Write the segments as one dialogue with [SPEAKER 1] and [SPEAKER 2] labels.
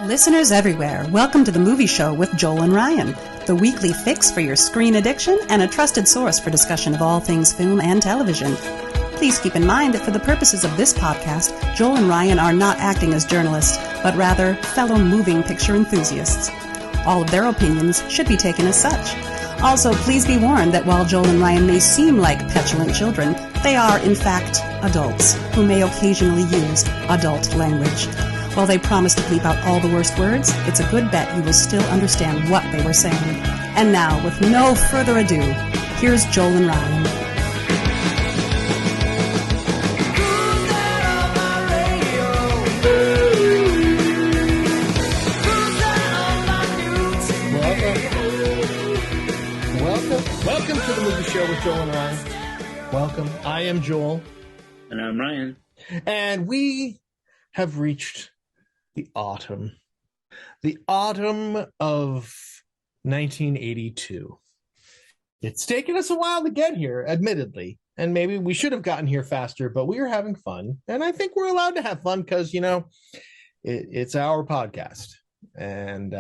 [SPEAKER 1] Listeners everywhere, welcome to the Movie Show with Joel and Ryan, the weekly fix for your screen addiction and a trusted source for discussion of all things film and television. Please keep in mind that for the purposes of this podcast, Joel and Ryan are not acting as journalists, but rather fellow moving picture enthusiasts. All of their opinions should be taken as such. Also, please be warned that while Joel and Ryan may seem like petulant children, they are, in fact, adults who may occasionally use adult language. While they promise to bleep out all the worst words, it's a good bet you will still understand what they were saying. And now, with no further ado, here's Joel and Ryan.
[SPEAKER 2] Welcome to the Movie Show with Joel and Ryan. Welcome. I am Joel.
[SPEAKER 3] And I'm Ryan.
[SPEAKER 2] And we have reached the autumn. The autumn of 1982. It's taken us a while to get here, admittedly. And maybe we should have gotten here faster, but we are having fun. And I think we're allowed to have fun because, it's our podcast. And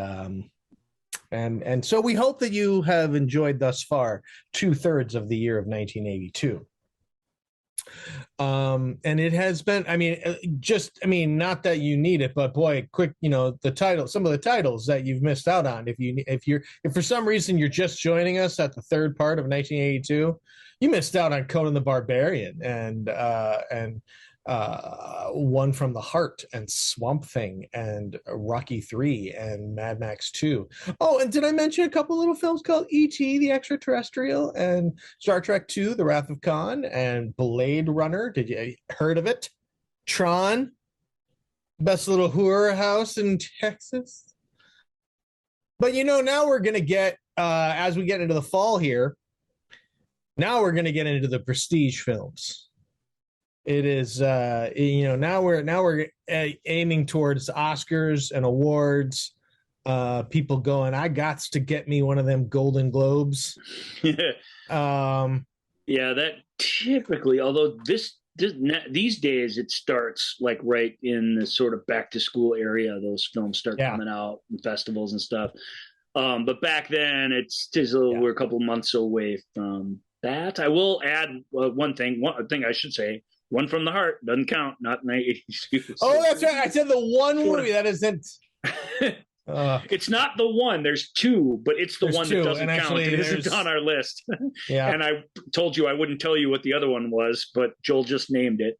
[SPEAKER 2] so we hope that you have enjoyed thus far 2/3 of the year of 1982. And it has been, not that you need it, but boy, quick, the title, some of the titles that you've missed out on. If for some reason you're just joining us at the third part of 1982, you missed out on Conan the Barbarian and One from the Heart and Swamp Thing and Rocky 3 and Mad Max 2. Oh, and did I mention a couple little films called E.T. the Extraterrestrial and Star Trek 2 The Wrath of Khan and Blade Runner? Did you heard of it? Tron, best little horror house in Texas. But now we're gonna get as we get into the fall here, now we're gonna get into the prestige films. It is, now we're aiming towards Oscars and awards. People going, I gots to get me one of them Golden Globes.
[SPEAKER 3] Yeah, that typically, although these days it starts like right in the sort of back to school area. Those films start coming out in festivals and stuff. But back then we're a couple months away from that. I will add one thing I should say. One from the Heart doesn't count, not 1982.
[SPEAKER 2] Oh, that's right. I said the one movie that isn't.
[SPEAKER 3] It's not the one. There's two, but it's the one that doesn't count. It isn't on our list.
[SPEAKER 2] Yeah.
[SPEAKER 3] And I told you I wouldn't tell you what the other one was, but Joel just named it.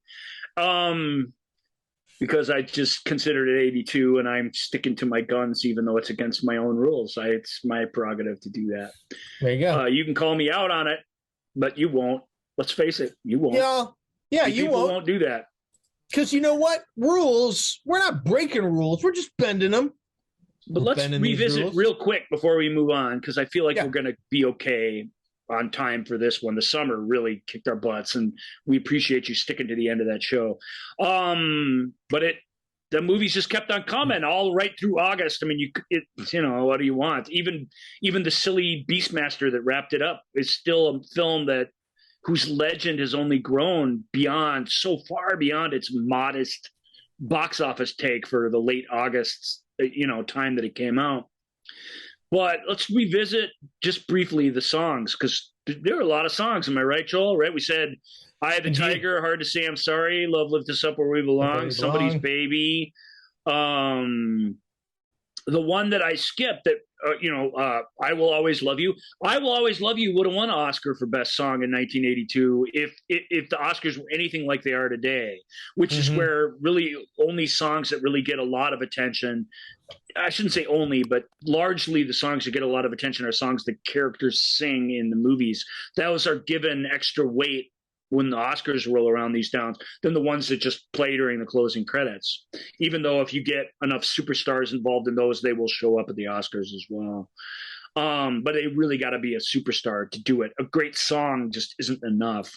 [SPEAKER 3] Because I just considered it 82, and I'm sticking to my guns, even though it's against my own rules. It's my prerogative to do that.
[SPEAKER 2] There you go.
[SPEAKER 3] You can call me out on it, but you won't. Let's face it, you won't.
[SPEAKER 2] Yeah, you
[SPEAKER 3] won't do that.
[SPEAKER 2] Because you know what? Rules, we're not breaking rules. We're just bending them.
[SPEAKER 3] But let's revisit real quick before we move on, because I feel like we're going to be okay on time for this one. The summer really kicked our butts, and we appreciate you sticking to the end of that show. But the movies just kept on coming all right through August. I mean, what do you want? Even the silly Beastmaster that wrapped it up is still a film whose legend has only grown so far beyond its modest box office take for the late August, time that it came out. But let's revisit just briefly the songs, because there are a lot of songs. Am I right, Joel? Right? We said, "Eye of the Tiger," "Hard to Say I'm Sorry," "Love Lift Us Up Where We Belong," "Somebody's Baby." The one that I skipped that, "I Will Always Love You." "I Will Always Love You" would have won an Oscar for Best Song in 1982 if the Oscars were anything like they are today, which is where really only songs that really get a lot of attention. I shouldn't say only, but largely the songs that get a lot of attention are songs that characters sing in the movies. Those are given extra weight when the Oscars roll around these towns than the ones that just play during the closing credits. Even though if you get enough superstars involved in those, they will show up at the Oscars as well. But they really got to be a superstar to do it. A great song just isn't enough.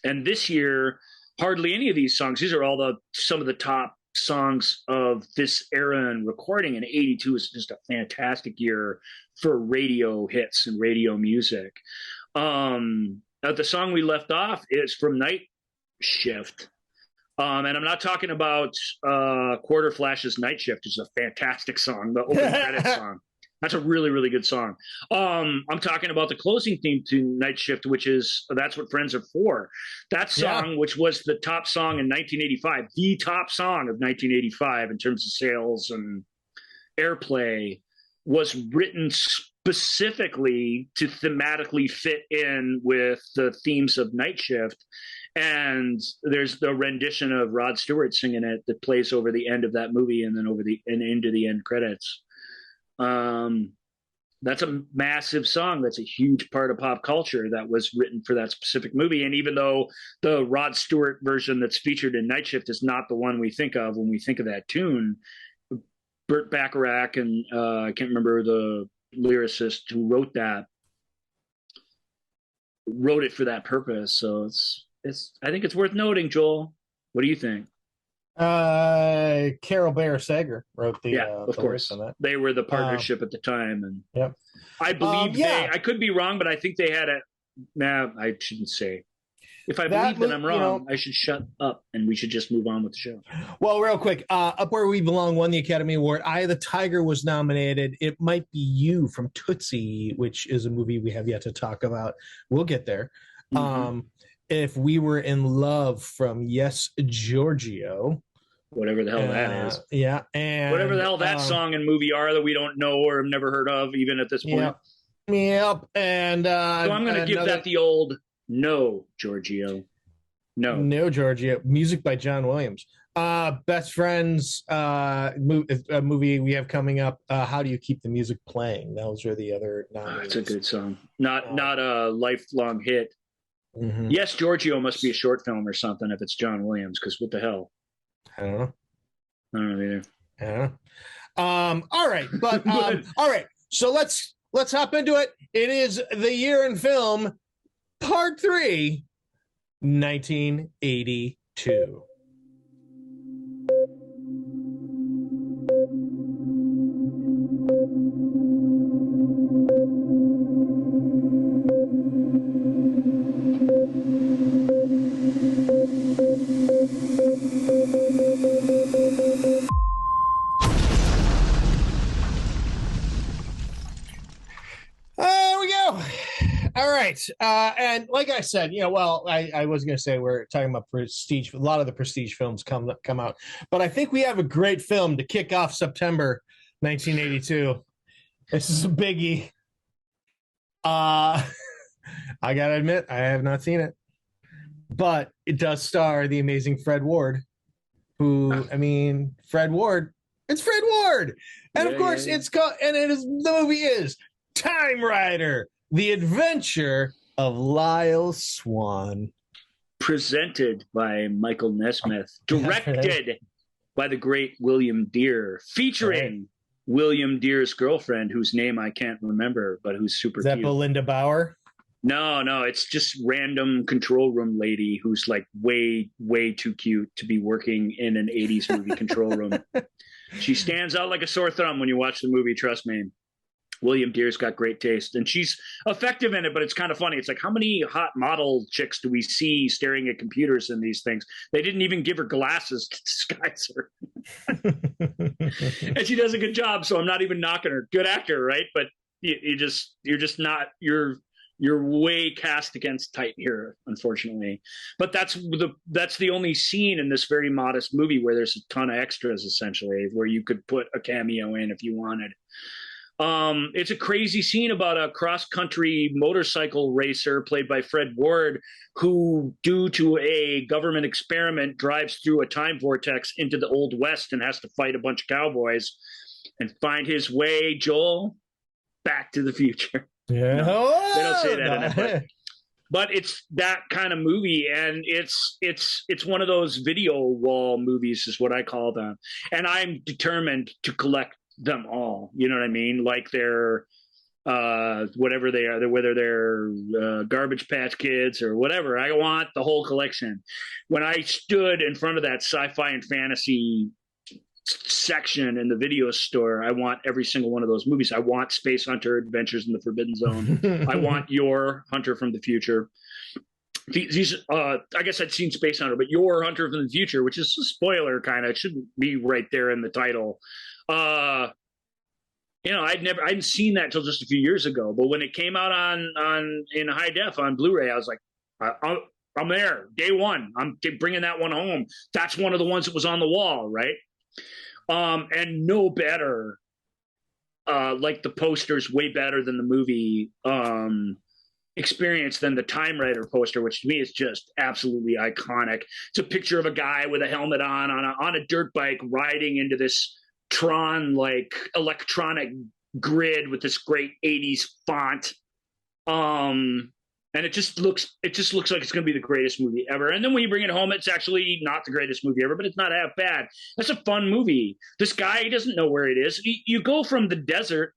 [SPEAKER 3] And this year, hardly any of these songs. These are all some of the top songs of this era and recording. And 82 is just a fantastic year for radio hits and radio music. The song we left off is from Night Shift. And I'm not talking about Quarter Flash's Night Shift, which is a fantastic song, the opening credits song. That's a really, really good song. I'm talking about the closing theme to Night Shift, which is That's What Friends Are For. That song, which was the top song in 1985, the top song of 1985 in terms of sales and airplay, was written specifically to thematically fit in with the themes of Night Shift. And there's the rendition of Rod Stewart singing it that plays over the end of that movie and then into the end credits. That's a massive song. That's a huge part of pop culture that was written for that specific movie. And even though the Rod Stewart version that's featured in Night Shift is not the one we think of when we think of that tune, Burt Bacharach and I can't remember the lyricist who wrote it for that purpose. So I think it's worth noting, Joel. What do you think?
[SPEAKER 2] Carol Bayer Sager wrote the
[SPEAKER 3] of course
[SPEAKER 2] on that.
[SPEAKER 3] They were the partnership at the time, and
[SPEAKER 2] yep.
[SPEAKER 3] I believe I could be wrong, but I think they had I shouldn't say. If I believe that I'm wrong, I should shut up and we should just move on with the show.
[SPEAKER 2] Well, real quick, Up Where We Belong won the Academy Award. Eye of the Tiger was nominated. It Might Be You from Tootsie, which is a movie we have yet to talk about. We'll get there. Mm-hmm. If We Were in Love from Yes, Giorgio.
[SPEAKER 3] Whatever the hell that is.
[SPEAKER 2] Yeah. And
[SPEAKER 3] whatever the hell that song and movie are that we don't know or have never heard of, even at this point.
[SPEAKER 2] Yep. And
[SPEAKER 3] so I'm going to give that the old no, Giorgio.
[SPEAKER 2] No, Giorgio. Music by John Williams. Best Friends, a movie we have coming up. How Do You Keep the Music Playing? Those are the other nominees.
[SPEAKER 3] It's a good song. Not a lifelong hit.
[SPEAKER 2] Mm-hmm.
[SPEAKER 3] Yes, Giorgio must be a short film or something if it's John Williams, because what the hell?
[SPEAKER 2] I don't know.
[SPEAKER 3] I don't know either.
[SPEAKER 2] Yeah. All right, but all right. So let's hop into it. It is the year in film, Part 3, 1982. There we go. All right. And like I said, I was going to say we're talking about prestige. A lot of the prestige films come out. But I think we have a great film to kick off September 1982. This is a biggie. I got to admit, I have not seen it. But it does star the amazing Fred Ward, Fred Ward. It's Fred Ward. And of course, it's called, and the movie is Time Rider, The Adventure of Lyle Swan.
[SPEAKER 3] Presented by Michael Nesmith. Directed by the great William Deere. Featuring William Deere's girlfriend, whose name I can't remember, but who's super cute. Is that
[SPEAKER 2] Belinda Bauer?
[SPEAKER 3] No, it's just random control room lady who's like way, way too cute to be working in an 80s movie control room. She stands out like a sore thumb when you watch the movie, trust me. William Deere's got great taste, and she's effective in it, but it's kind of funny. It's like, how many hot model chicks do we see staring at computers in these things? They didn't even give her glasses to disguise her. And she does a good job, so I'm not even knocking her. Good actor, right? But you're way cast against type here, unfortunately. But that's the only scene in this very modest movie where there's a ton of extras, essentially, where you could put a cameo in if you wanted. It's a crazy scene about a cross-country motorcycle racer played by Fred Ward, who, due to a government experiment, drives through a time vortex into the Old West and has to fight a bunch of cowboys and find his way, Joel, back to the future.
[SPEAKER 2] Yeah,
[SPEAKER 3] no, they don't say that in it, but it's that kind of movie, and it's one of those video wall movies, is what I call them, and I'm determined to collect them all. You know what I mean? Like they're whatever they are, whether they're Garbage Patch Kids or whatever. I want the whole collection. When I stood in front of that sci-fi and fantasy section in the video store, I want every single one of those movies. I want Space Hunter, Adventures in the Forbidden Zone. I want your Hunter from the Future. these I guess I'd seen Space Hunter, but Your Hunter from the Future, which is a spoiler kind of, it shouldn't be right there in the title. You know, I hadn't seen that till just a few years ago, but when it came out on in high def on Blu-ray, I was like, I'm there day one. I'm bringing that one home. That's one of the ones that was on the wall, right? And no better. Like the poster's way better than the movie experience than the Time Rider poster, which to me is just absolutely iconic. It's a picture of a guy with a helmet on a dirt bike riding into this Tron like electronic grid with this great 80s font. And it just looks like it's going to be the greatest movie ever. And then when you bring it home, it's actually not the greatest movie ever, but it's not half bad. That's a fun movie. This guy, he doesn't know where it is. You go from the desert,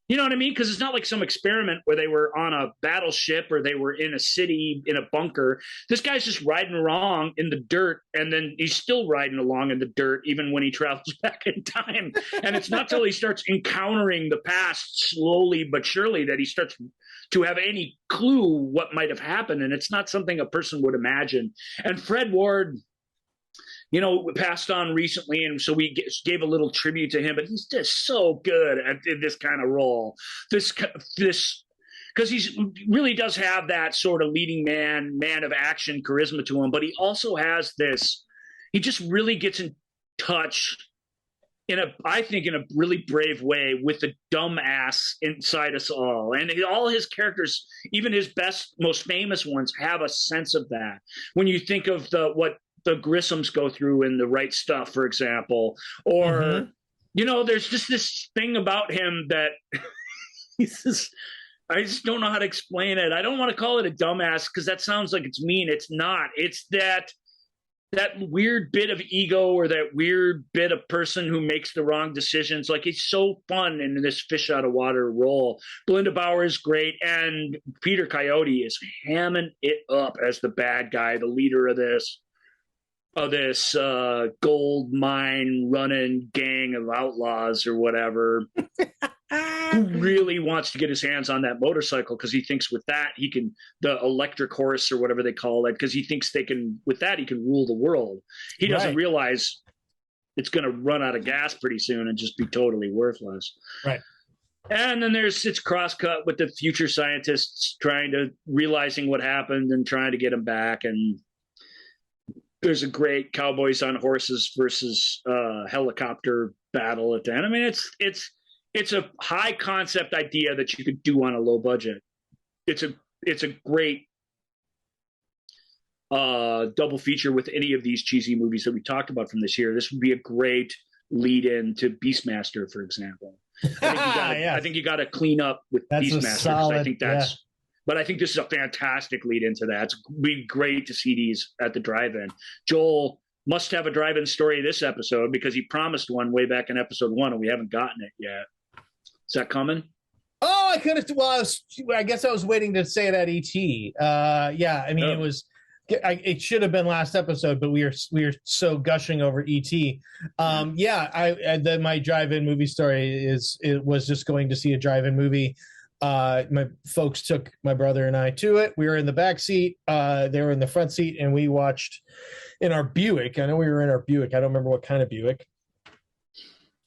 [SPEAKER 3] you know what I mean? Because it's not like some experiment where they were on a battleship or they were in a city in a bunker. This guy's just riding along in the dirt, and then he's still riding along in the dirt even when he travels back in time. And it's not till he starts encountering the past slowly but surely that he starts to have any clue what might have happened. And it's not something a person would imagine. And Fred Ward, you know, passed on recently, and so we gave a little tribute to him, but he's just so good at this kind of role. This, because he really does have that sort of leading man of action charisma to him, but he also has this, he just really gets in touch I think in a really brave way with the dumbass inside us all. And all his characters, even his best, most famous ones, have a sense of that. When you think of what the Grissams go through in The Right Stuff, for example, or, you know, there's just this thing about him that he's just, I just don't know how to explain it. I don't want to call it a dumbass because that sounds like it's mean. It's not. It's that weird bit of ego or that weird bit of person who makes the wrong decisions. Like, he's so fun in this fish out of water role. Belinda Bauer is great, and Peter Coyote is hamming it up as the bad guy, the leader of this gold mine running gang of outlaws or whatever. Who really wants to get his hands on that motorcycle because he thinks with that he can, the electric horse or whatever they call it, because he thinks he can rule the world. He doesn't realize it's going to run out of gas pretty soon and just be totally worthless.
[SPEAKER 2] Right.
[SPEAKER 3] And then it's cross-cut with the future scientists realizing what happened and trying to get him back. And there's a great cowboys on horses versus helicopter battle at the end. I mean, it's a high concept idea that you could do on a low budget. It's a great double feature with any of these cheesy movies that we talked about from this year. This would be a great lead in to Beastmaster, for example. I think you got to clean up with Beastmaster. But I think this is a fantastic lead into that. It's be great to see these at the drive-in. Joel must have a drive-in story this episode because he promised one way back in episode 1 and we haven't gotten it yet. Is that coming?
[SPEAKER 2] Oh, I could have. Well, I guess I was waiting to say it at ET. Yeah, I mean, It was. It should have been last episode, but we are so gushing over ET. My drive-in movie story was just going to see a drive-in movie. My folks took my brother and I to it. We were in the back seat. They were in the front seat, and we watched in our Buick. I know we were in our Buick. I don't remember what kind of Buick.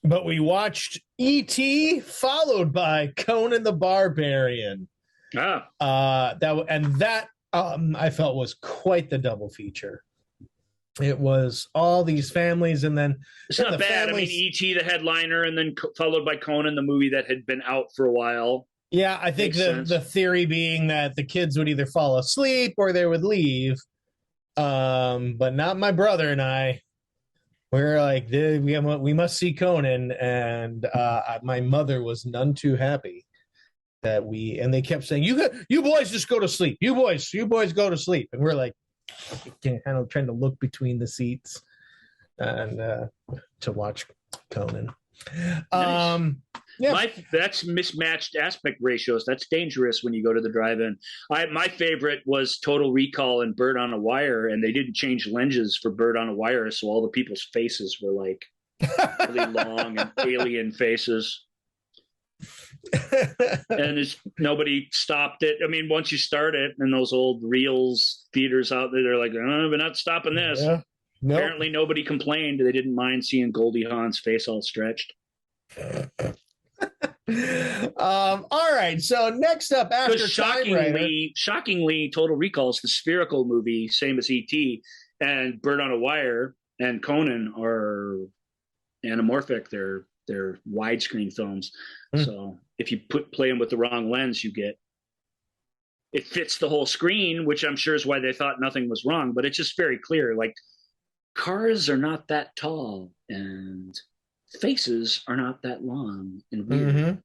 [SPEAKER 2] But we watched E.T. followed by Conan the Barbarian. That I felt was quite the double feature. It was all these families, and then
[SPEAKER 3] it's not bad. I mean, E.T. the headliner, and then followed by Conan, the movie that had been out for a while.
[SPEAKER 2] Yeah, I think the theory being that the kids would either fall asleep or they would leave. But not my brother and I. We're like, we must see Conan, and my mother was none too happy that and they kept saying, you boys just go to sleep. You boys go to sleep. And we're like, kind of trying to look between the seats and to watch Conan.
[SPEAKER 3] Nice.
[SPEAKER 2] Yeah.
[SPEAKER 3] That's mismatched aspect ratios. That's dangerous when you go to the drive-in. My favorite was Total Recall and Bird on a Wire, and they didn't change lenses for Bird on a Wire, so all the people's faces were like really long and alien faces. And nobody stopped it. I mean, once you start it, and those old reels theaters out there, they're like, oh, we're not stopping this.
[SPEAKER 2] Yeah. Nope.
[SPEAKER 3] Apparently, nobody complained. They didn't mind seeing Goldie Hawn's face all stretched.
[SPEAKER 2] All right. So next up, after
[SPEAKER 3] shockingly, Total Recall is the spherical movie, same as E.T. and Bird on a Wire and Conan are anamorphic. They're widescreen films. So if you play them with the wrong lens, it fits the whole screen, which I'm sure is why they thought nothing was wrong. But it's just very clear, like cars are not that tall and faces are not that long and weird.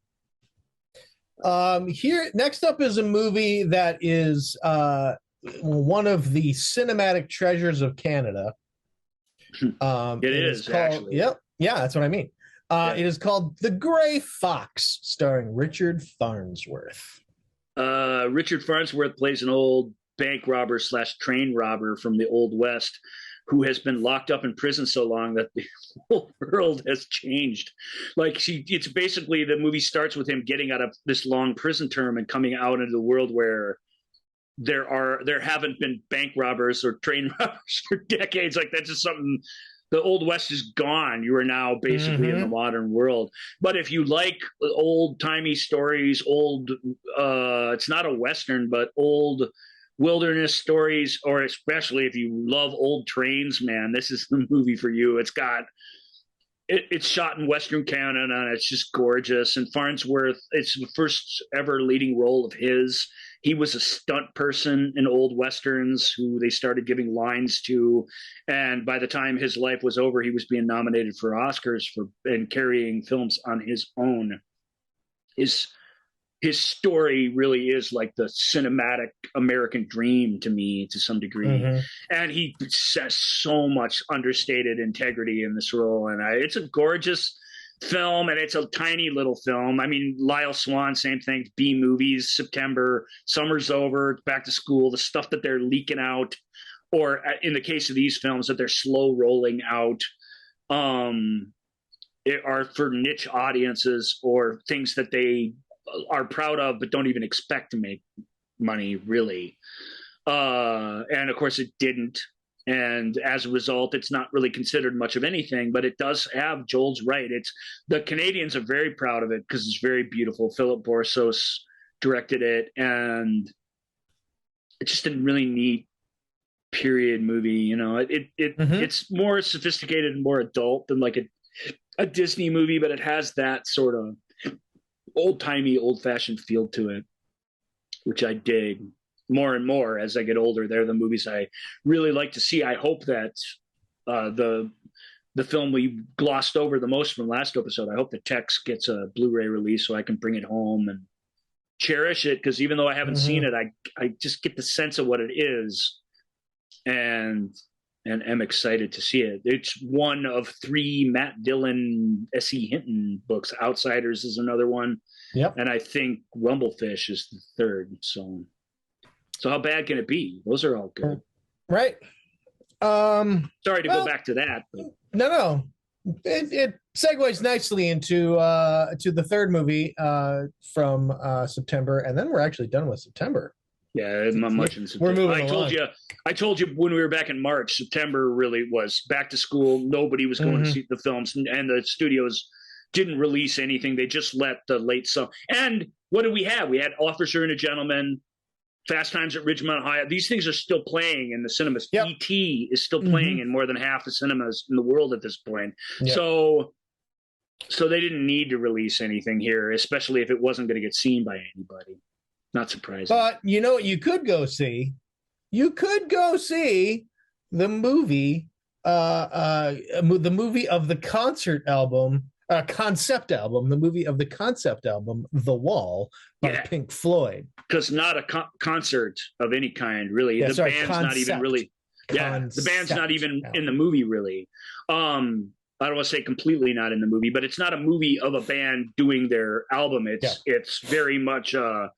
[SPEAKER 2] Here, next up is a movie that is one of the cinematic treasures of Canada.
[SPEAKER 3] It is
[SPEAKER 2] called,
[SPEAKER 3] actually.
[SPEAKER 2] Yep. Yeah, that's what I mean. It is called The Gray Fox, starring Richard Farnsworth.
[SPEAKER 3] Richard Farnsworth plays an old bank robber / train robber from the Old West who has been locked up in prison so long that the whole world has changed. Like it's basically the movie starts with him getting out of this long prison term and coming out into the world where there haven't been bank robbers or train robbers for decades. Like that's just something. The Old West is gone. You are now basically in the modern world. But if you like old-timey stories, it's not a Western, but old wilderness stories, or especially if you love old trains, man, this is the movie for you. It's shot in Western Canada, and it's just gorgeous. And Farnsworth, it's the first ever leading role of his. He was a stunt person in old Westerns who they started giving lines to. And by the time his life was over, he was being nominated for Oscars and carrying films on his own. His story really is like the cinematic American dream to me to some degree. And he says so much understated integrity in this role. And it's a gorgeous film, and it's a tiny little film. I mean, Lyle Swan, same thing, B movies, September, summer's over, back to school, the stuff that they're leaking out, or in the case of these films that they're slow rolling out, are for niche audiences or things that they are proud of but don't even expect to make money, really. And of course it didn't. And as a result, it's not really considered much of anything, but it does have, Joel's right. The Canadians are very proud of it because it's very beautiful. Philip Borsos directed it, and it's just a really neat period movie. You know, it's more sophisticated and more adult than like a Disney movie, but it has that sort of old-timey, old-fashioned feel to it, which I dig more and more as I get older. They're the movies I really like to see. I hope that the film we glossed over the most from last episode, I hope the Tex gets a Blu-ray release so I can bring it home and cherish it, because even though I haven't seen it, I just get the sense of what it is and am excited to see it. It's one of 3 Matt Dillon, S.E. Hinton books. Outsiders is another one.
[SPEAKER 2] Yep.
[SPEAKER 3] And I think Rumblefish is the third. So how bad can it be? Those are all good.
[SPEAKER 2] Right.
[SPEAKER 3] Sorry to go back to that. But.
[SPEAKER 2] No. It segues nicely into to the third movie from September, and then we're actually done with September.
[SPEAKER 3] Yeah, not much in September.
[SPEAKER 2] We're moving along.
[SPEAKER 3] I told you when we were back in March, September really was back to school. Nobody was going to see the films, and the studios didn't release anything. They just let the late summer. And what did we have? We had Officer and a Gentleman, Fast Times at Ridgemont High. These things are still playing in the cinemas. Yep. E.T. is still playing in more than half the cinemas in the world at this point. Yep. So they didn't need to release anything here, especially if it wasn't going to get seen by anybody. Not surprising.
[SPEAKER 2] But you know what you could go see? You could go see the movie, the movie of the concept album, the movie of the concept album, The Wall, by Pink Floyd.
[SPEAKER 3] Because not a concert of any kind, really.
[SPEAKER 2] Yeah,
[SPEAKER 3] the band's not even really. Yeah, the band's not even in the movie, really. I don't want to say completely not in the movie, but it's not a movie of a band doing their album. It's very much The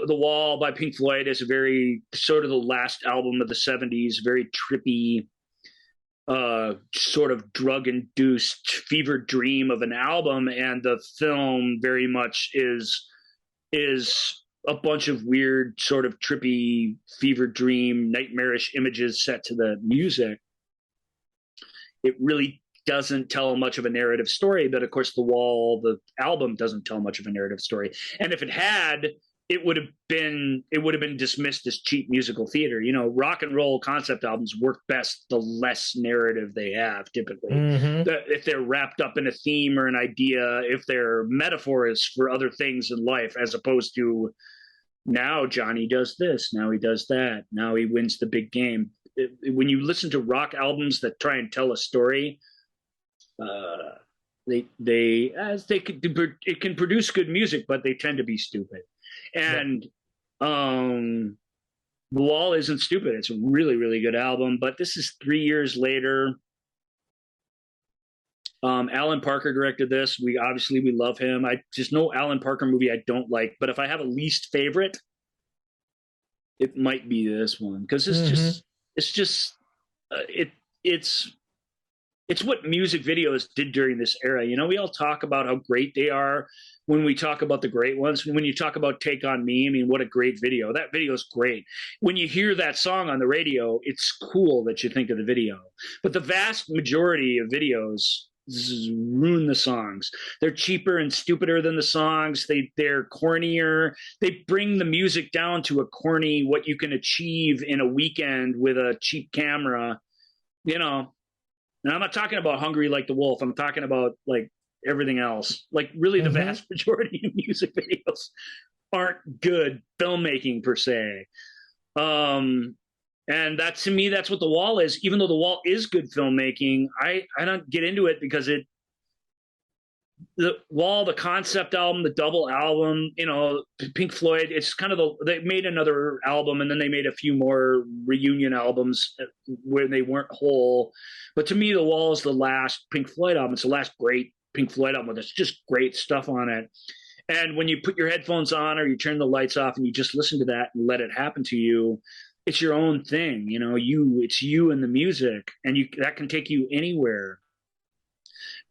[SPEAKER 3] Wall by Pink Floyd is a very sort of the last album of the 70s, very trippy, sort of drug-induced fever dream of an album, and the film very much is a bunch of weird, sort of trippy fever dream, nightmarish images set to the music. It really doesn't tell much of a narrative story, but of course the album doesn't tell much of a narrative story. And if it had, it would have been dismissed as cheap musical theater. You know, rock and roll concept albums work best the less narrative they have, typically. If they're wrapped up in a theme or an idea, if they're metaphors for other things in life, as opposed to now Johnny does this, now he does that, now he wins the big game. When you listen to rock albums that try and tell a story, it can produce good music, but they tend to be stupid. And The Wall isn't stupid. It's a really, really good album, but this is 3 years later. Alan Parker directed this. We love him. Just no Alan Parker movie I don't like, but if I have a least favorite, it might be this one, because it's what music videos did during this era. You know, we all talk about how great they are when we talk about the great ones. When you talk about Take On Me, I mean, what a great video. That video is great. When you hear that song on the radio, it's cool that you think of the video. But the vast majority of videos ruin the songs. They're cheaper and stupider than the songs. They're cornier. They bring the music down to a corny, what you can achieve in a weekend with a cheap camera, you know. And I'm not talking about Hungry Like the Wolf. I'm talking about like everything else. Like really the vast majority of music videos aren't good filmmaking per se. And that, to me, that's what The Wall is. Even though The Wall is good filmmaking, I don't get into it because The Wall, the concept album, the double album, you know, Pink Floyd, it's kind of they made another album and then they made a few more reunion albums where they weren't whole. But to me, The Wall is the last Pink Floyd album. It's the last great Pink Floyd album. There's just great stuff on it. And when you put your headphones on or you turn the lights off and you just listen to that and let it happen to you, it's your own thing. You know, it's you and the music, and that can take you anywhere.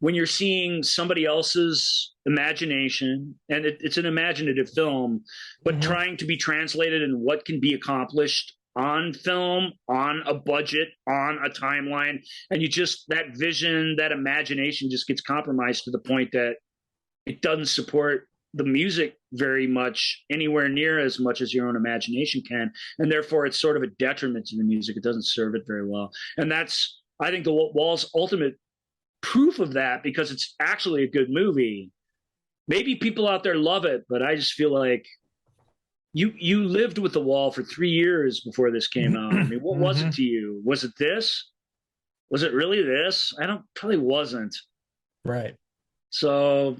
[SPEAKER 3] When you're seeing somebody else's imagination, and it's an imaginative film, but trying to be translated in what can be accomplished on film, on a budget, on a timeline, and that vision, that imagination just gets compromised to the point that it doesn't support the music very much, anywhere near as much as your own imagination can. And therefore it's sort of a detriment to the music. It doesn't serve it very well. And that's, I think, The Wall's ultimate proof of that, because it's actually a good movie. Maybe people out there love it, but I just feel like you lived with The Wall for 3 years before this came out. I mean, what was it to you? Was it this? Was it really this? Probably wasn't.
[SPEAKER 2] Right.
[SPEAKER 3] So,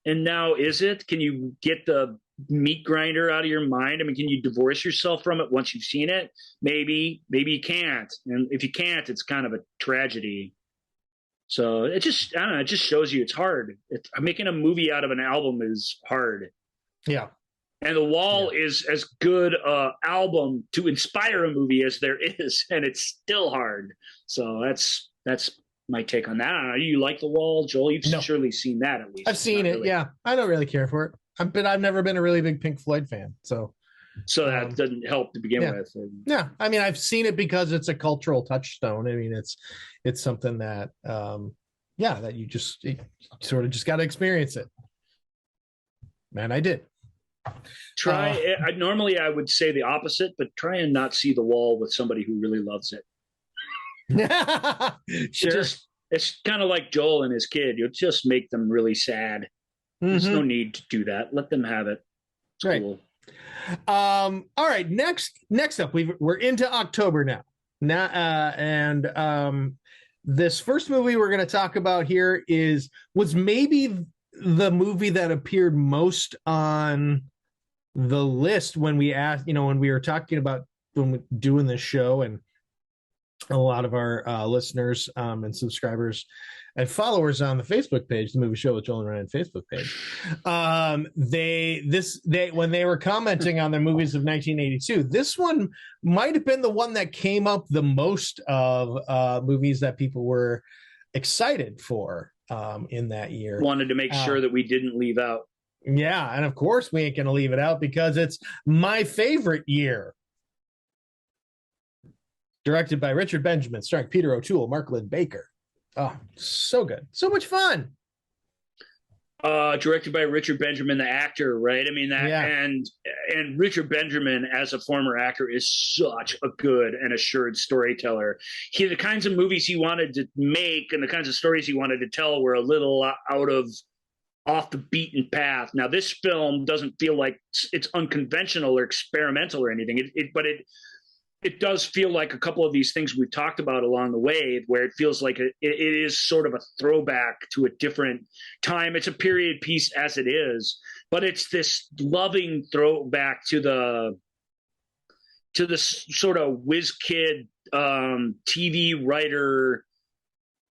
[SPEAKER 3] and now is it? Can you get the meat grinder out of your mind? I mean, can you divorce yourself from it once you've seen it? Maybe you can't. And if you can't, it's kind of a tragedy. So it just, I don't know, it just shows you it's hard. Making a movie out of an album is hard.
[SPEAKER 2] Yeah.
[SPEAKER 3] And The Wall is as good an album to inspire a movie as there is, and it's still hard. So that's my take on that. I don't know. You like The Wall, Joel? You've surely seen that at least.
[SPEAKER 2] I've seen it, really. Yeah. I don't really care for it. But I've never been a really big Pink Floyd fan. So
[SPEAKER 3] that doesn't help to begin with.
[SPEAKER 2] Yeah. I mean, I've seen it because it's a cultural touchstone. I mean, it's something that, that you sort of just got to experience it. Man, I did.
[SPEAKER 3] Normally I would say the opposite, but try and not see The Wall with somebody who really loves it.
[SPEAKER 2] Sure.
[SPEAKER 3] It's kind of like Joel and his kid. You'll just make them really sad. There's no need to do that. Let them have it. It's
[SPEAKER 2] right.
[SPEAKER 3] Cool.
[SPEAKER 2] All right. Next up, we're into October now. This first movie we're going to talk about here was maybe the movie that appeared most on the list when we asked, when we were talking about when we're doing this show, and a lot of our listeners and subscribers and followers on the Facebook page, the Movie Show with Joel and Ryan Facebook page, when they were commenting on their movies of 1982, this one might have been the one that came up the most of movies that people were excited for in that year.
[SPEAKER 3] Wanted to make sure that we didn't leave out.
[SPEAKER 2] Yeah, and of course we ain't going to leave it out because it's my favorite year. Directed by Richard Benjamin, starring Peter O'Toole, Mark Lynn Baker. Oh, so good. So much fun.
[SPEAKER 3] Directed by Richard Benjamin, the actor, right? I mean, and Richard Benjamin, as a former actor, is such a good and assured storyteller. The kinds of movies he wanted to make and the kinds of stories he wanted to tell were a little off the beaten path. Now, this film doesn't feel like it's unconventional or experimental or anything, but it does feel like a couple of these things we've talked about along the way, where it feels like it is sort of a throwback to a different time. It's a period piece as it is, but it's this loving throwback to the sort of whiz kid TV writer.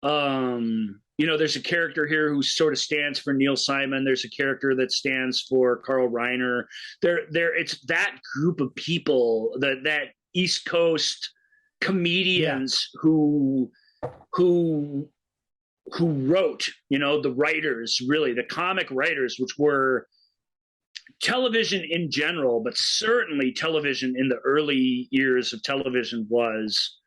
[SPEAKER 3] There's a character here who sort of stands for Neil Simon. There's a character that stands for Carl Reiner. It's that group of people that East Coast comedians who wrote, the writers, really the comic writers, which were television in general, but certainly television in the early years of television was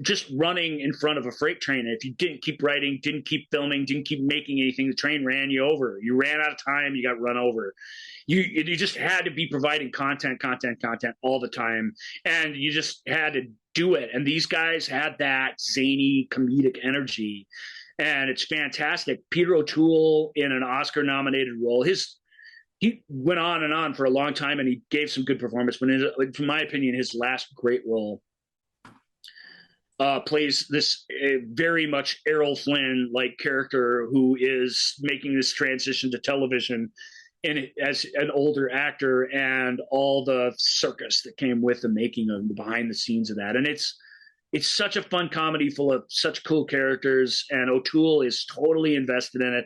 [SPEAKER 3] just running in front of a freight train. If you didn't keep writing, didn't keep filming, didn't keep making anything, the train ran you over. You ran out of time, you got run over. You just had to be providing content all the time, and you just had to do it. And these guys had that zany comedic energy, and it's fantastic. Peter O'Toole in an Oscar-nominated role. He went on and on for a long time, and he gave some good performance. But in my opinion, his last great role plays this very much Errol Flynn-like character who is making this transition to television as an older actor, and all the circus that came with the making of the behind the scenes of that. And it's such a fun comedy full of such cool characters, and O'Toole is totally invested in it.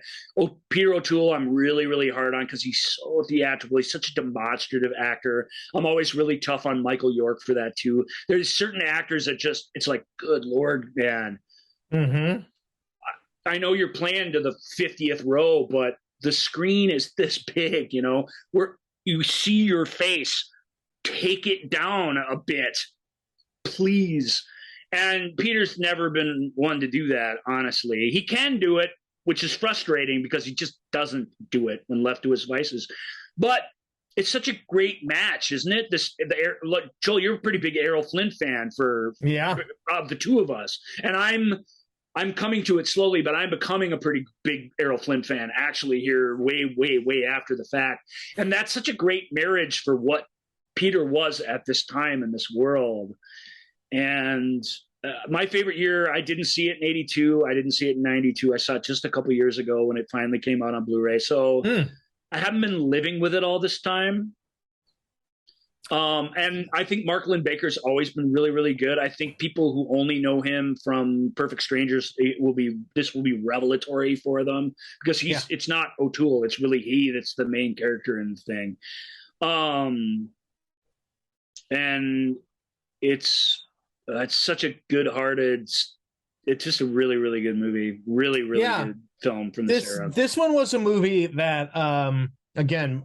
[SPEAKER 3] Peter O'Toole, I'm really, really hard on because he's so theatrical. He's such a demonstrative actor. I'm always really tough on Michael York for that too. There's certain actors that it's like, good Lord, man.
[SPEAKER 2] Mm-hmm.
[SPEAKER 3] I know you're playing to the 50th row, but the screen is this big, where you see your face. Take it down a bit, please. And Peter's never been one to do that, honestly. He can do it, which is frustrating because he just doesn't do it when left to his vices. But it's such a great match, isn't it? Joel, you're a pretty big Errol Flynn fan of the two of us. And I'm coming to it slowly, but I'm becoming a pretty big Errol Flynn fan actually here way, way, way after the fact. And that's such a great marriage for what Peter was at this time in this world. And my favorite year, I didn't see it in 82. I didn't see it in 92. I saw it just a couple years ago when it finally came out on Blu-ray. So I haven't been living with it all this time. And I think Mark Lynn Baker's always been really, really good. I think people who only know him from Perfect Strangers, this will be revelatory for them because it's not O'Toole. It's really he that's the main character in the thing. And it's such a good-hearted, it's just a really, really good movie. Really, really good film from this era.
[SPEAKER 2] This one was a movie that, again,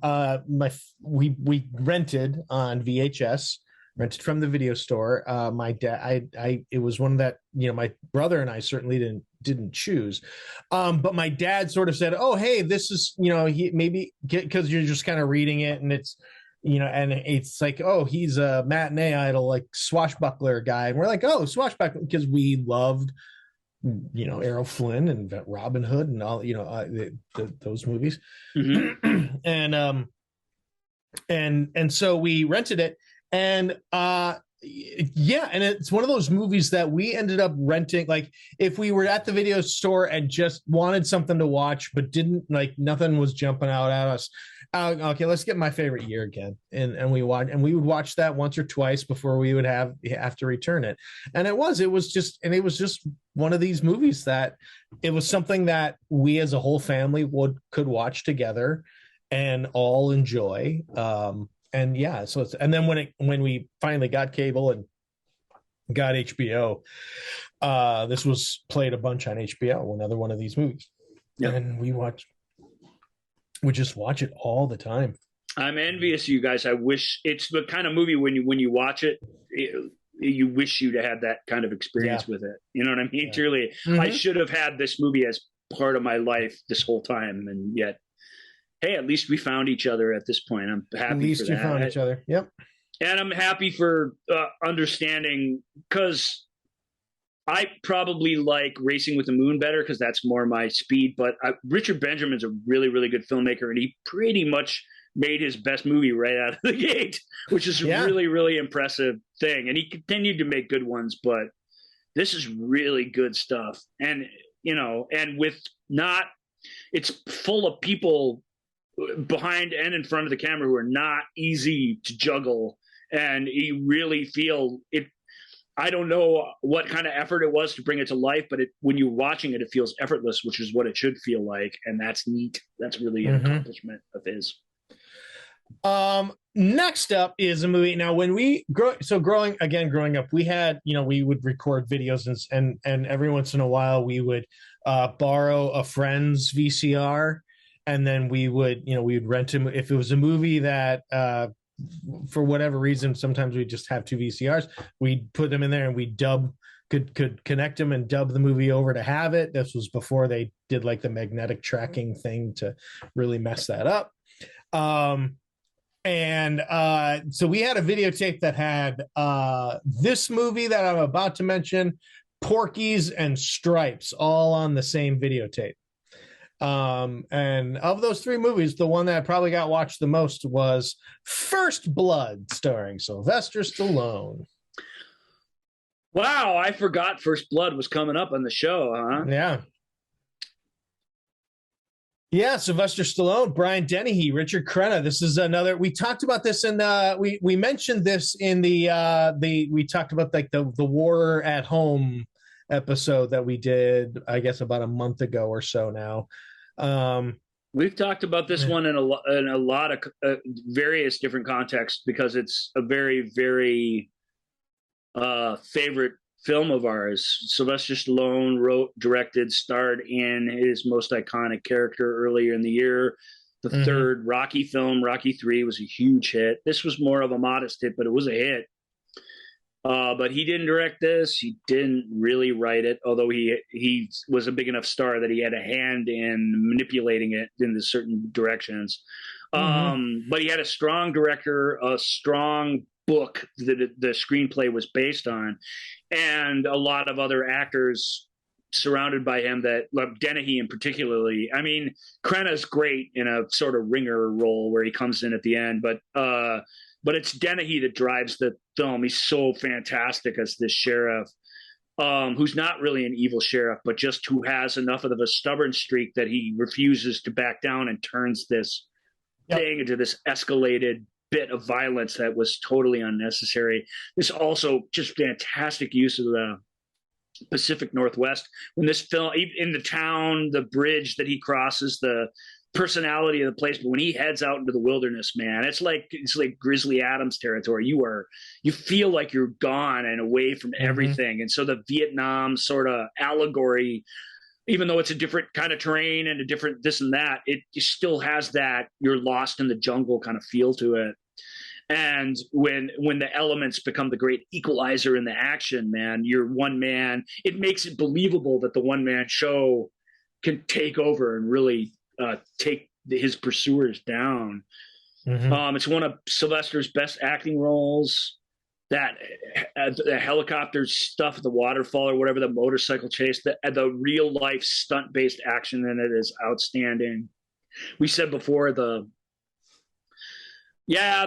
[SPEAKER 2] we rented on VHS, rented from the video store. My dad, it was one that my brother and I certainly didn't choose, but my dad sort of said, "Oh, hey, this is he maybe because you're just kind of reading it and it's." And it's like, oh, he's a matinee idol, like swashbuckler guy. And we're like, oh, swashbuckler, because we loved, Errol Flynn and Robin Hood and all, those movies. Mm-hmm. And so we rented it. And and it's one of those movies that we ended up renting. Like if we were at the video store and just wanted something to watch, but didn't nothing was jumping out at us. Okay, let's get my favorite year again, and we would watch that once or twice before we would have to return it, and it was just one of these movies that it was something that we as a whole family could watch together and all enjoy. And yeah, so and then when we finally got cable and got HBO, this was played a bunch on HBO, another one of these movies. Yep. And we just watch it all the time.
[SPEAKER 3] I'm envious of you guys. I wish it's the kind of movie when you watch it, you wish you'd had that kind of experience with it. You know what I mean? Yeah. Truly, I should have had this movie as part of my life this whole time, and yet, hey, at least we found each other at this point. I'm happy. At least you found
[SPEAKER 2] each other. Yep.
[SPEAKER 3] And I'm happy for understanding, because I probably like Racing with the Moon better because that's more my speed. But Richard Benjamin's a really, really good filmmaker, and he pretty much made his best movie right out of the gate, which is a really, really impressive thing. And he continued to make good ones, but this is really good stuff. And, and it's full of people behind and in front of the camera who are not easy to juggle. And you really feel it. I don't know what kind of effort it was to bring it to life, but when you're watching it, it feels effortless, which is what it should feel like. And that's neat. That's really an accomplishment of his.
[SPEAKER 2] Next up is a movie. Now, when we growing up, we had, we would record videos and every once in a while we would borrow a friend's VCR, and then we would rent him if it was a movie that for whatever reason, sometimes we just have two VCRs. We'd put them in there and we could connect them and dub the movie over to have it. This was before they did like the magnetic tracking thing to really mess that up. So we had a videotape that had this movie that I'm about to mention, Porky's and Stripes, all on the same videotape. And of those three movies, the one that probably got watched the most was First Blood, starring Sylvester Stallone.
[SPEAKER 3] Wow, I forgot First Blood was coming up on the show, huh?
[SPEAKER 2] Yeah, Sylvester Stallone, Brian Dennehy, Richard Crenna. This is another. We talked about this in we mentioned this in we talked about like the War at Home episode that we did, I guess, about a month ago or so now.
[SPEAKER 3] We've talked about this one in a lot of various different contexts because it's a very, very favorite film of ours. Sylvester Stallone wrote, directed, starred in his most iconic character earlier in the year. The third Rocky film, Rocky 3, was a huge hit. This was more of a modest hit, but it was a hit. But he didn't direct this. He didn't really write it, although he was a big enough star that he had a hand in manipulating it in the certain directions. But he had a strong director, a strong book that the screenplay was based on, and a lot of other actors surrounded by him that, like Dennehy in particularly. I mean, Crenna's great in a sort of ringer role where he comes in at the end, but it's Dennehy that drives the film. He's so fantastic as this sheriff, who's not really an evil sheriff, but just who has enough of a stubborn streak that he refuses to back down and turns this thing into this escalated bit of violence that was totally unnecessary. This also just fantastic use of the Pacific Northwest. When this film, in the town, the bridge that he crosses, the personality of the place, but when he heads out into the wilderness, man, it's like Grizzly Adams territory. You feel like you're gone and away from everything. And so the Vietnam sort of allegory, even though it's a different kind of terrain and a different this and that, it still has that you're lost in the jungle kind of feel to it. And when the elements become the great equalizer in the action, man, you're one man. It makes it believable that the one man show can take over and really take his pursuers down. It's one of Sylvester's best acting roles. That the helicopter stuff at the waterfall or whatever, the motorcycle chase, the real life stunt based action in it is outstanding. We said before the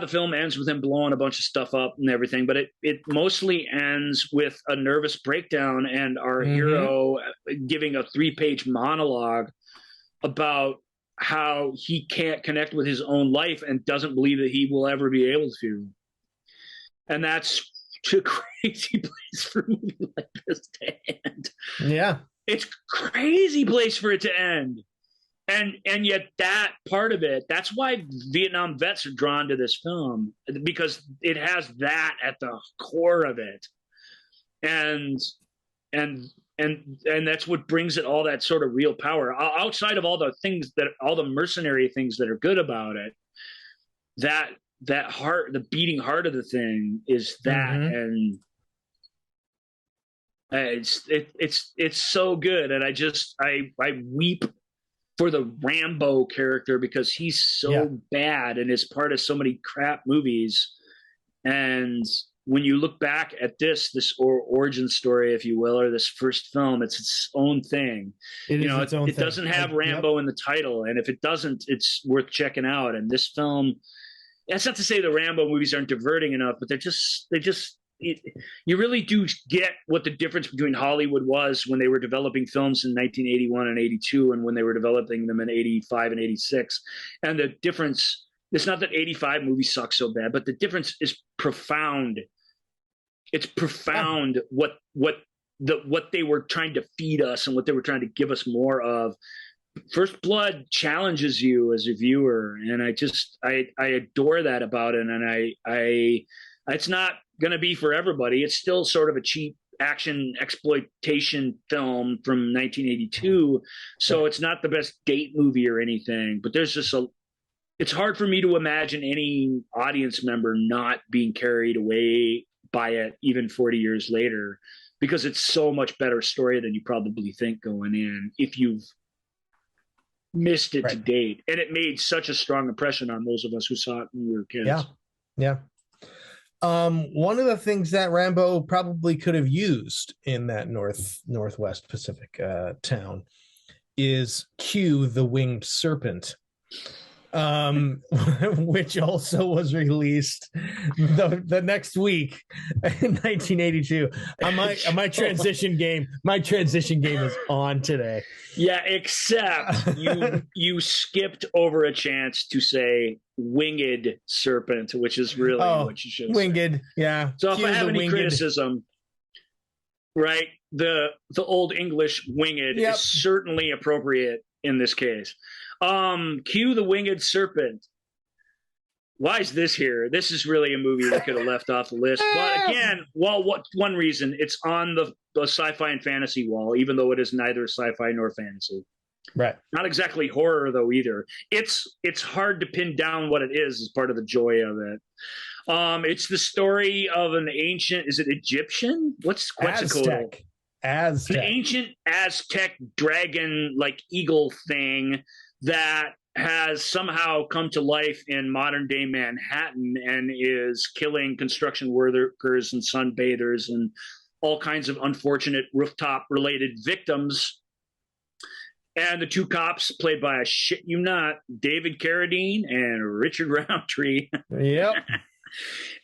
[SPEAKER 3] film ends with him blowing a bunch of stuff up and everything, but it mostly ends with a nervous breakdown and our hero giving a 3-page monologue about how he can't connect with his own life and doesn't believe that he will ever be able to. And that's a crazy place for a movie like this to end.
[SPEAKER 2] Yeah.
[SPEAKER 3] It's crazy place for it to end. And yet that part of it, that's why Vietnam vets are drawn to this film, because it has that at the core of it. And that's what brings it all that sort of real power. Outside of all the mercenary things that are good about it, that heart, the beating heart of the thing is that. And it's so good. And I weep for the Rambo character, because he's so bad and is part of so many crap movies. And when you look back at this origin story, if you will, or this first film, it's its own thing. It doesn't have Rambo in the title, and if it doesn't, it's worth checking out. And this film, that's not to say the Rambo movies aren't diverting enough, but you really do get what the difference between Hollywood was when they were developing films in 1981 and 82 and when they were developing them in 85 and 86. And the difference, it's not that 85 movies suck so bad, but the difference is profound. It's profound what they were trying to feed us and what they were trying to give us more of. First Blood challenges you as a viewer, and I adore that about it. And it's not going to be for everybody. It's still sort of a cheap action exploitation film from 1982. So it's not the best date movie or anything, but it's hard for me to imagine any audience member not being carried away by it, even 40 years later, because it's so much better story than you probably think going in, if you've missed it to date. And it made such a strong impression on those of us who saw it when we were kids.
[SPEAKER 2] Yeah. One of the things that Rambo probably could have used in that Northwest Pacific town is Q the Winged Serpent, which also was released the next week in 1982. My transition game is on today.
[SPEAKER 3] Yeah, except you skipped over a chance to say Winged Serpent, which is really what you should have
[SPEAKER 2] Winged,
[SPEAKER 3] said.
[SPEAKER 2] yeah.
[SPEAKER 3] So if I have any criticism, right, the Old English winged is certainly appropriate in this case. Q the Winged Serpent. Why is this here? This is really a movie that could have left off the list. But again, one reason, it's on the sci-fi and fantasy wall, even though it is neither sci-fi nor fantasy.
[SPEAKER 2] Right.
[SPEAKER 3] Not exactly horror though either. It's hard to pin down what it is part of the joy of it. It's the story of an ancient, is it Egyptian? What's Quetzalcoatl?
[SPEAKER 2] Aztec.
[SPEAKER 3] An ancient Aztec dragon like eagle thing that has somehow come to life in modern day Manhattan and is killing construction workers and sunbathers and all kinds of unfortunate rooftop related victims. And the two cops, played by David Carradine and Richard Roundtree.
[SPEAKER 2] Yep.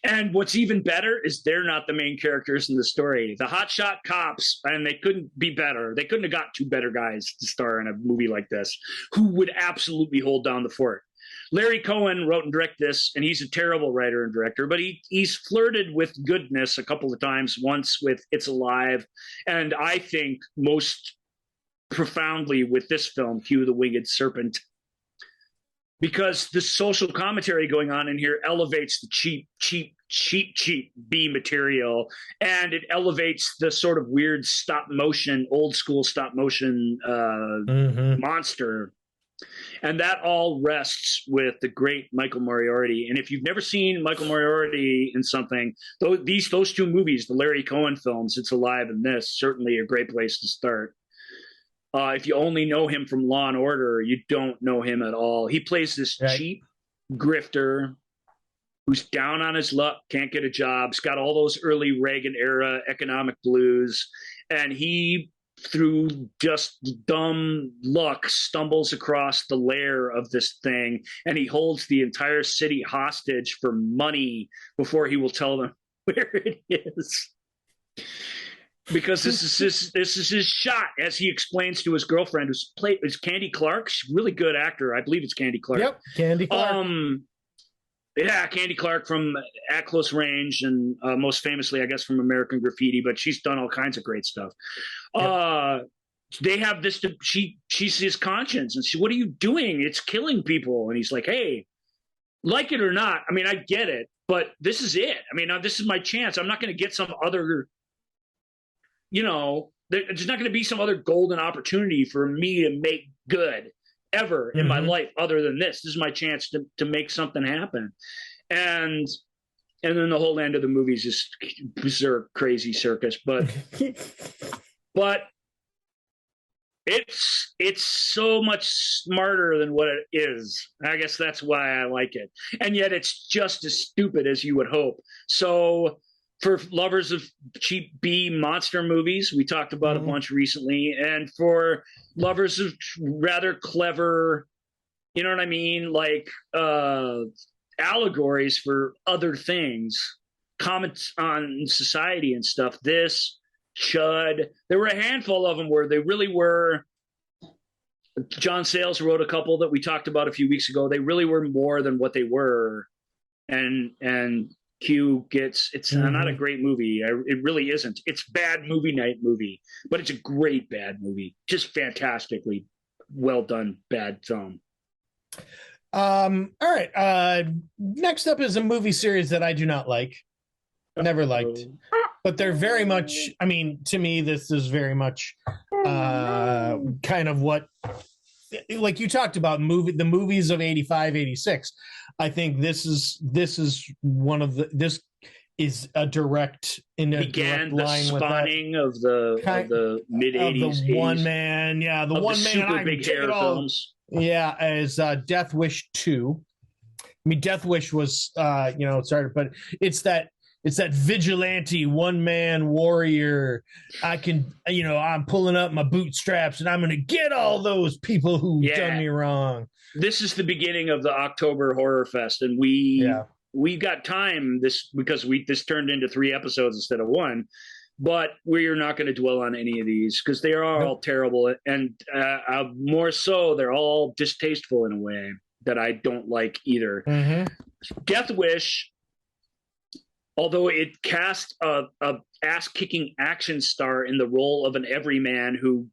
[SPEAKER 3] And what's even better is they're not the main characters in the story. The hotshot cops, and they couldn't be better. They couldn't have got two better guys to star in a movie like this who would absolutely hold down the fort. Larry Cohen wrote and directed this, and he's a terrible writer and director, but he's flirted with goodness a couple of times, once with It's Alive, and I think most profoundly with this film, Q the Winged Serpent, because the social commentary going on in here elevates the cheap B material, and it elevates the sort of weird old school stop motion monster. And that all rests with the great Michael Moriarty. And if you've never seen Michael Moriarty in something, those two movies, the Larry Cohen films, It's Alive and this, certainly a great place to start. If you only know him from Law and Order, you don't know him at all. He plays this cheap grifter who's down on his luck, can't get a job. He's got all those early Reagan era economic blues. And he, through just dumb luck, stumbles across the lair of this thing. And he holds the entire city hostage for money before he will tell them where it is. because this is his shot, as he explains to his girlfriend, who's played is Candy Clark. She's a really good actor. I believe it's Candy Clark.
[SPEAKER 2] Yep, Candy Clark.
[SPEAKER 3] Yeah, Candy Clark from At Close Range, and most famously, I guess, from American Graffiti. But she's done all kinds of great stuff. Yep. They have this. She's his conscience, and what are you doing? It's killing people. And he's like, hey, like it or not. I mean, I get it, but this is it. I mean, now this is my chance. I'm not going to get some other. There's not going to be some other golden opportunity for me to make good ever in my life other than this. This is my chance to make something happen. And then the whole end of the movie is just berserk, crazy circus. But it's so much smarter than what it is. I guess that's why I like it. And yet it's just as stupid as you would hope. So for lovers of cheap B monster movies, we talked about a bunch recently, and for lovers of rather clever, you know what I mean, like allegories for other things, comments on society and stuff, this, Chud, there were a handful of them where they really were. John Sayles wrote a couple that we talked about a few weeks ago. They really were more than what they were, and Q gets, it's not a great movie. It really isn't. It's bad movie night movie, but it's a great bad movie. Just fantastically well done bad film.
[SPEAKER 2] All right. Next up is a movie series that I do not like. Never liked. But they're very much, I mean, to me, this is very much kind of what, like you talked about, the movies of 85, 86. I think this is one of this is a direct line with
[SPEAKER 3] the spawning of the mid 80s,
[SPEAKER 2] the one man, the one man
[SPEAKER 3] super big hair films.
[SPEAKER 2] Yeah, as Death Wish 2. I mean, Death Wish was started, but it's that vigilante one man warrior. I'm pulling up my bootstraps and I'm going to get all those people who done me wrong.
[SPEAKER 3] This is the beginning of the October Horror Fest, and we got time because this turned into 3 episodes instead of 1. But we're not going to dwell on any of these because they are all terrible, and more so, they're all distasteful in a way that I don't like either. Death Wish, although it cast a ass-kicking action star in the role of an everyman who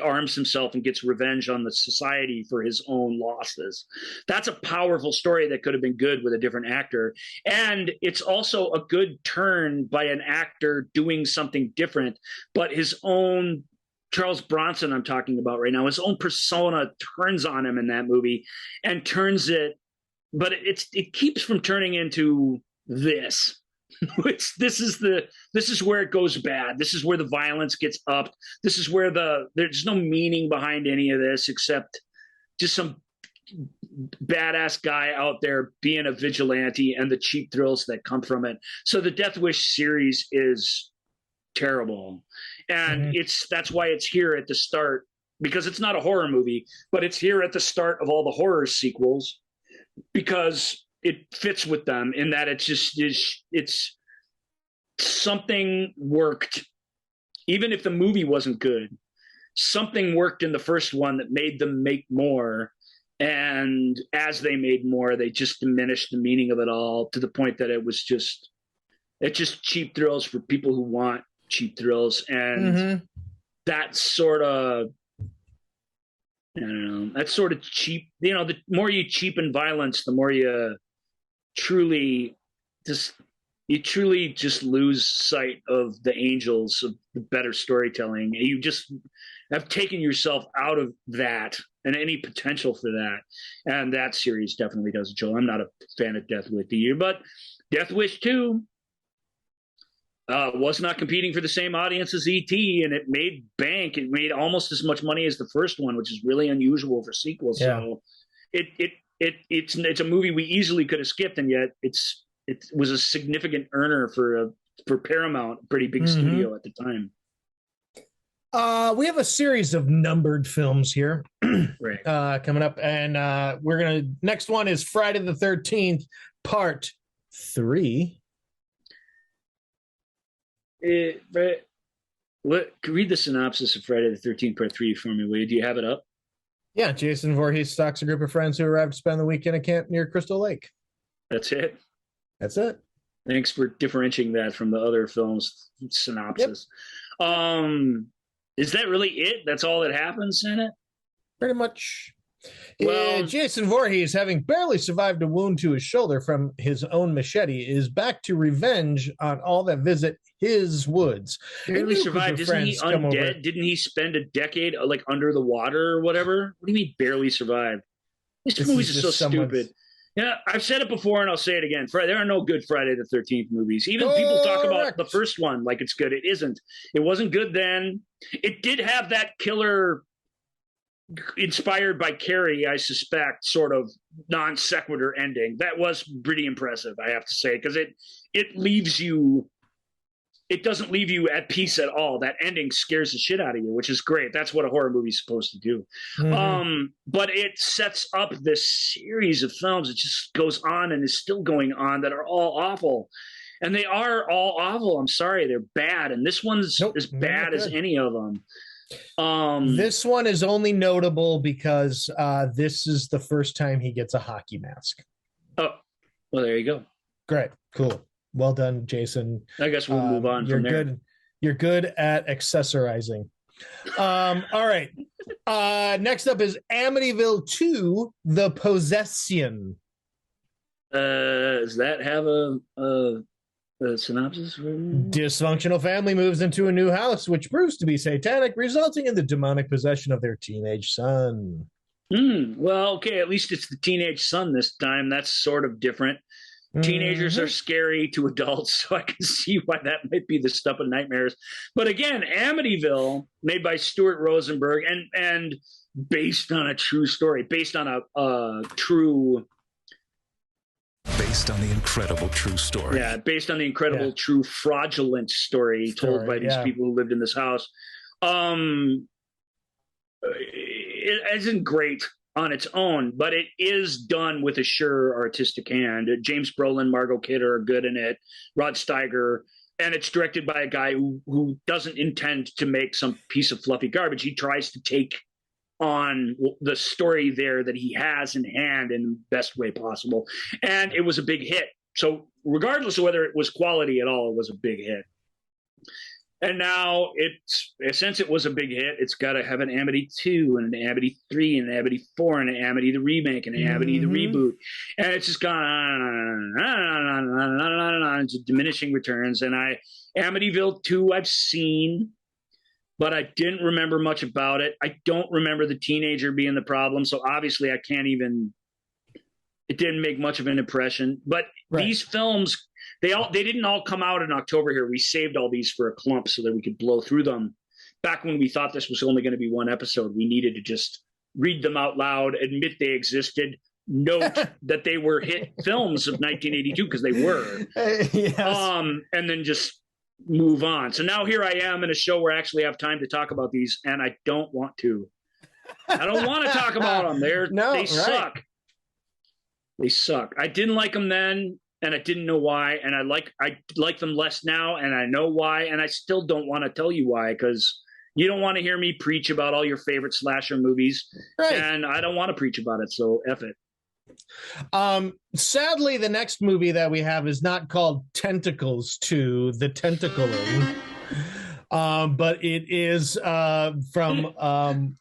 [SPEAKER 3] arms himself and gets revenge on the society for his own losses. That's a powerful story that could have been good with a different actor. And it's also a good turn by an actor doing something different, but his own Charles Bronson I'm talking about right now, his own persona turns on him in that movie and turns it, but it keeps from turning into this. This is where it goes bad. This is where the violence gets upped. This is where there's no meaning behind any of this except just some badass guy out there being a vigilante and the cheap thrills that come from it. So the Death Wish series is terrible, and that's why it's here at the start, because it's not a horror movie, but it's here at the start of all the horror sequels because it fits with them in that it's something worked. Even if the movie wasn't good, something worked in the first one that made them make more. And as they made more, they just diminished the meaning of it all to the point that it's just cheap thrills for people who want cheap thrills. And that sort of, I don't know, that's sort of cheap. The more you cheapen violence, the more you truly just lose sight of the angels of the better storytelling. You just have taken yourself out of that and any potential for that. And that series definitely does, Joel. I'm not a fan of Death Wish either, but Death Wish 2 was not competing for the same audience as E.T., and it made bank. It made almost as much money as the first one, which is really unusual for sequels. Yeah. So it's a movie we easily could have skipped, and yet it was a significant earner for Paramount, a pretty big studio at the time.
[SPEAKER 2] We have a series of numbered films here coming up, and next one is Friday the 13th, Part 3.
[SPEAKER 3] Read the synopsis of Friday the 13th Part 3 for me, will you? Do you have it up?
[SPEAKER 2] Yeah, Jason Voorhees stalks a group of friends who arrive to spend the weekend at camp near Crystal Lake.
[SPEAKER 3] That's it?
[SPEAKER 2] That's it.
[SPEAKER 3] Thanks for differentiating that from the other film's synopsis. Yep. Is that really it? That's all that happens in it?
[SPEAKER 2] Pretty much.
[SPEAKER 3] Well,
[SPEAKER 2] Jason Voorhees, having barely survived a wound to his shoulder from his own machete, is back to revenge on all that visit his woods.
[SPEAKER 3] Barely survived. Isn't he undead? Didn't he spend a decade like under the water or whatever? What do you mean barely survived? This movies are so stupid. Yeah, I've said it before and I'll say it again. There are no good Friday the 13th movies. Even people talk about the first one like it's good. It isn't. It wasn't good then. It did have that killer, inspired by Carrie, I suspect, sort of non sequitur ending. That was pretty impressive, I have to say, because it leaves you, it doesn't leave you at peace at all. That ending scares the shit out of you, which is great. That's what a horror movie's supposed to do. But it sets up this series of films. It just goes on and is still going on that are all awful. And they are all awful. I'm sorry, they're bad. And this one's as bad as any of them.
[SPEAKER 2] This one is only notable because this is the first time he gets a hockey mask.
[SPEAKER 3] Oh, well, there you go.
[SPEAKER 2] Great, cool, well done, Jason.
[SPEAKER 3] I guess we'll move on from there.
[SPEAKER 2] You're good at accessorizing. All right. Next up is Amityville 2: The Possession.
[SPEAKER 3] Does that have a synopsis?
[SPEAKER 2] Dysfunctional family moves into a new house, which proves to be satanic, resulting in the demonic possession of their teenage son.
[SPEAKER 3] Well, okay, at least it's the teenage son this time. That's sort of different. Teenagers are scary to adults, so I can see why that might be the stuff of nightmares. But again, Amityville, made by Stuart Rosenberg and based on a true story, based on a true...
[SPEAKER 4] Based on the incredible true story.
[SPEAKER 3] Yeah, based on the incredible, true, fraudulent story told by these people who lived in this house. It isn't great on its own, but it is done with a sure artistic hand. James Brolin, Margot Kidder are good in it, Rod Steiger, and it's directed by a guy who doesn't intend to make some piece of fluffy garbage. He tries to take on the story there that he has in hand in the best way possible. And it was a big hit. So regardless of whether it was quality at all, it was a big hit. And now since it was a big hit, it's got to have an Amity 2 and an Amity 3 and an Amity 4 and an Amity the remake and an Amity the reboot. And it's just gone on to diminishing returns. And Amityville 2 I've seen, but I didn't remember much about it. I don't remember the teenager being the problem, so obviously I can't even... It didn't make much of an impression. But these films, they didn't all come out in October here. We saved all these for a clump so that we could blow through them. Back when we thought this was only going to be one episode, we needed to just read them out loud, admit they existed, note that they were hit films of 1982, because they were. And then just move on. So now here I am in a show where I actually have time to talk about these, and I don't want to. I don't want to talk about them. They suck. They suck. I didn't like them then, and I didn't know why, and I like them less now, and I know why, and I still don't want to tell you why, because you don't want to hear me preach about all your favorite slasher movies, and I don't want to preach about it, so F it.
[SPEAKER 2] Sadly, the next movie that we have is not called Tentacles 2: The Tentacling, but it is from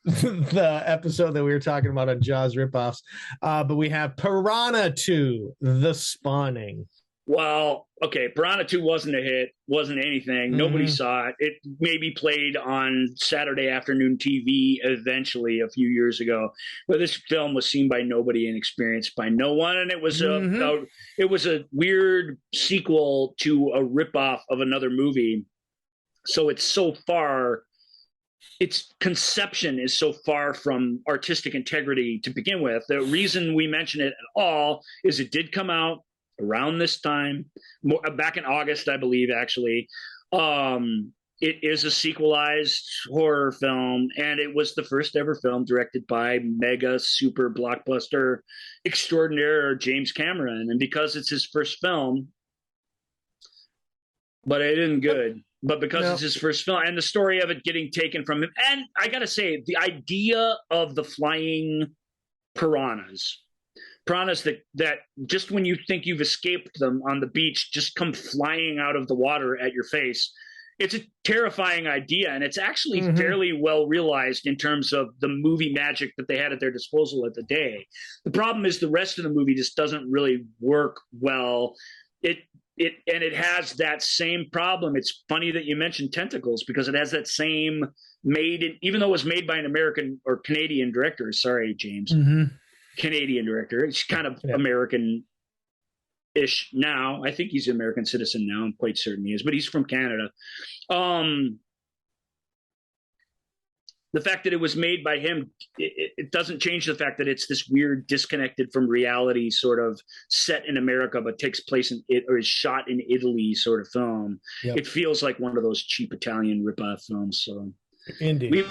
[SPEAKER 2] the episode that we were talking about on Jaws ripoffs. But we have Piranha 2: The Spawning.
[SPEAKER 3] Well, okay, Piranha 2 wasn't a hit, wasn't anything. Nobody saw it. It maybe played on Saturday afternoon TV eventually a few years ago. But this film was seen by nobody and experienced by no one. And it was a weird sequel to a ripoff of another movie. So its conception is so far from artistic integrity to begin with. The reason we mention it at all is it did come out around this time, back in August, I believe, actually. It is a sequelized horror film, and it was the first ever film directed by mega super blockbuster extraordinaire James Cameron. And because it's his first film, but it isn't good. but because it's his first film and the story of it getting taken from him. And I got to say, the idea of the flying piranhas that just when you think you've escaped them on the beach, just come flying out of the water at your face. It's a terrifying idea, and it's actually fairly well realized in terms of the movie magic that they had at their disposal at the day. The problem is the rest of the movie just doesn't really work well. It has that same problem. It's funny that you mentioned tentacles because it has that same even though it was made by an American or Canadian director. Sorry, James. Canadian director. It's kind of American-ish now. I think he's an American citizen now. I'm quite certain he is, but he's from Canada. The fact that it was made by him, it doesn't change the fact that it's this weird, disconnected from reality sort of set in America, but takes place or is shot in Italy sort of film. Yep. It feels like one of those cheap Italian ripoff films. So,
[SPEAKER 2] indeed.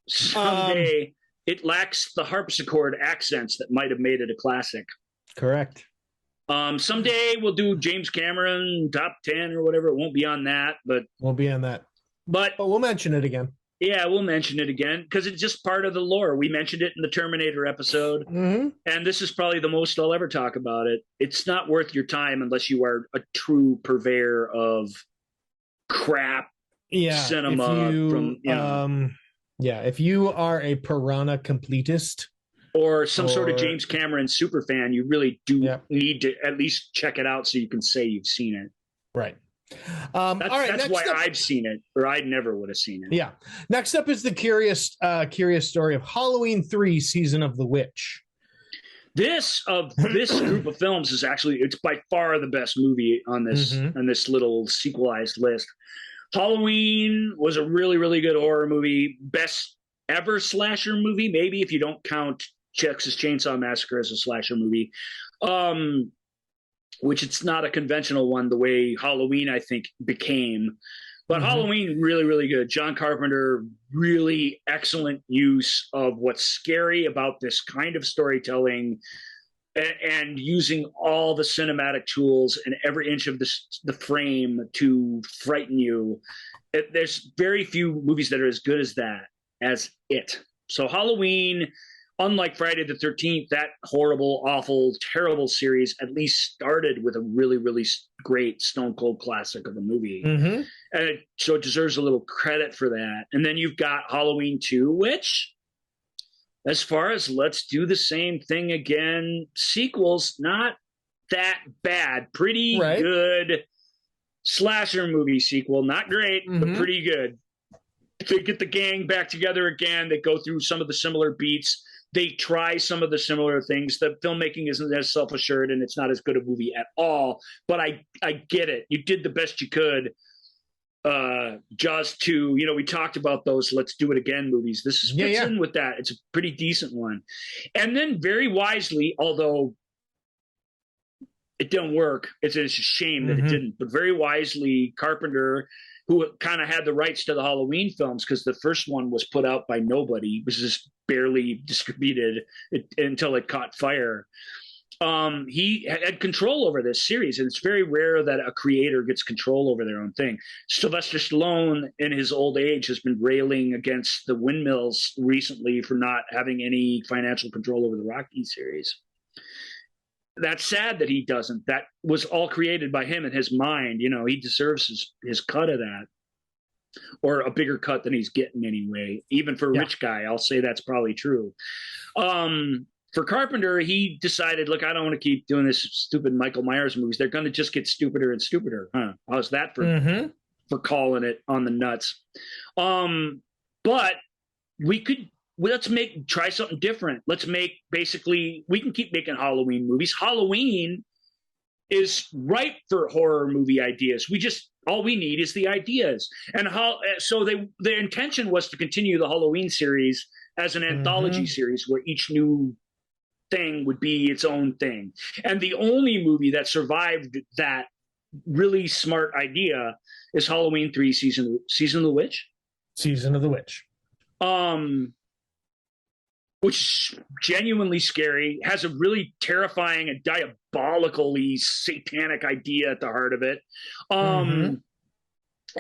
[SPEAKER 3] Someday, it lacks the harpsichord accents that might have made it a classic.
[SPEAKER 2] Correct.
[SPEAKER 3] Someday we'll do James Cameron top 10 or whatever. It won't be on that, but But
[SPEAKER 2] we'll mention it again.
[SPEAKER 3] Yeah, we'll mention it again because it's just part of the lore. We mentioned it in the Terminator episode, and this is probably the most I'll ever talk about it. It's not worth your time unless you are a true purveyor of crap cinema.
[SPEAKER 2] If you are a Piranha completist
[SPEAKER 3] or some sort of James Cameron super fan, you really do need to at least check it out so you can say you've seen it.
[SPEAKER 2] Right.
[SPEAKER 3] That's why I've seen it, or I never would have seen it.
[SPEAKER 2] Yeah. Next up is the curious story of Halloween 3: Season of the Witch.
[SPEAKER 3] This group of films is it's by far the best movie on this little sequelized list. Halloween was a really, really good horror movie. Best ever slasher movie, maybe if you don't count Texas Chainsaw Massacre as a slasher movie. Which it's not a conventional one the way Halloween, I think, became. But Halloween, really, really good. John Carpenter, really excellent use of what's scary about this kind of storytelling and using all the cinematic tools and every inch of the frame to frighten you. There's very few movies that are as good as that, as it. So Halloween, unlike Friday the 13th, that horrible, awful, terrible series at least started with a really, really great stone cold classic of a movie. And so it deserves a little credit for that. And then you've got Halloween 2, which, as far as let's do the same thing again, sequels, not that bad. Pretty good slasher movie sequel. Not great, but pretty good. They get the gang back together again. They go through some of the similar beats. They try some of the similar things. The filmmaking isn't as self-assured, and it's not as good a movie at all. But I get it. You did the best you could. Jaws 2, we talked about those Let's Do It Again movies. This fits in with that. It's a pretty decent one. And then very wisely, although it didn't work, it's a shame that it didn't, but very wisely, Carpenter, who kind of had the rights to the Halloween films because the first one was put out by nobody. It was just barely distributed until it caught fire. He had control over this series, and it's very rare that a creator gets control over their own thing. Sylvester Stallone, in his old age, has been railing against the windmills recently for not having any financial control over the Rocky series. That's sad that he doesn't. That was all created by him in his mind. He deserves his cut of that, or a bigger cut than he's getting anyway. Even for a rich guy, I'll say that's probably true. For Carpenter, he decided, look, I don't want to keep doing this stupid Michael Myers movies. They're going to just get stupider and stupider. How's that for calling it on the nuts? But let's try something different. We can keep making Halloween movies. Halloween is ripe for horror movie ideas. All we need is the ideas. And the intention was to continue the Halloween series as an anthology series where each new thing would be its own thing. And the only movie that survived that really smart idea is Halloween 3: Season of the Witch.
[SPEAKER 2] Season of the Witch.
[SPEAKER 3] Which is genuinely scary, has a really terrifying and diabolically satanic idea at the heart of it.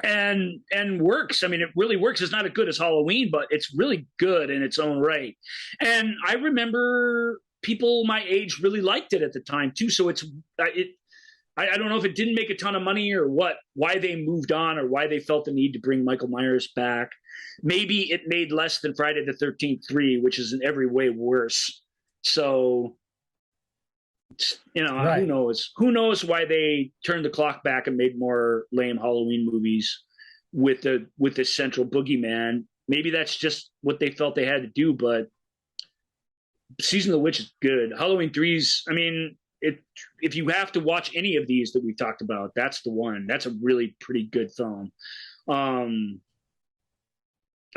[SPEAKER 3] and works. I mean, it really works. It's not as good as Halloween, but it's really good in its own right. And I remember people my age really liked it at the time too. So I don't know if it didn't make a ton of money or what, why they moved on or why they felt the need to bring Michael Myers back. Maybe it made less than Friday the 13th 3, which is in every way worse. So,
[SPEAKER 2] Right.
[SPEAKER 3] Who knows why they turned the clock back and made more lame Halloween movies with the central boogeyman. Maybe that's just what they felt they had to do, but Season of the Witch is good. Halloween 3's, I mean, if you have to watch any of these that we've talked about, that's the one. That's a really pretty good film. I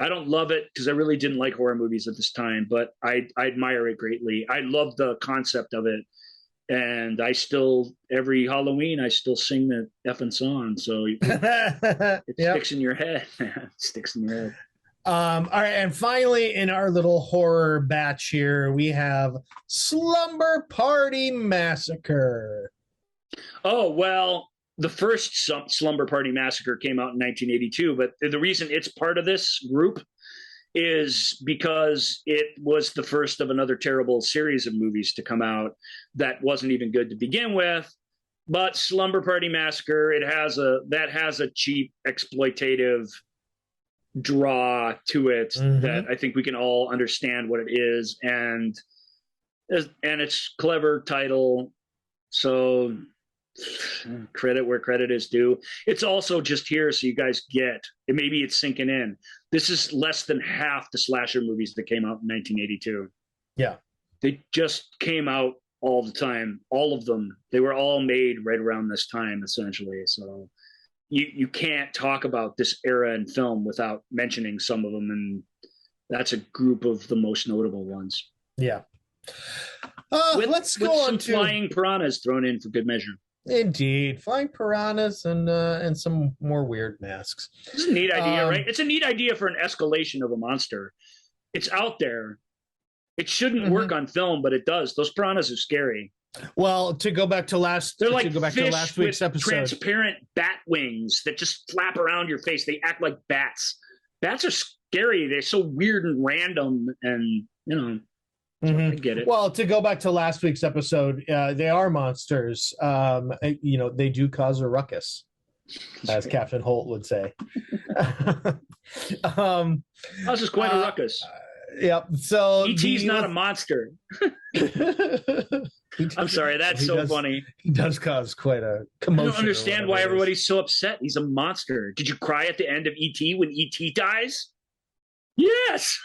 [SPEAKER 3] don't love it because I really didn't like horror movies at this time, but I admire it greatly. I love the concept of it. And every Halloween, I still sing the effing song. So it sticks in your head. It sticks in your head.
[SPEAKER 2] All right, and finally, in our little horror batch here, we have Slumber Party Massacre.
[SPEAKER 3] Oh, well, the first Slumber Party Massacre came out in 1982, but the reason it's part of this group is because it was the first of another terrible series of movies to come out that wasn't even good to begin with. But Slumber Party Massacre, that has a cheap exploitative draw to it that I think we can all understand what it is, and it's clever title, so credit where credit is due. It's also just here so you guys get it. Maybe it's sinking in. This is less than half the slasher movies that came out in 1982.
[SPEAKER 2] Yeah,
[SPEAKER 3] they just came out all the time, all of them. They were all made right around this time, essentially. So you can't talk about this era in film without mentioning some of them, and that's a group of the most notable ones.
[SPEAKER 2] Yeah. Let's
[SPEAKER 3] with
[SPEAKER 2] go
[SPEAKER 3] some
[SPEAKER 2] on to
[SPEAKER 3] flying piranhas thrown in for good measure.
[SPEAKER 2] Indeed, flying piranhas and some more weird masks.
[SPEAKER 3] It's a neat idea, right? It's a neat idea for an escalation of a monster. It's out there. It shouldn't work on film, but it does. Those piranhas are scary.
[SPEAKER 2] Well, to go back to last week's episode,
[SPEAKER 3] transparent bat wings that just flap around your face. They act like bats. Bats are scary. They're so weird and random, and I get it.
[SPEAKER 2] Well, to go back to last week's episode, they are monsters. They do cause a ruckus, as Captain Holt would say.
[SPEAKER 3] This is quite a ruckus.
[SPEAKER 2] Yep. So
[SPEAKER 3] E.T.'s not a monster. I'm sorry, that's so funny.
[SPEAKER 2] He does cause quite a commotion.
[SPEAKER 3] I don't understand why everybody's so upset. He's a monster. Did you cry at the end of E.T. when E.T. dies? Yes.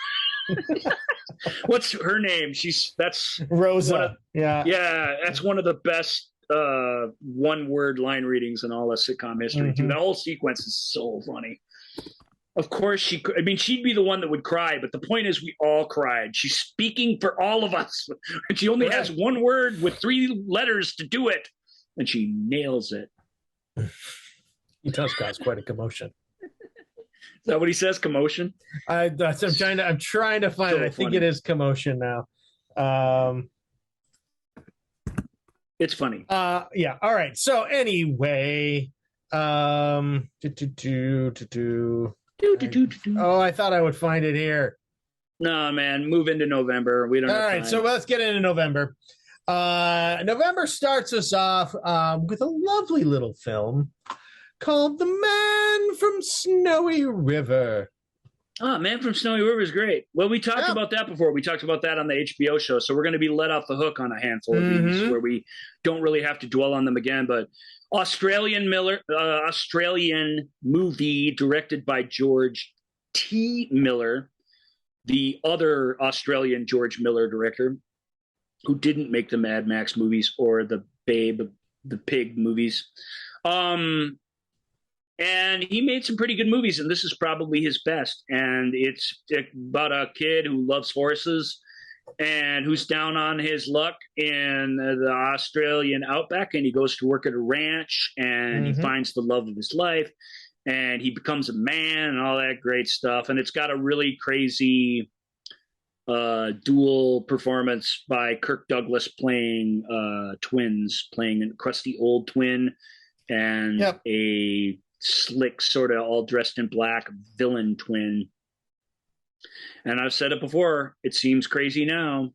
[SPEAKER 3] What's her name? That's
[SPEAKER 2] Rosa.
[SPEAKER 3] Yeah, that's one of the best one-word line readings in all of sitcom history too. That whole sequence is so funny. Of course she could. I mean, she'd be the one that would cry, but the point is we all cried. She's speaking for all of us, and she only has one word with 3 letters to do it, and she nails it.
[SPEAKER 2] He does cause quite a commotion.
[SPEAKER 3] Is that what he says? Commotion?
[SPEAKER 2] I'm trying to find it. I think it is commotion now.
[SPEAKER 3] It's funny.
[SPEAKER 2] Yeah. All right. So anyway, Oh, I thought I would find it here.
[SPEAKER 3] No, man, move into November. We don't. All right,
[SPEAKER 2] so let's get into November. November starts us off with a lovely little film called The Man from Snowy River.
[SPEAKER 3] Oh, Man from Snowy River is great. Well, we talked about that before. We talked about that on the HBO show. So we're going to be let off the hook on a handful of these where we don't really have to dwell on them again. But Australian movie directed by George T. Miller, the other Australian George Miller director who didn't make the Mad Max movies or the Babe, the Pig movies. And he made some pretty good movies, and this is probably his best. And it's about a kid who loves horses and who's down on his luck in the Australian outback, and he goes to work at a ranch, and he finds the love of his life, and he becomes a man and all that great stuff. And it's got a really crazy dual performance by Kirk Douglas playing twins, playing a crusty old twin and a slick, sort of all dressed in black villain twin. And I've said it before, it seems crazy now,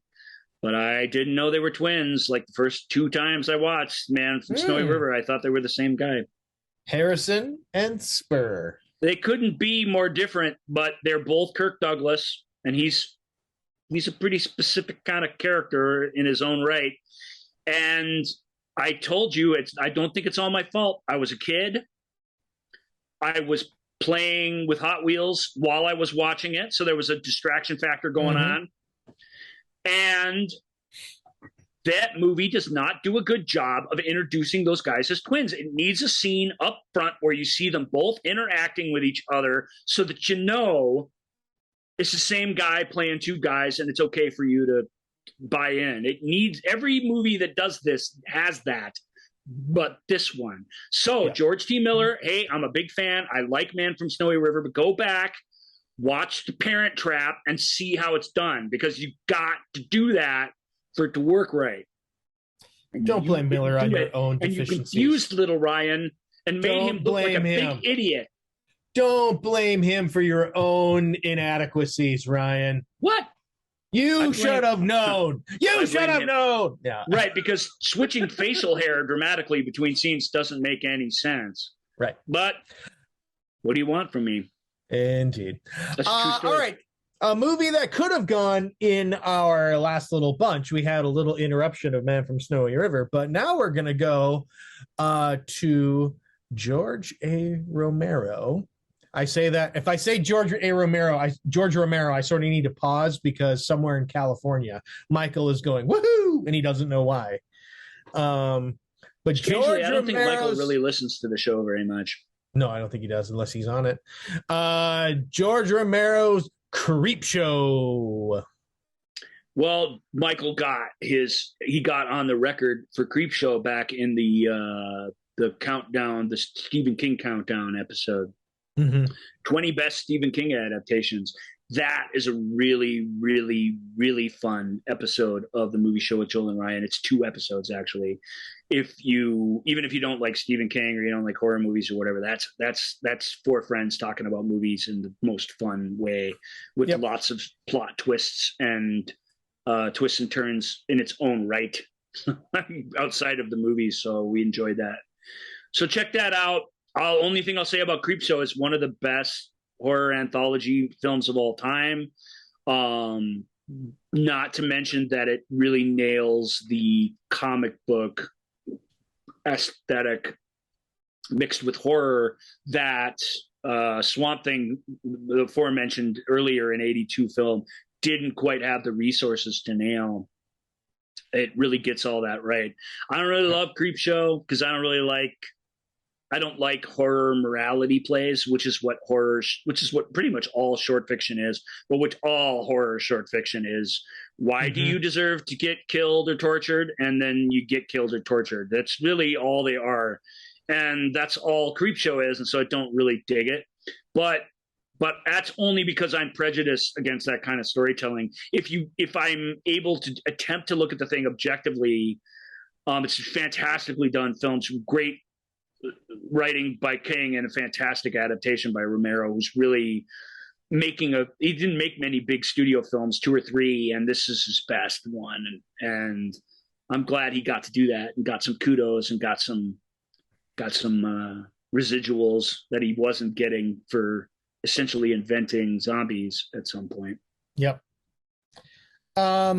[SPEAKER 3] but I didn't know they were twins. Like the first 2 times I watched Man from Snowy River, I thought they were the same guy.
[SPEAKER 2] Harrison and Spur.
[SPEAKER 3] They couldn't be more different, but they're both Kirk Douglas, and he's a pretty specific kind of character in his own right. And I told you, I don't think it's all my fault. I was a kid. I was playing with Hot Wheels while I was watching it, so there was a distraction factor going on. And that movie does not do a good job of introducing those guys as twins. It needs a scene up front where you see them both interacting with each other so that you know it's the same guy playing 2 guys, and it's okay for you to buy in. It needs, every movie that does this has that, but this one. So George T. Miller, hey, I'm a big fan. I like Man from Snowy River, but go back, watch The Parent Trap, and see how it's done, because you've got to do that for it to work right. And
[SPEAKER 2] don't blame Miller on your own deficiencies.
[SPEAKER 3] And you confused little Ryan and made him look like a big idiot.
[SPEAKER 2] Don't blame him for your own inadequacies, Ryan.
[SPEAKER 3] What?
[SPEAKER 2] You should have known. You should have known. Yeah.
[SPEAKER 3] Right, because switching facial hair dramatically between scenes doesn't make any sense.
[SPEAKER 2] Right.
[SPEAKER 3] But what do you want from me?
[SPEAKER 2] Indeed.
[SPEAKER 3] That's a true story.
[SPEAKER 2] All right. A movie that could have gone in our last little bunch. We had a little interruption of Man from Snowy River, but now we're going to go to George A. Romero. I say that if I say George Romero, I sort of need to pause because somewhere in California, Michael is going woohoo, and he doesn't know why. But
[SPEAKER 3] strangely, I don't think Michael really listens to the show very much.
[SPEAKER 2] No, I don't think he does unless he's on it. George Romero's Creepshow.
[SPEAKER 3] Well, Michael got on the record for Creepshow back in the countdown, the Stephen King countdown episode. 20 best Stephen King adaptations. That is a really, really, really fun episode of the movie show with Joel and Ryan. It's 2 episodes actually. Even if you don't like Stephen King or you don't like horror movies or whatever, that's 4 friends talking about movies in the most fun way with lots of plot twists and twists and turns in its own right outside of the movies. So we enjoyed that. So check that out. Only thing I'll say about Creepshow is one of the best horror anthology films of all time. Not to mention that it really nails the comic book aesthetic mixed with horror that Swamp Thing, the aforementioned earlier in '82 film, didn't quite have the resources to nail. It really gets all that right. I don't really love Creepshow because I don't like horror morality plays, which is what pretty much all short fiction is, but which all horror short fiction is. Why do you deserve to get killed or tortured? And then you get killed or tortured. That's really all they are. And that's all Creepshow is. And so I don't really dig it, but that's only because I'm prejudiced against that kind of storytelling. If I'm able to attempt to look at the thing objectively, it's a fantastically done film, some great writing by King and a fantastic adaptation by Romero, who's really he didn't make many big studio films, 2 or 3, and this is his best one. And I'm glad he got to do that and got some kudos and got some residuals that he wasn't getting for essentially inventing zombies at some point.
[SPEAKER 2] Yep. I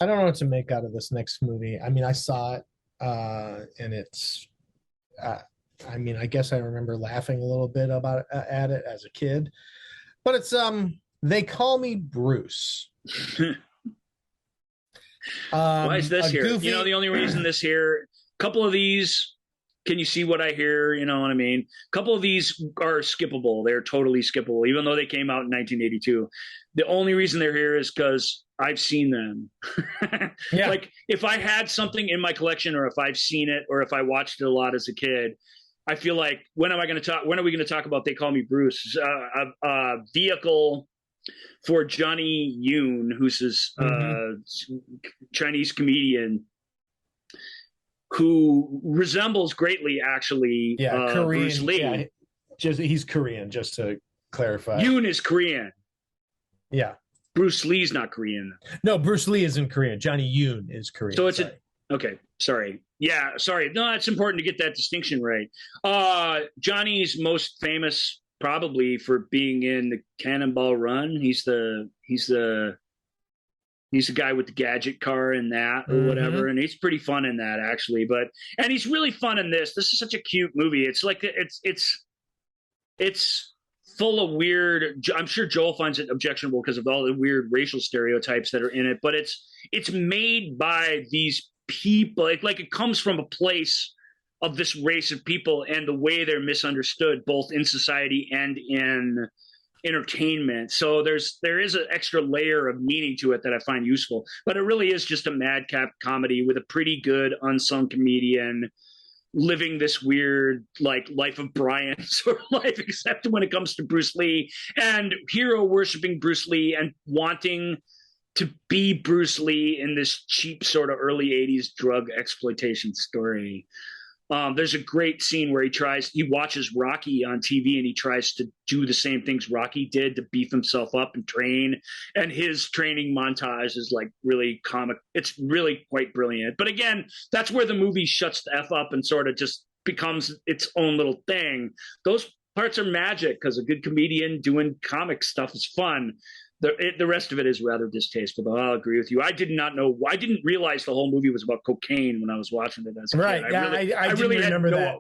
[SPEAKER 2] don't know what to make out of this next movie. I mean, I saw it. And it's, I guess I remember laughing a little bit at it as a kid, but it's, They Call Me Bruce.
[SPEAKER 3] Why is this here?
[SPEAKER 2] Goofy...
[SPEAKER 3] the only reason this here, a couple of these, can you see what I hear? You know what I mean? A couple of these are skippable. They're totally skippable, even though they came out in 1982. The only reason they're here is because I've seen them.
[SPEAKER 2] Yeah.
[SPEAKER 3] Like if I had something in my collection, or if I've seen it, or if I watched it a lot as a kid, I feel like when are we going to talk about They Call Me Bruce? A vehicle for Johnny Yoon, who's this Chinese comedian who resembles greatly, actually,
[SPEAKER 2] Korean,
[SPEAKER 3] Bruce Lee.
[SPEAKER 2] Yeah, he's Korean, just to clarify.
[SPEAKER 3] Yoon is Korean.
[SPEAKER 2] Yeah.
[SPEAKER 3] Bruce Lee's not Korean.
[SPEAKER 2] No, Bruce Lee isn't Korean. Johnny Yoon is Korean.
[SPEAKER 3] So it's okay. Sorry. Yeah, sorry. No, it's important to get that distinction right. Johnny's most famous probably for being in the Cannonball Run. He's the guy with the gadget car in that or whatever, and he's pretty fun in that actually. And he's really fun in this. This is such a cute movie. It's like it's full of weird. I'm sure Joel finds it objectionable because of all the weird racial stereotypes that are in it. But it's made by these people. Like it comes from a place of this race of people and the way they're misunderstood, both in society and in entertainment. So there is an extra layer of meaning to it that I find useful. But it really is just a madcap comedy with a pretty good unsung comedian living this weird like Life of Brian sort of life, except when it comes to Bruce Lee, and hero worshiping Bruce Lee and wanting to be Bruce Lee in this cheap sort of early 80s drug exploitation story. There's a great scene where he watches Rocky on TV and he tries to do the same things Rocky did to beef himself up and train. And his training montage is like really comic. It's really quite brilliant. But again, that's where the movie shuts the F up and sort of just becomes its own little thing. Those parts are magic because a good comedian doing comic stuff is fun. The rest of it is rather distasteful, though. I'll agree with you. I didn't realize the whole movie was about cocaine when I was watching it as a kid.
[SPEAKER 2] Right. I really remember that.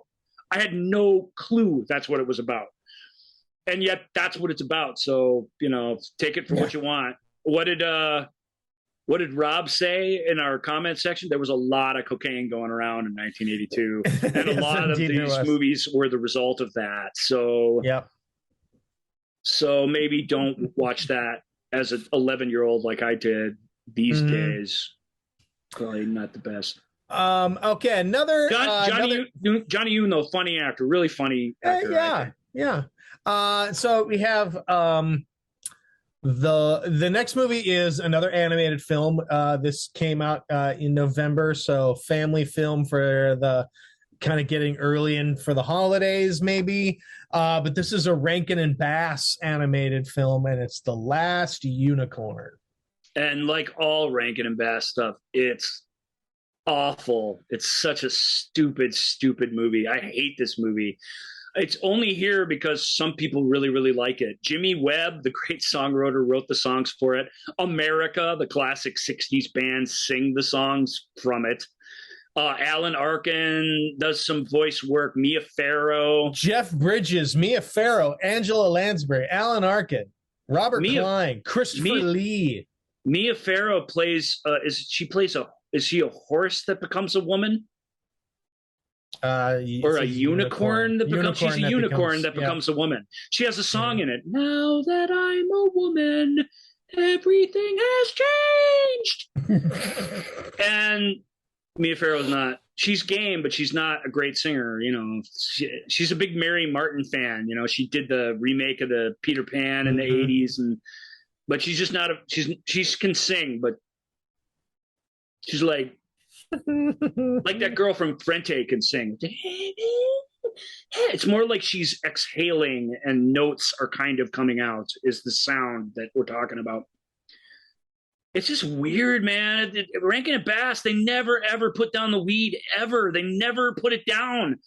[SPEAKER 3] I had no clue that's what it was about. And yet that's what it's about. So, take it for what you want. What did Rob say in our comment section? There was a lot of cocaine going around in 1982. And a lot of these movies were the result of that. So,
[SPEAKER 2] yep.
[SPEAKER 3] So maybe don't watch that as an 11-year-old like I did these days. Probably not the best.
[SPEAKER 2] Okay, another
[SPEAKER 3] Johnny Yoon, though, funny actor, really funny actor.
[SPEAKER 2] Yeah. So we have the next movie is another animated film. This came out in November, so family film for the kind of getting early in for the holidays, maybe. But this is a Rankin and Bass animated film, and it's The Last Unicorn. And
[SPEAKER 3] like all Rankin and Bass stuff, it's awful. It's such a stupid movie. I hate this movie. It's only here because some people really, really like it. Jimmy Webb, the great songwriter, wrote the songs for it. America, the classic 60s band, sing the songs from it. Alan Arkin does some voice work. Mia Farrow,
[SPEAKER 2] Jeff Bridges, Mia Farrow, Angela Lansbury, Alan Arkin, Robert Klein, Christopher Lee.
[SPEAKER 3] Mia Farrow plays. Is she a horse that becomes a woman? Or a unicorn that becomes? She's a unicorn that becomes a woman. She has a song in it. Now that I'm a woman, everything has changed. And Mia Farrow's not. She's game, but she's not a great singer. She's a big Mary Martin fan. She did the remake of the Peter Pan in the 80s, but she's just not she can sing, but she's like that girl from Frente can sing. It's more like she's exhaling and notes are kind of coming out is the sound that we're talking about. It's just weird, man. Rankin and Bass, they never, ever put down the weed, ever. They never put it down.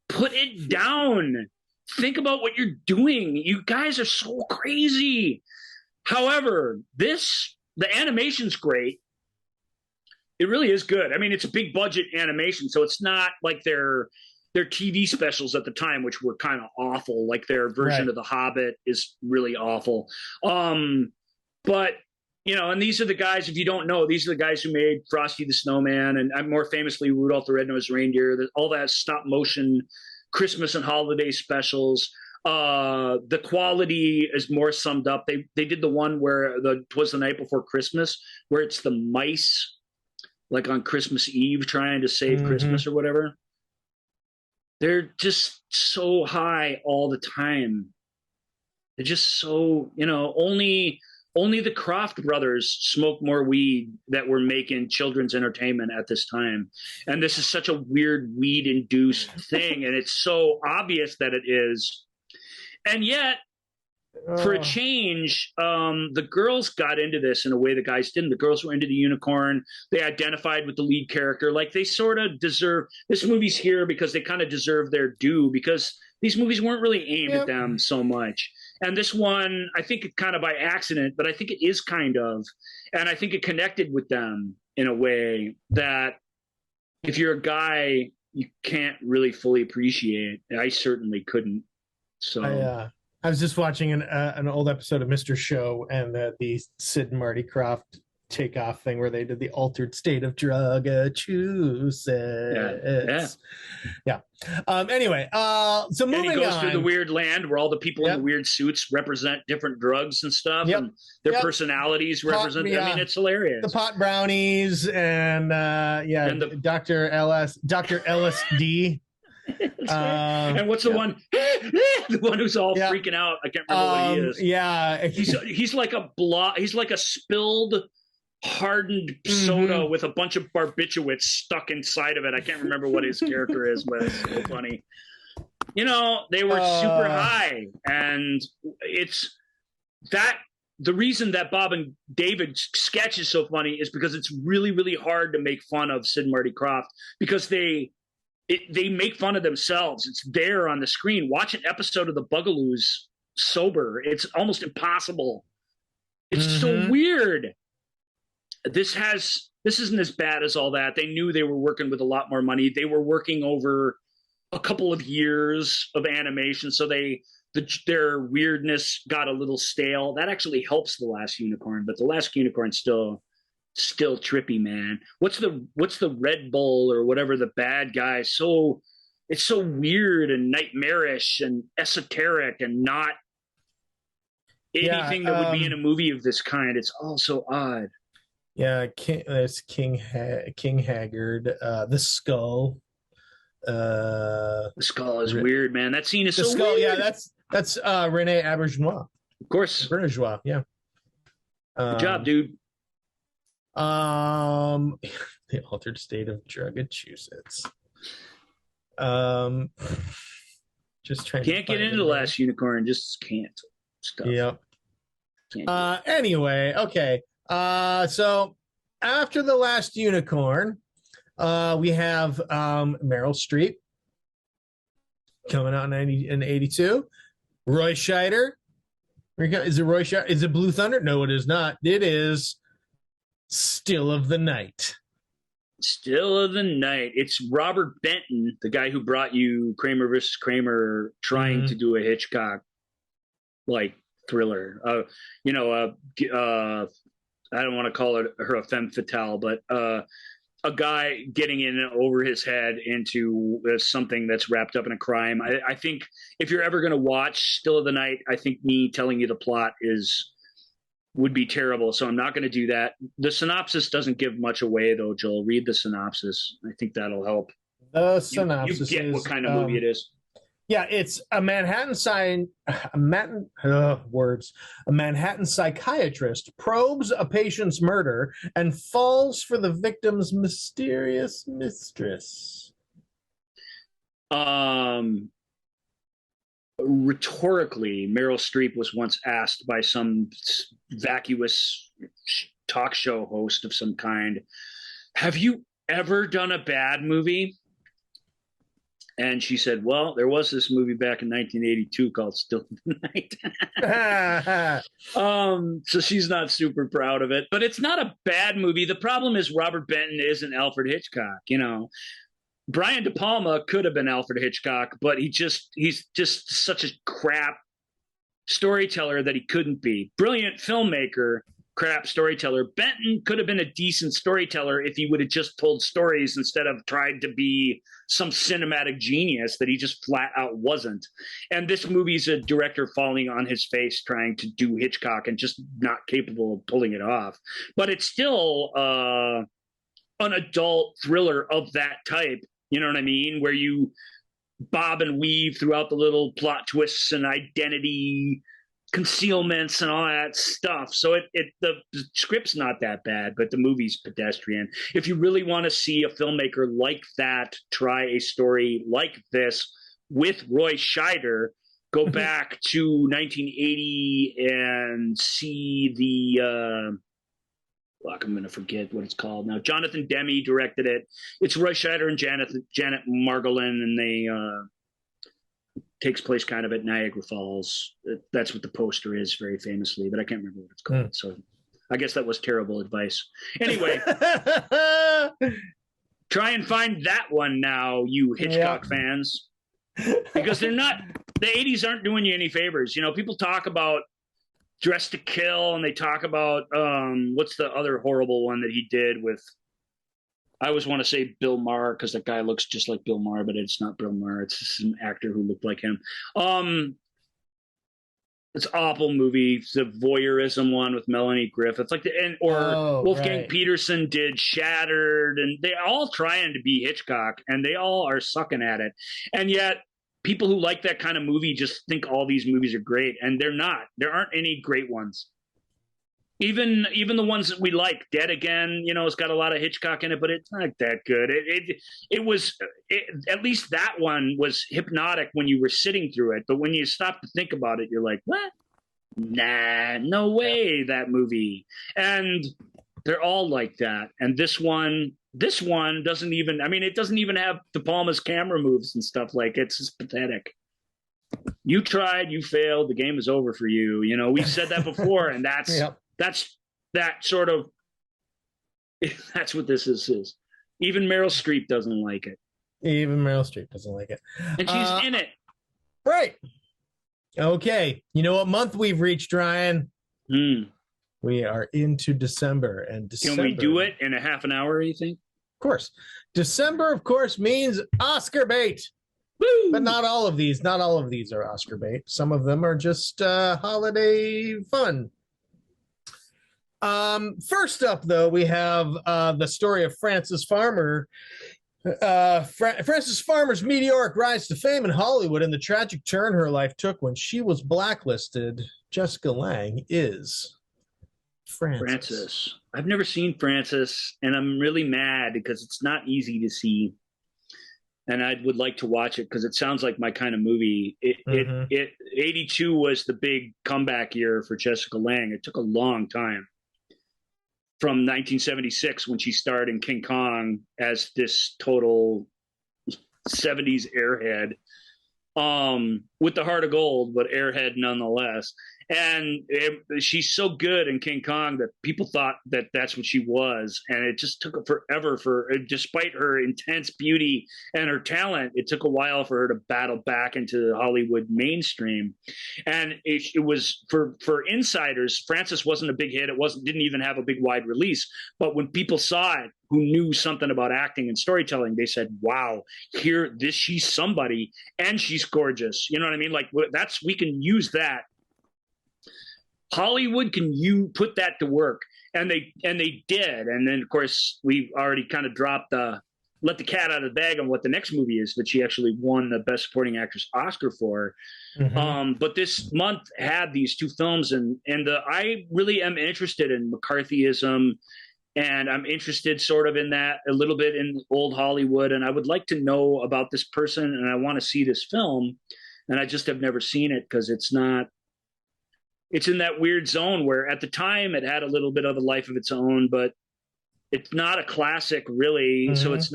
[SPEAKER 3] Put it down. Think about what you're doing. You guys are so crazy. However, the animation's great. It really is good. I mean, it's a big budget animation, so it's not like their TV specials at the time, which were kind of awful. Like their version of The Hobbit is really awful. But and these are the guys, if you don't know, these are the guys who made Frosty the Snowman and more famously Rudolph the Red-Nosed Reindeer, all that stop motion Christmas and holiday specials. The quality is more summed up. They did the one where Twas the Night Before Christmas, where it's the mice like on Christmas Eve trying to save Christmas or whatever. They're just so high all the time. They're just so, only the Kroft brothers smoked more weed that were making children's entertainment at this time. And this is such a weird weed-induced thing, and it's so obvious that it is. And yet, for a change, the girls got into this in a way the guys didn't. The girls were into the unicorn. They identified with the lead character. Like, they sort of deserve – this movie's here because they kind of deserve their due, because these movies weren't really aimed at them so much. And this one, I think it kind of by accident, but I think it is kind of. And I think it connected with them in a way that if you're a guy, you can't really fully appreciate. I certainly couldn't. So
[SPEAKER 2] I was just watching an old episode of Mr. Show, and the Sid and Marty Krofft takeoff thing where they did the altered state of Drugachusetts. Yeah. Anyway, so moving on.
[SPEAKER 3] And he goes through the weird land where all the people in the weird suits represent different drugs and stuff, and their personalities represent. I mean, it's hilarious.
[SPEAKER 2] The pot brownies and and the Dr. LSD.
[SPEAKER 3] And what's the one? The one who's all freaking out. I can't remember what he is.
[SPEAKER 2] Yeah,
[SPEAKER 3] he's like a He's like a spilled, hardened soda with a bunch of barbiturates stuck inside of it. I can't remember what his character is, but it's so funny. You know, they were super high, and it's that. The reason that Bob and David's sketch is so funny is because it's really, really hard to make fun of Sid and Marty Krofft, because they make fun of themselves. It's there on the screen. Watch an episode of the Bugaloos sober. It's almost impossible. It's so weird. This isn't as bad as all that. They knew they were working with a lot more money. They were working over a couple of years of animation, so their weirdness got a little stale. That actually helps The Last Unicorn, but The Last Unicorn still trippy, man. What's the Red Bull or whatever the bad guy? It's so weird and nightmarish and esoteric and not anything that would be in a movie of this kind. It's all so odd.
[SPEAKER 2] Yeah, there's King Haggard, the skull.
[SPEAKER 3] The skull is weird, man. That scene is so
[SPEAKER 2] skull,
[SPEAKER 3] weird.
[SPEAKER 2] Yeah, that's Rene Auberjonois.
[SPEAKER 3] Of course.
[SPEAKER 2] Bourgeois, yeah.
[SPEAKER 3] Good job, dude.
[SPEAKER 2] The altered state of Drugachusetts. Just trying.
[SPEAKER 3] Can't get into The Last Unicorn. Just can't. Stuff.
[SPEAKER 2] Yep.
[SPEAKER 3] Can't
[SPEAKER 2] anyway, okay. So after The Last Unicorn, we have Meryl Streep coming out in 82. Roy Scheider. Is it Roy Scheider? Is it Blue Thunder? No, it is not. It is Still of the Night.
[SPEAKER 3] Still of the Night. It's Robert Benton, the guy who brought you Kramer versus Kramer, trying to do a Hitchcock like thriller. I don't want to call her a femme fatale, but a guy getting in over his head into something that's wrapped up in a crime. I think if you're ever going to watch Still of the Night, I think me telling you the plot would be terrible. So I'm not going to do that. The synopsis doesn't give much away, though, Joel. Read the synopsis. I think that'll help.
[SPEAKER 2] The synopsis
[SPEAKER 3] you get what kind of movie it is.
[SPEAKER 2] Yeah, it's a Manhattan psychiatrist probes a patient's murder and falls for the victim's mysterious mistress.
[SPEAKER 3] Rhetorically, Meryl Streep was once asked by some vacuous talk show host of some kind, "Have you ever done a bad movie?" And she said, "Well, there was this movie back in 1982 called Still of the Night." So she's not super proud of it, but it's not a bad movie. The problem is Robert Benton isn't Alfred Hitchcock. Brian De Palma could have been Alfred Hitchcock, but he's just such a crap storyteller that he couldn't be. Brilliant filmmaker, crap storyteller. Benton could have been a decent storyteller if he would have just told stories instead of tried to be some cinematic genius that he just flat out wasn't. And this movie's a director falling on his face trying to do Hitchcock and just not capable of pulling it off. But it's still an adult thriller of that type. You know what I mean? Where you bob and weave throughout the little plot twists and identity concealments and all that stuff. So the script's not that bad, but the movie's pedestrian. If you really want to see a filmmaker like that try a story like this with Roy Scheider, go back to 1980 and see the I'm going to forget what it's called now. Jonathan Demme directed it. It's Roy Scheider and Janet Margolin, and they takes place kind of at Niagara Falls. That's what the poster is, very famously, but I can't remember what it's called. So I guess that was terrible advice. Anyway, try and find that one now, you Hitchcock fans, because they're not. The 80s aren't doing you any favors. You know, people talk about Dressed to Kill, and they talk about what's the other horrible one that he did with, I always want to say Bill Maher, because that guy looks just like Bill Maher, but it's not Bill Maher. It's just an actor who looked like him. It's an awful movie. It's the voyeurism one with Melanie Griffith, Wolfgang Peterson did Shattered, and they all trying to be Hitchcock, and they all are sucking at it. And yet, people who like that kind of movie just think all these movies are great, and they're not. There aren't any great ones. Even the ones that we like, Dead Again, you know, it's got a lot of Hitchcock in it, but it's not that good. At least that one was hypnotic when you were sitting through it, but when you stop to think about it, you're like, what? Nah, no way, that movie. And they're all like that. And this one doesn't even, I mean, it doesn't even have De Palma's camera moves and stuff. Like, it's just pathetic. You tried, you failed, the game is over for you. You know, we've said that before, and that's that sort of, that's what this is. Even Meryl Streep doesn't like it.
[SPEAKER 2] Even Meryl Streep doesn't like it.
[SPEAKER 3] And she's in it.
[SPEAKER 2] Right. Okay. You know what month we've reached, Ryan? We are into December. And December,
[SPEAKER 3] can we do it in a half an hour, you think?
[SPEAKER 2] Of course. December, of course, means Oscar bait.
[SPEAKER 3] Woo!
[SPEAKER 2] But not all of these are Oscar bait. Some of them are just holiday fun. First up, though, we have the story of Frances Farmer. Frances Farmer's meteoric rise to fame in Hollywood and the tragic turn her life took when she was blacklisted. Jessica Lange is Frances.
[SPEAKER 3] I've never seen Frances, and I'm really mad because it's not easy to see. And I would like to watch it because it sounds like my kind of movie. 82 was the big comeback year for Jessica Lange. It took a long time. From 1976, when she starred in King Kong as this total 70s airhead, with the heart of gold, but airhead nonetheless. And she's so good in King Kong that people thought that that's what she was. And it just took forever despite her intense beauty and her talent, it took a while for her to battle back into the Hollywood mainstream. And it was for insiders, Frances wasn't a big hit. Didn't even have a big wide release. But when people saw it, who knew something about acting and storytelling, they said, wow, she's somebody, and she's gorgeous. You know what I mean? Like, we can use that. Hollywood can put that to work, and they did. And then, of course, we've already kind of let the cat out of the bag on what the next movie is that she actually won the Best Supporting Actress Oscar for. But this month had these two films, and I really am interested in McCarthyism, and I'm interested sort of in that a little bit in old Hollywood, and I would like to know about this person, and I want to see this film, and I just have never seen it because it's in that weird zone where at the time it had a little bit of a life of its own, but it's not a classic really. So it's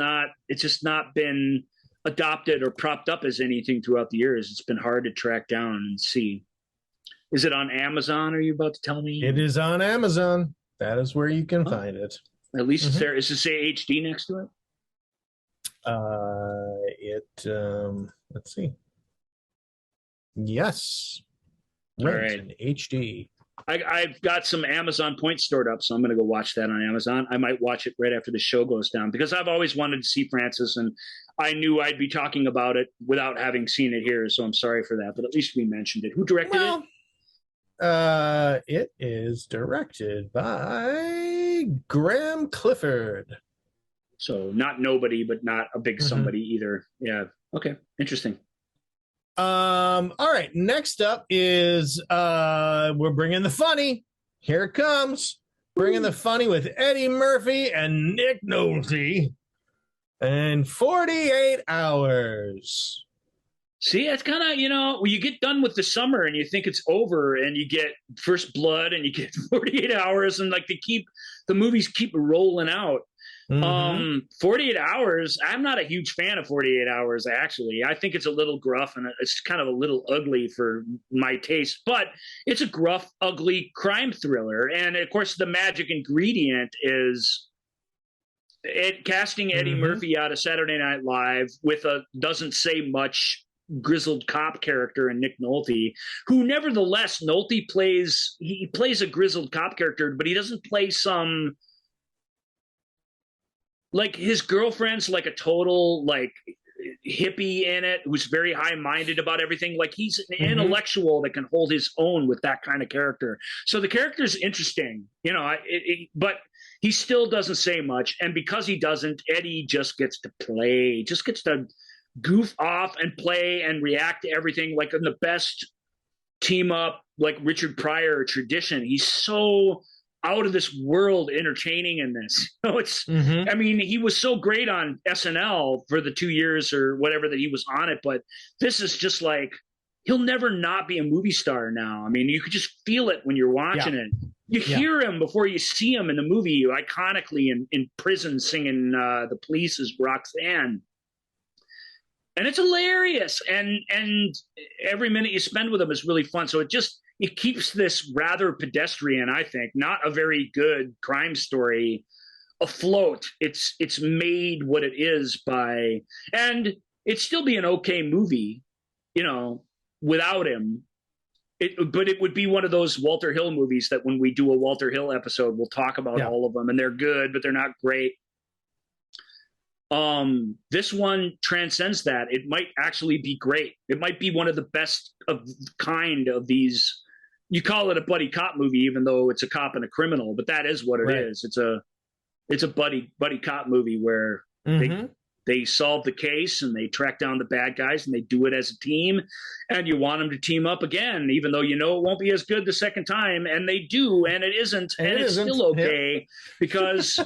[SPEAKER 3] just not been adopted or propped up as anything throughout the years. It's been hard to track down and see. Is it on Amazon? Are you about to tell me?
[SPEAKER 2] It is on Amazon. That is where you can find it.
[SPEAKER 3] At least it's there. Does it say HD next to
[SPEAKER 2] it? Let's see. Yes.
[SPEAKER 3] All right.
[SPEAKER 2] In HD.
[SPEAKER 3] I've got some Amazon points stored up, so I'm going to go watch that on Amazon. I might watch it right after the show goes down because I've always wanted to see Frances, and I knew I'd be talking about it without having seen it here, so I'm sorry for that. But at least we mentioned it. Who directed it?
[SPEAKER 2] It is directed by Graham Clifford.
[SPEAKER 3] So not nobody, but not a big somebody either. Yeah. Okay. Interesting.
[SPEAKER 2] All right. Next up is we're bringing the funny. Here it comes. Bringing the funny with Eddie Murphy and Nick Nolte. And 48 Hours.
[SPEAKER 3] See, it's kind of, when you get done with the summer and you think it's over and you get First Blood and you get 48 Hours and like the movies keep rolling out. 48 Hours, I'm not a huge fan of 48 Hours, actually. I think it's a little gruff and it's kind of a little ugly for my taste, but it's a gruff, ugly crime thriller. And of course, the magic ingredient is casting Eddie Murphy out of Saturday Night Live with a doesn't say much grizzled cop character in Nick Nolte, who nevertheless Nolte plays a grizzled cop character, but he doesn't play some like his girlfriend's like a total like hippie in it who's very high-minded about everything. Like he's an intellectual that can hold his own with that kind of character. So the character's interesting, but he still doesn't say much. And because he doesn't, Eddie just gets to goof off and play and react to everything like in the best team up, like Richard Pryor tradition. He's so out of this world entertaining in this. I mean, he was so great on SNL for the 2 years or whatever that he was on it, but this is just like, he'll never not be a movie star now. I mean, you could just feel it when you're watching it. You hear him before you see him in the movie, iconically in prison singing The Police's Roxanne. And it's hilarious. And every minute you spend with him is really fun. So it keeps this rather pedestrian, I think, not a very good crime story afloat. It's made what it is by, and it'd still be an okay movie, without him. But it would be one of those Walter Hill movies that when we do a Walter Hill episode, we'll talk about all of them, and they're good, but they're not great. This one transcends that. It might actually be great. It might be one of the best of kind of these. You call it a buddy cop movie, even though it's a cop and a criminal, but that is what it is. It's a buddy cop movie where they solve the case and they track down the bad guys and they do it as a team, and you want them to team up again, even though it won't be as good the second time, and they do, and it isn't, and it's still okay because.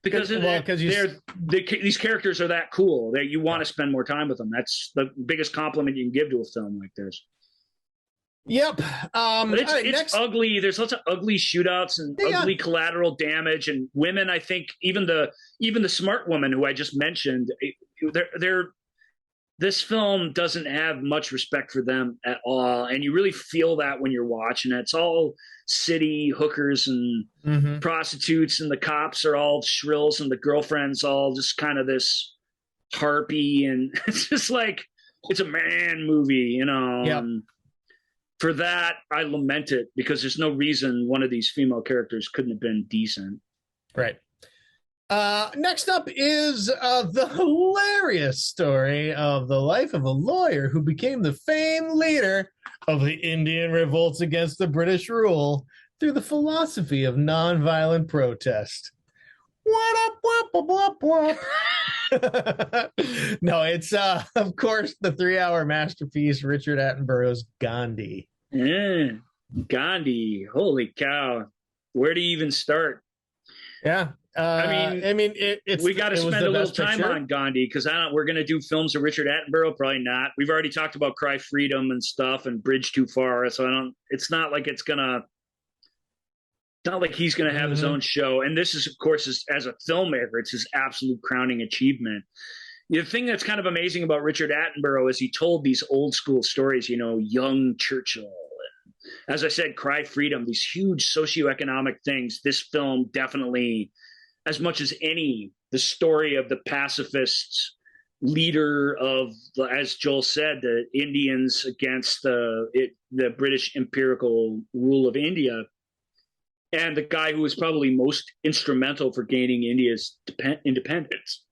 [SPEAKER 3] Because these characters are that cool that you want to spend more time with them. That's the biggest compliment you can give to a film like this.
[SPEAKER 2] Yep.
[SPEAKER 3] But it's ugly. There's lots of ugly shootouts and ugly collateral damage, and women. I think even the smart woman who I just mentioned, this film doesn't have much respect for them at all, and you really feel that when you're watching it. It's all city hookers and prostitutes, and the cops are all shrills, and the girlfriend's all just kind of this harpy, and it's just like it's a man movie, And for that, I lament it because there's no reason one of these female characters couldn't have been decent.
[SPEAKER 2] Right. Next up is the hilarious story of the life of a lawyer who became the famed leader of the Indian revolts against the British rule through the philosophy of nonviolent protest. What up, whoop, whoop, whoop. No, it's, of course, the 3-hour masterpiece, Richard Attenborough's Gandhi.
[SPEAKER 3] Gandhi. Holy cow. Where do you even start?
[SPEAKER 2] Yeah.
[SPEAKER 3] We got to spend a little time on Gandhi because we're going to do films of Richard Attenborough. Probably not. We've already talked about Cry Freedom and stuff and Bridge Too Far. So it's not like he's going to have his own show. And this is, of course, as a filmmaker, it's his absolute crowning achievement. The thing that's kind of amazing about Richard Attenborough is he told these old school stories, young Churchill. And, as I said, Cry Freedom, these huge socioeconomic things. This film definitely, as much as any, the story of the pacifists leader of, as Joel said, the Indians against the British imperial rule of India, and the guy who was probably most instrumental for gaining India's independence.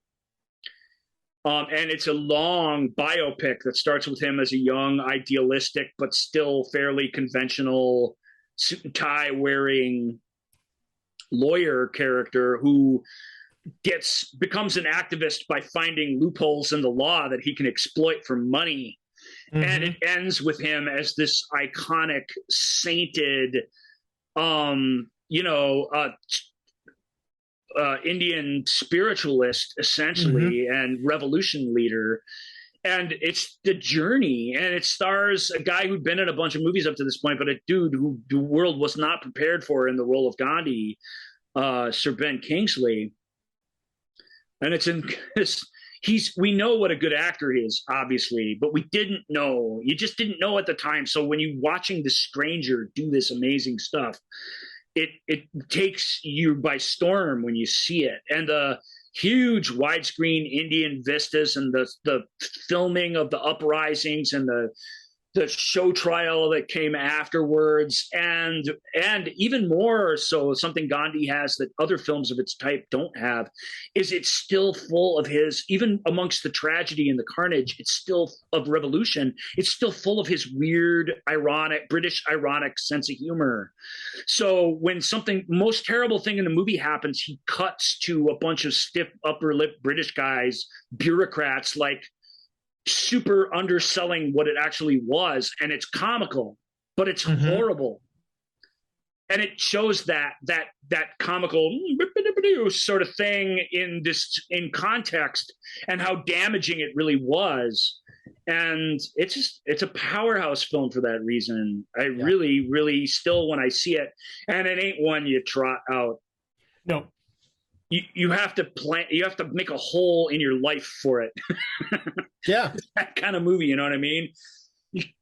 [SPEAKER 3] And it's a long biopic that starts with him as a young, idealistic, but still fairly conventional suit and tie wearing lawyer character who becomes an activist by finding loopholes in the law that he can exploit for money and it ends with him as this iconic, sainted, Indian spiritualist, essentially, and revolution leader. And it's the journey, and it stars a guy who'd been in a bunch of movies up to this point, but a dude who the world was not prepared for in the role of Gandhi, Sir Ben Kingsley. And we know what a good actor he is, obviously, but we didn't know. You just didn't know at the time. So when you're watching this stranger do this amazing stuff, it takes you by storm when you see it. And the huge widescreen Indian vistas and the filming of the uprisings and the show trial that came afterwards, and even more so, something Gandhi has that other films of its type don't have, is it's still full of his, even amongst the tragedy and the carnage, it's still of revolution, it's still full of his weird, British ironic sense of humor. So when something most terrible thing in the movie happens, he cuts to a bunch of stiff upper lip British guys, bureaucrats, like super underselling what it actually was, and it's comical, but it's horrible, and it shows that comical sort of thing in context and how damaging it really was. And it's a powerhouse film for that reason. I really, really still, when I see it, and it ain't one you trot out.
[SPEAKER 2] No.
[SPEAKER 3] You have to make a hole in your life for it.
[SPEAKER 2] Yeah.
[SPEAKER 3] That kind of movie, you know what I mean?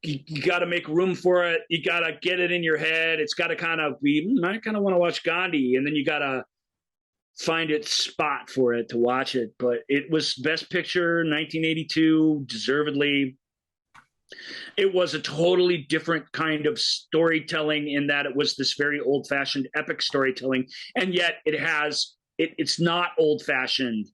[SPEAKER 3] You got to make room for it. You got to get it in your head. It's got to kind of be, I kind of want to watch Gandhi. And then you got to find its spot for it to watch it. But it was Best Picture 1982, deservedly. It was a totally different kind of storytelling in that it was this very old-fashioned epic storytelling. And yet it's not old-fashioned.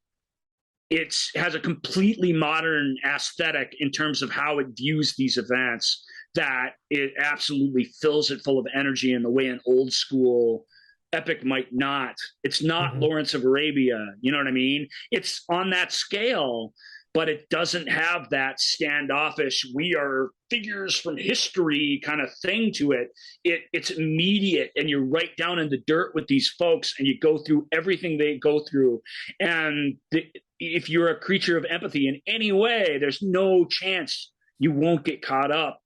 [SPEAKER 3] It has a completely modern aesthetic in terms of how it views these events, that it absolutely fills it full of energy in the way an old school epic might not. It's not Lawrence of Arabia, you know what I mean? It's on that scale, but it doesn't have that standoffish, we are figures from history kind of thing to it. It's immediate, and you're right down in the dirt with these folks, and you go through everything they go through. And if you're a creature of empathy in any way, there's no chance you won't get caught up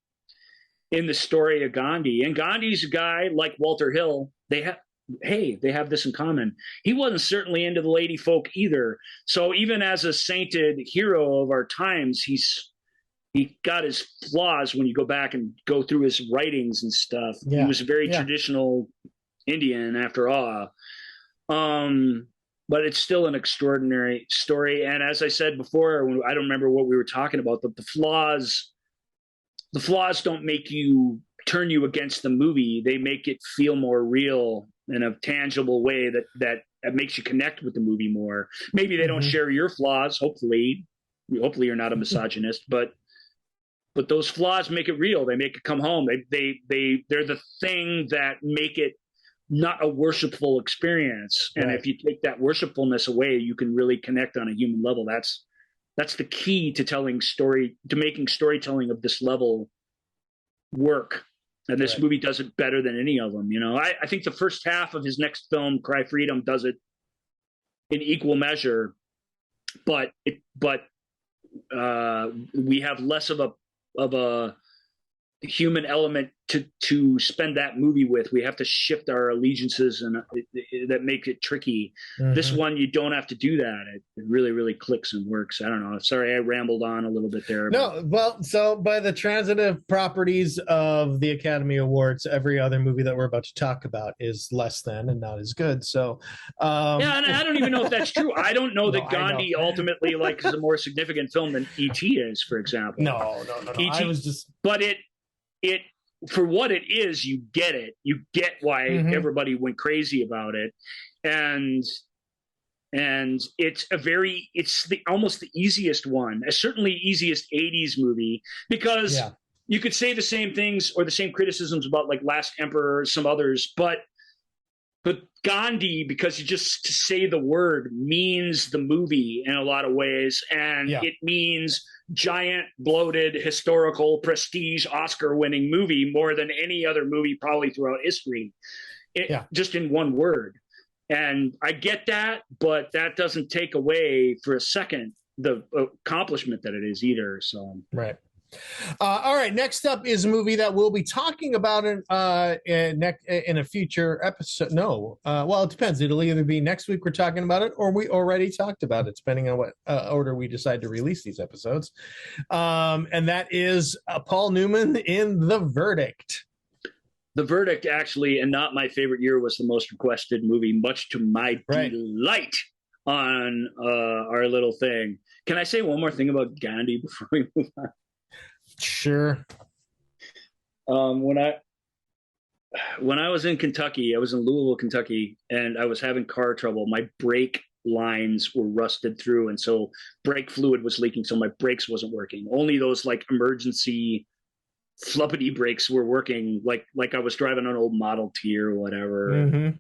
[SPEAKER 3] in the story of Gandhi. And Gandhi's a guy like Walter Hill. They have this in common. He wasn't certainly into the lady folk either. So even as a sainted hero of our times, he got his flaws when you go back and go through his writings and stuff. Yeah. He was a very traditional Indian after all. But it's still an extraordinary story. And as I said before, I don't remember what we were talking about, but the flaws don't turn you against the movie. They make it feel more real in a tangible way that makes you connect with the movie more. Maybe they don't share your flaws. Hopefully you're not a misogynist, but those flaws make it real. They make it come home. They're the thing that make it not a worshipful experience. And if you take that worshipfulness away, you can really connect on a human level. That's the key to making storytelling of this level work. And this movie does it better than any of them. You know, I think the first half of his next film, Cry Freedom, does it in equal measure, but we have less of a human element to spend that movie with. We have to shift our allegiances, and that makes it tricky. This one, you don't have to do that. It really, really clicks and works. I don't know. Sorry, I rambled on a little bit there.
[SPEAKER 2] No, well, so by the transitive properties of the Academy Awards, every other movie that we're about to talk about is less than and not as good. So
[SPEAKER 3] yeah, and I don't even know if that's true. I don't know that Gandhi ultimately is a more significant film than E.T. is, for example.
[SPEAKER 2] No.
[SPEAKER 3] E.T.,
[SPEAKER 2] I was just,
[SPEAKER 3] but it for what it is, you get it. You get why everybody went crazy about it, and it's almost the easiest one, certainly easiest 80s movie, because you could say the same things or the same criticisms about like Last Emperor or some others, but Gandhi, because you just to say the word means the movie in a lot of ways, and it means giant, bloated, historical, prestige, Oscar-winning movie more than any other movie probably throughout history. Just in one word. And I get that, but that doesn't take away for a second the accomplishment that it is either. So
[SPEAKER 2] right. All right. Next up is a movie that we'll be talking about in a future episode. No, well, it depends. It'll either be next week we're talking about it, or we already talked about it, depending on what order we decide to release these episodes. And that is Paul Newman in The Verdict.
[SPEAKER 3] The Verdict, actually, and not my favorite year, was the most requested movie, much to my delight on our little thing. Can I say one more thing about Gandhi before we move on?
[SPEAKER 2] Sure.
[SPEAKER 3] When I was in Kentucky, I was in Louisville, Kentucky, and I was having car trouble. My brake lines were rusted through, and so brake fluid was leaking, so my brakes wasn't working. Only those like emergency fluppity brakes were working, like I was driving an old Model T or whatever.
[SPEAKER 2] Mm-hmm.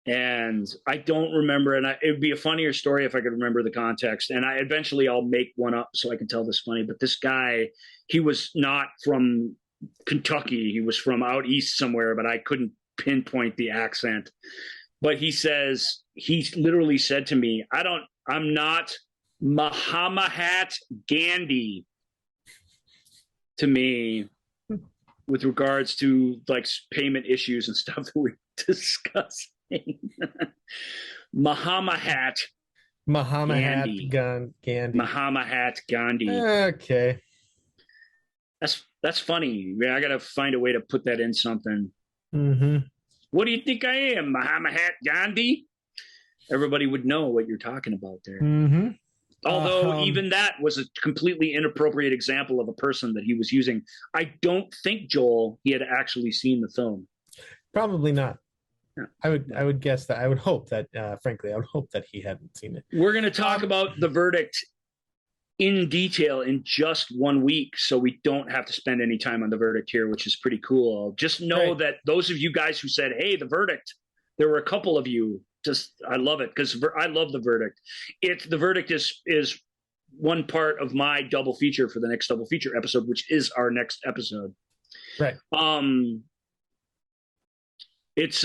[SPEAKER 3] And I don't remember, and it would be a funnier story if I could remember the context. And I'll make one up so I can tell this funny. But this guy, he was not from Kentucky. He was from out east somewhere, but I couldn't pinpoint the accent. But he literally said to me, I'm not Mahatma Gandhi, to me, with regards to like payment issues and stuff that we discussed. Mahatma Gandhi.
[SPEAKER 2] Okay,
[SPEAKER 3] that's funny. I gotta find a way to put that in something.
[SPEAKER 2] Mm-hmm.
[SPEAKER 3] What do you think I am, Mahatma Gandhi? Everybody would know what you're talking about there.
[SPEAKER 2] Mm-hmm.
[SPEAKER 3] Although even that was a completely inappropriate example of a person that he was using. I don't think, Joel, he had actually seen the film.
[SPEAKER 2] Probably not. I would guess that. I would hope that, frankly, I would hope that he hadn't seen it.
[SPEAKER 3] We're going to talk about The Verdict in detail in just 1 week, so we don't have to spend any time on The Verdict here, which is pretty cool. Just know that those of you guys who said, hey, The Verdict, there were a couple of you. I love it, because I love The Verdict. The Verdict is one part of my double feature for the next double feature episode, which is our next episode.
[SPEAKER 2] Right.
[SPEAKER 3] It's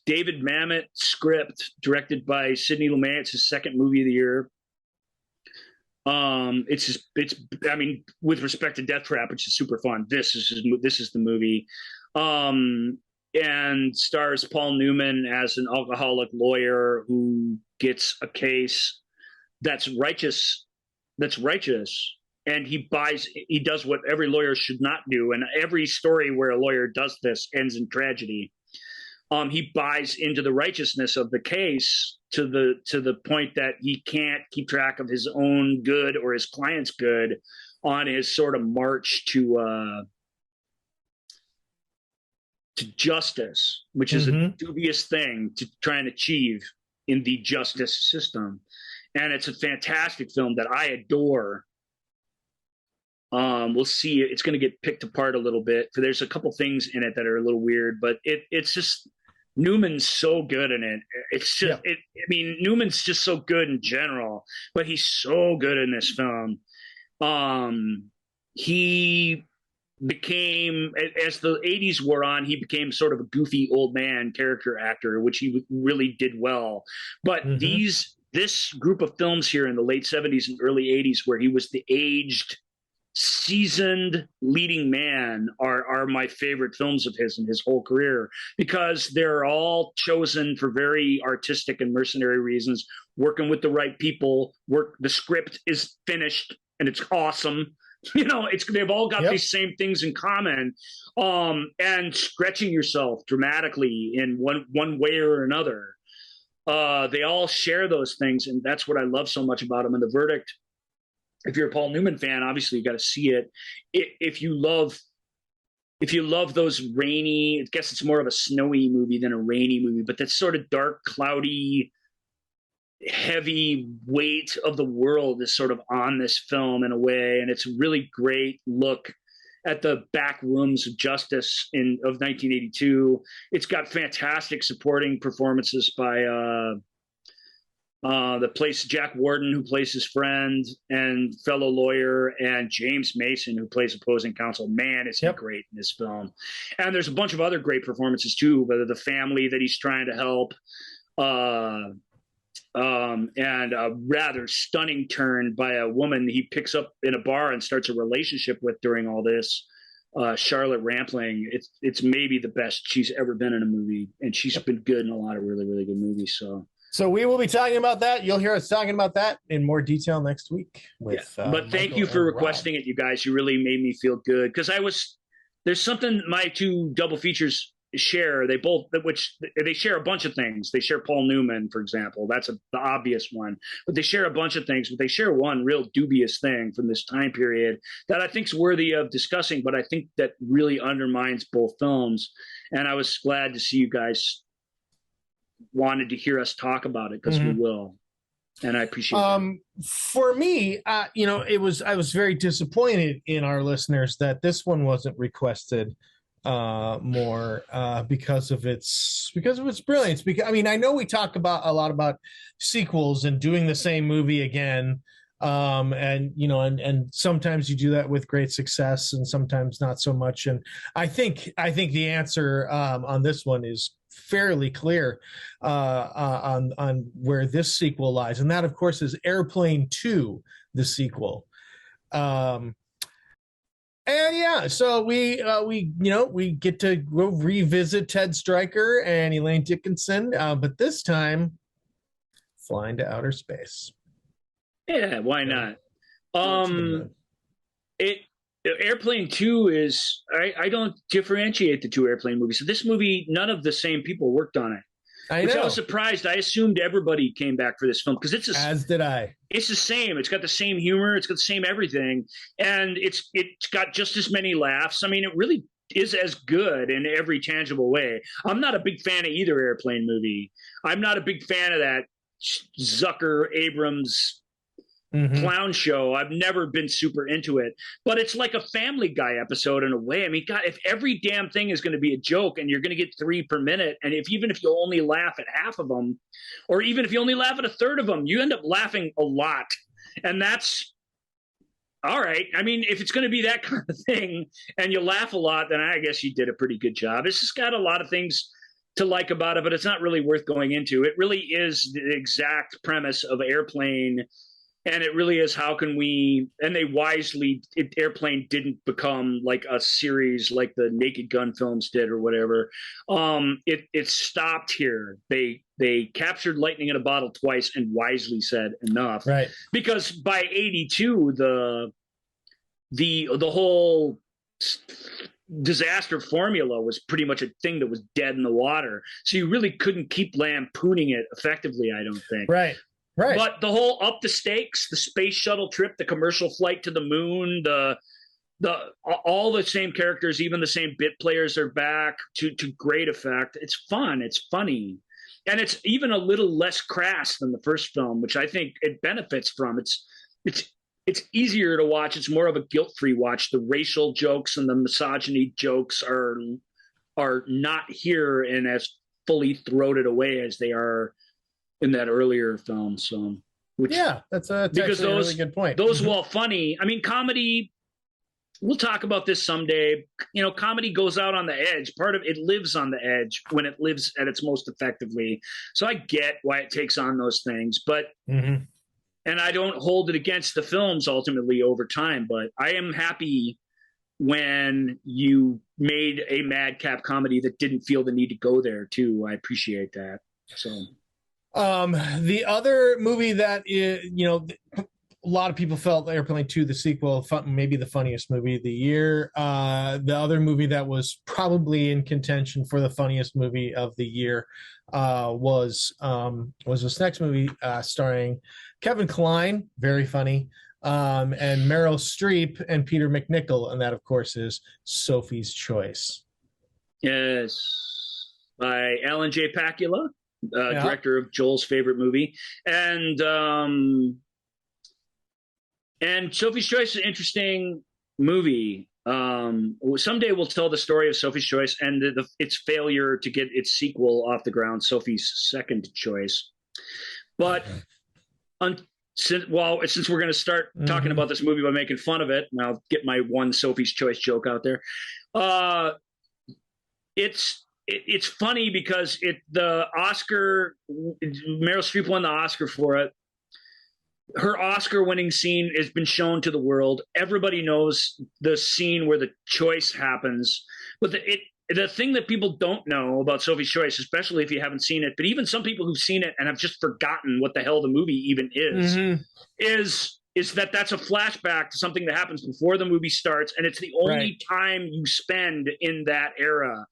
[SPEAKER 3] David Mamet script, directed by Sidney Lumet. It's his second movie of the year. I mean, with respect to Death Trap, which is super fun, this is the movie. And stars Paul Newman as an alcoholic lawyer who gets a case that's righteous, and he does what every lawyer should not do. And every story where a lawyer does this ends in tragedy. He buys into the righteousness of the case to the point that he can't keep track of his own good or his client's good on his sort of march to justice, which is a dubious thing to try and achieve in the justice system. And it's a fantastic film that I adore. We'll see. It's going to get picked apart a little bit. There's a couple things in it that are a little weird, but it's just, Newman's so good in it. It's just, I mean, Newman's just so good in general, but he's so good in this film. He became, as the 80s wore on, he became sort of a goofy old man character actor, which he really did well. But this group of films here in the late 70s and early 80s, where he was the aged, seasoned leading man, are my favorite films of his in his whole career, because they're all chosen for very artistic and mercenary reasons, working with the right people. The script is finished and it's awesome. You know, they've all got these same things in common, and stretching yourself dramatically in one way or another. They all share those things, and that's what I love so much about them. And The Verdict, if you're a Paul Newman fan, obviously you got to see it. If you love those rainy, I guess it's more of a snowy movie than a rainy movie, but that sort of dark, cloudy, heavy weight of the world is sort of on this film in a way. And it's a really great look at the back rooms of justice of 1982. It's got fantastic supporting performances by that plays Jack Warden, who plays his friend and fellow lawyer, and James Mason, who plays opposing counsel. Man, is he great in this film. And there's a bunch of other great performances too, whether the family that he's trying to help, and a rather stunning turn by a woman he picks up in a bar and starts a relationship with during all this. Charlotte Rampling, it's maybe the best she's ever been in a movie, and she's been good in a lot of really, really good movies. So
[SPEAKER 2] we will be talking about that. You'll hear us talking about that in more detail next week.
[SPEAKER 3] But thank you for requesting it, you guys. You really made me feel good, because there's something my two double features share. They share a bunch of things. They share Paul Newman, for example. That's the obvious one. But they share a bunch of things. But they share one real dubious thing from this time period that I think is worthy of discussing, but I think that really undermines both films. And I was glad to see you guys wanted to hear us talk about it, because we will. And I appreciate that.
[SPEAKER 2] For me, I was very disappointed in our listeners that this one wasn't requested more because of its brilliance. Because I know we talk a lot about sequels and doing the same movie again, and sometimes you do that with great success and sometimes not so much. And I think the answer on this one is fairly clear on where this sequel lies, and that of course is Airplane 2, the sequel. And yeah, so we get to go revisit Ted Stryker and Elaine Dickinson, but this time flying to outer space.
[SPEAKER 3] Yeah, why not? Airplane 2 is I don't differentiate the two Airplane movies. So this movie, none of the same people worked on it. I was surprised. I assumed everybody came back for this film, because as did I. It's the same. It's got the same humor. It's got the same everything, and it's got just as many laughs. It really is as good in every tangible way. I'm not a big fan of either Airplane movie. I'm not a big fan of that Zucker Abrams clown show. I've never been super into it, but it's like a Family Guy episode in a way. God, if every damn thing is going to be a joke and you're going to get 3 per minute, and even if you only laugh at half of them, or even if you only laugh at a third of them, you end up laughing a lot. And that's all right. If it's going to be that kind of thing and you laugh a lot, then I guess you did a pretty good job. It's just got a lot of things to like about it, but it's not really worth going into. It really is the exact premise of Airplane. And it really is, how can we, and they Airplane didn't become like a series like the Naked Gun films did or whatever. It stopped here. They captured lightning in a bottle twice and wisely said enough. Right. Because by 82, the whole disaster formula was pretty much a thing that was dead in the water. So you really couldn't keep lampooning it effectively, I don't think. Right. Right. But the whole up the stakes, the space shuttle trip, the commercial flight to the moon, all the same characters, even the same bit players are back to great effect. It's fun. It's funny. And it's even a little less crass than the first film, which I think it benefits from. It's easier to watch. It's more of a guilt-free watch. The racial jokes and the misogyny jokes are not here and as fully throated away as they are in that earlier film. So, that's because a really good point. Those, while funny, comedy, we'll talk about this someday. Comedy goes out on the edge. Part of it lives on the edge when it lives at its most effectively. So I get why it takes on those things, but and I don't hold it against the films ultimately over time, but I am happy when you made a madcap comedy that didn't feel the need to go there too. I appreciate that. So
[SPEAKER 2] the other movie that a lot of people felt Airplane 2, the sequel, maybe the funniest movie of the year. The other movie that was probably in contention for the funniest movie of the year was this next movie starring Kevin Kline, very funny, and Meryl Streep and Peter McNichol, and that of course is Sophie's Choice.
[SPEAKER 3] Yes, by Alan J. Pakula. Director of Joel's favorite movie, and Sophie's Choice is an interesting movie. Someday we'll tell the story of Sophie's Choice and its failure to get its sequel off the ground, Sophie's Second Choice. But since we're going to start talking about this movie by making fun of it, and I'll get my one Sophie's Choice joke out there. It's funny because the Oscar, Meryl Streep won the Oscar for it. Her Oscar-winning scene has been shown to the world. Everybody knows the scene where the choice happens, but the thing that people don't know about Sophie's Choice, especially if you haven't seen it, but even some people who've seen it and have just forgotten what the hell the movie even is that that's a flashback to something that happens before the movie starts, and it's the only time you spend in that era.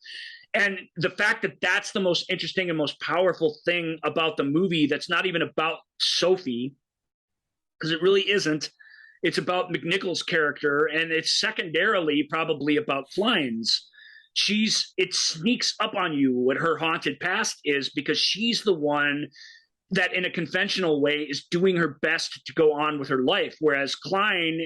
[SPEAKER 3] And the fact that that's the most interesting and most powerful thing about the movie, that's not even about Sophie, because it really isn't. It's about McNichol's character, and it's secondarily probably about Klein's. It sneaks up on you what her haunted past is, because she's the one that in a conventional way is doing her best to go on with her life. Whereas Klein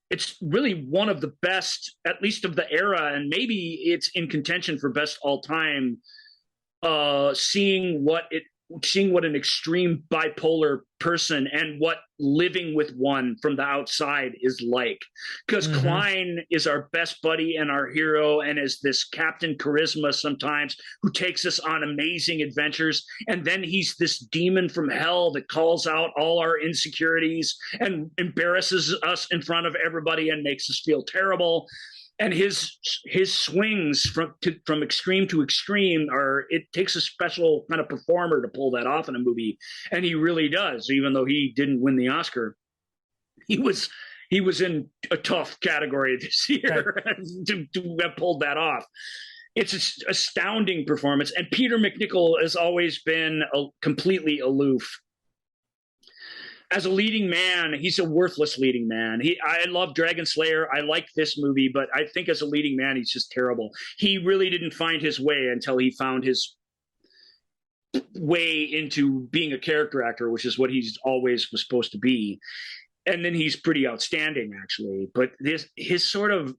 [SPEAKER 3] it's really one of the best, at least of the era, and maybe it's in contention for best all time, seeing what an extreme bipolar person and what living with one from the outside is like. Because Klein is our best buddy and our hero, and is this Captain Charisma sometimes, who takes us on amazing adventures. And then he's this demon from hell that calls out all our insecurities and embarrasses us in front of everybody and makes us feel terrible. And his swings from extreme to extreme it takes a special kind of performer to pull that off in a movie, and he really does. Even though he didn't win the Oscar, he was in a tough category this year to have pulled that off. It's an astounding performance, and Peter McNichol has always been completely aloof. As a leading man, he's a worthless leading man. I love Dragon Slayer. I like this movie, but I think as a leading man, he's just terrible. He really didn't find his way until he found his way into being a character actor, which is what he's always was supposed to be. And then he's pretty outstanding, actually. But his sort of,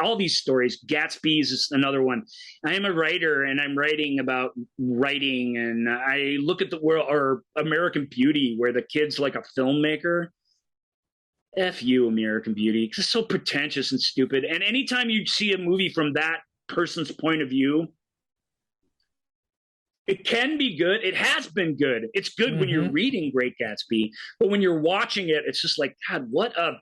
[SPEAKER 3] all these stories, Gatsby's is another one. I am a writer, and I'm writing about writing, and I look at the world, or American Beauty, where the kid's like a filmmaker. F you, American Beauty. It's so pretentious and stupid. And anytime you see a movie from that person's point of view, it can be good. It has been good. It's good when you're reading Great Gatsby, but when you're watching it, it's just like, God, what a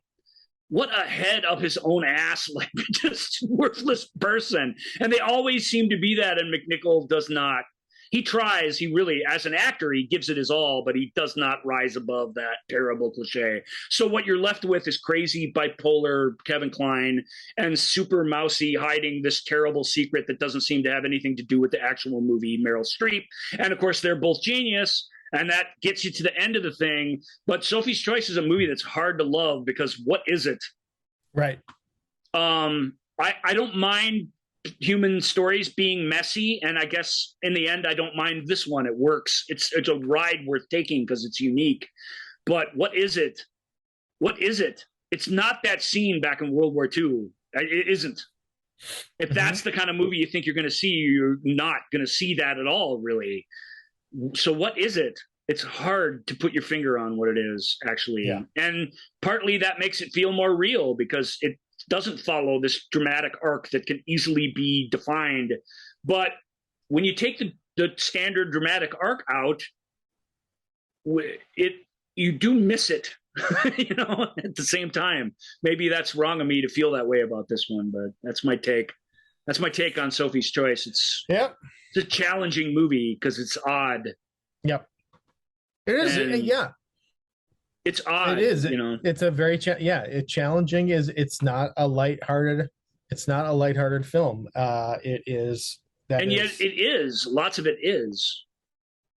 [SPEAKER 3] head up his own ass, like just worthless person. And they always seem to be that, and McNichol does not. He tries, he really, as an actor, he gives it his all, but he does not rise above that terrible cliche. So what you're left with is crazy bipolar Kevin Kline and super mousy hiding this terrible secret that doesn't seem to have anything to do with the actual movie, Meryl Streep. And of course, they're both genius, and that gets you to the end of the thing. But Sophie's Choice is a movie that's hard to love, because what is it?
[SPEAKER 2] Right.
[SPEAKER 3] I don't mind human stories being messy, and I guess in the end I don't mind this one. It works. It's a ride worth taking because it's unique. But what is it? It's not that scene back in World War II. It isn't. If that's the kind of movie you think you're going to see, you're not going to see that at all, really. So what is it? It's hard to put your finger on what it is, actually. Yeah. And partly that makes it feel more real, because it doesn't follow this dramatic arc that can easily be defined. But when you take the standard dramatic arc out, you do miss it, at the same time. Maybe that's wrong of me to feel that way about this one, but that's my take. That's my take on Sophie's Choice. It's a challenging movie because it's odd.
[SPEAKER 2] Yep. It is. Yeah.
[SPEAKER 3] It's odd.
[SPEAKER 2] It is. It's a very it's challenging. It's not a lighthearted film. It is.
[SPEAKER 3] Yet it is. Lots of it is.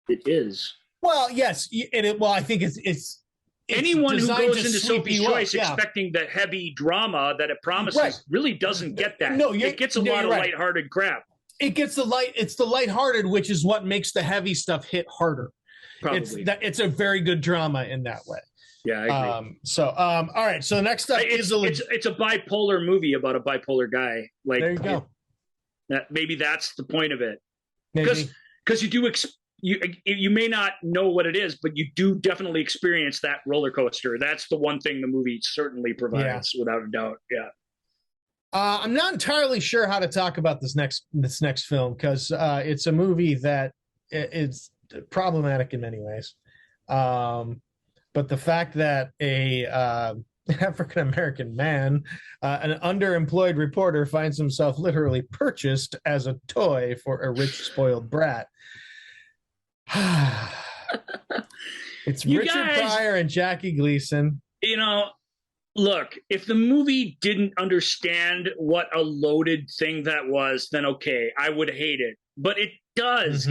[SPEAKER 3] It is.
[SPEAKER 2] Well, yes. I think it's
[SPEAKER 3] anyone who goes into Sophie's Choice expecting the heavy drama that it promises really doesn't get that. No, it gets a lot of lighthearted crap.
[SPEAKER 2] It gets it's the lighthearted, which is what makes the heavy stuff hit harder.
[SPEAKER 3] Probably.
[SPEAKER 2] It's a very good drama in that way.
[SPEAKER 3] Yeah, I agree.
[SPEAKER 2] All right. So next up
[SPEAKER 3] it's a bipolar movie about a bipolar guy. Like,
[SPEAKER 2] there you go.
[SPEAKER 3] Maybe that's the point of it. Because you do you may not know what it is, but you do definitely experience that roller coaster. That's the one thing the movie certainly provides, without a doubt. Yeah.
[SPEAKER 2] I'm not entirely sure how to talk about this next film, because it's a movie that is problematic in many ways. But the fact that a African-American man, an underemployed reporter, finds himself literally purchased as a toy for a rich, spoiled brat. It's Richard Pryor and Jackie Gleason.
[SPEAKER 3] Look, if the movie didn't understand what a loaded thing that was, then okay, I would hate it. But it does.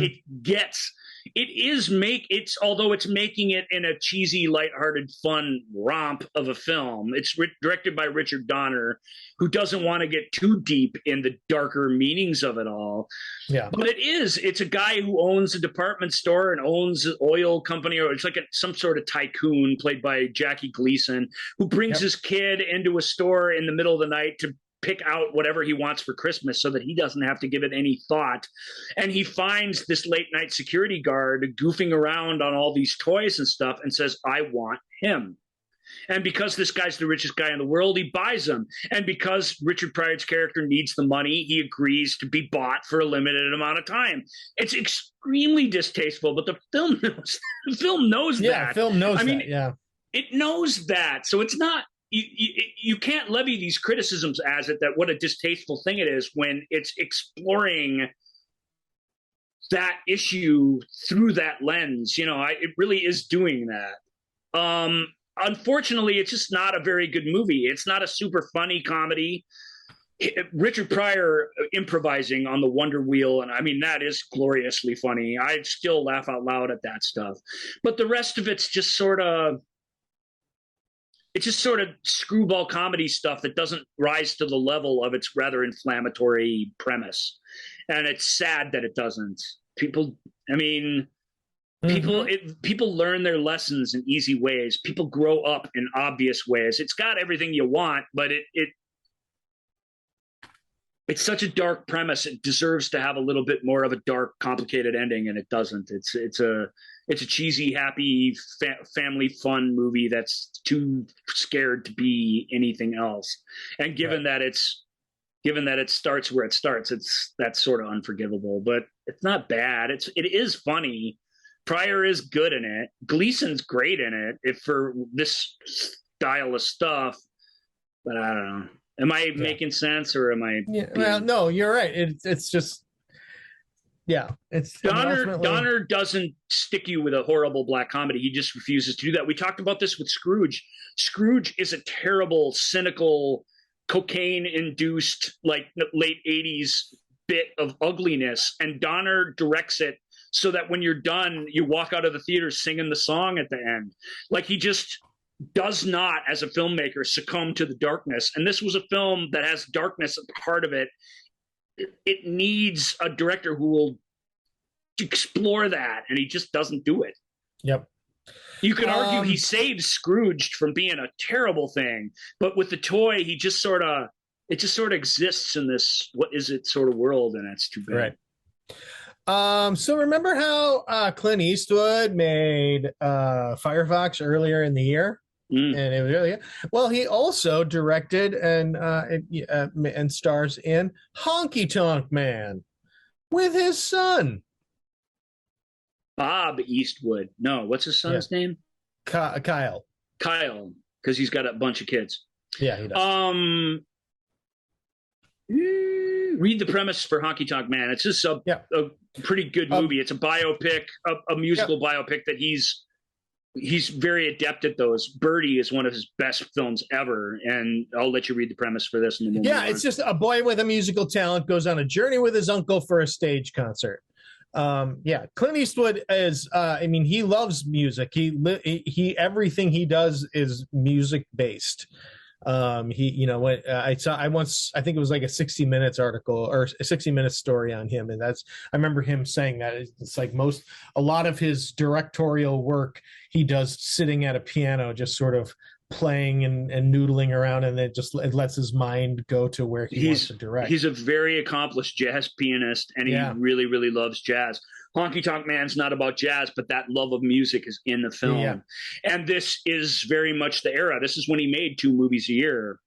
[SPEAKER 3] Although it's making it in a cheesy, lighthearted, fun romp of a film. It's directed by Richard Donner, who doesn't want to get too deep in the darker meanings of it all.
[SPEAKER 2] Yeah.
[SPEAKER 3] But it's a guy who owns a department store and owns an oil company, or it's like some sort of tycoon played by Jackie Gleason, who brings his kid into a store in the middle of the night to pick out whatever he wants for Christmas so that he doesn't have to give it any thought. And he finds this late night security guard goofing around on all these toys and stuff and says, I want him. And because this guy's the richest guy in the world, he buys him. And because Richard Pryor's character needs the money, he agrees to be bought for a limited amount of time. It's extremely distasteful, but the film knows that.
[SPEAKER 2] Yeah, film knows that, yeah.
[SPEAKER 3] It knows that. So it's not, you can't levy these criticisms as it, that what a distasteful thing it is, when it's exploring that issue through that lens. It really is doing that. Unfortunately, it's just not a very good movie. It's not a super funny comedy. Richard Pryor improvising on the Wonder Wheel, and I mean, that is gloriously funny. I still laugh out loud at that stuff. But the rest of it's just sort of screwball comedy stuff that doesn't rise to the level of its rather inflammatory premise. And it's sad that it doesn't. People learn their lessons in easy ways. People grow up in obvious ways. It's got everything you want, but it's such a dark premise. It deserves to have a little bit more of a dark, complicated ending, and it doesn't. It's a cheesy, happy, family fun movie that's too scared to be anything else. And given that it starts where it starts, that's sort of unforgivable. But it's not bad. It is funny. Pryor is good in it. Gleason's great in it, if for this style of stuff. But I don't know. Am I making sense, or am I?
[SPEAKER 2] Yeah. Well, no, you're right. It's just. Yeah, it's
[SPEAKER 3] Donner doesn't stick you with a horrible black comedy. He just refuses to do that. We talked about this with Scrooge. Scrooge is a terrible, cynical, cocaine-induced, like late 80s bit of ugliness, and Donner directs it so that when you're done, you walk out of the theater singing the song at the end. Like, he just does not, as a filmmaker, succumb to the darkness. And this was a film that has darkness at the heart of it. It needs a director who will explore that, and he just doesn't do it.
[SPEAKER 2] Yep.
[SPEAKER 3] You could argue he saves Scrooge from being a terrible thing, but with the toy, it just sort of exists in this what is it sort of world, and that's too bad.
[SPEAKER 2] Right. So remember how Clint Eastwood made Firefox earlier in the year? And it was really good. Well, he also directed and stars in Honky Tonk Man with his son,
[SPEAKER 3] Bob Eastwood. No, what's his son's name?
[SPEAKER 2] Kyle.
[SPEAKER 3] Kyle, because he's got a bunch of kids.
[SPEAKER 2] Yeah, he does.
[SPEAKER 3] Read the premise for Honky Tonk Man. It's just a pretty good movie. It's a biopic, a musical biopic that he's very adept at those. Birdie is one of his best films ever, and I'll let you read the premise for this.
[SPEAKER 2] It's just a boy with a musical talent goes on a journey with his uncle for a stage concert. Clint Eastwood is. He loves music. He everything he does is music based. I think it was like a 60 Minutes article or a 60 Minutes story on him. And I remember him saying that it's like a lot of his directorial work he does sitting at a piano, just sort of playing and noodling around, and it lets his mind go to where he wants to direct.
[SPEAKER 3] He's a very accomplished jazz pianist, and he really, really loves jazz. Honky Tonk Man's not about jazz, but that love of music is in the film. Yeah. And this is very much the era. This is when he made 2 movies a year.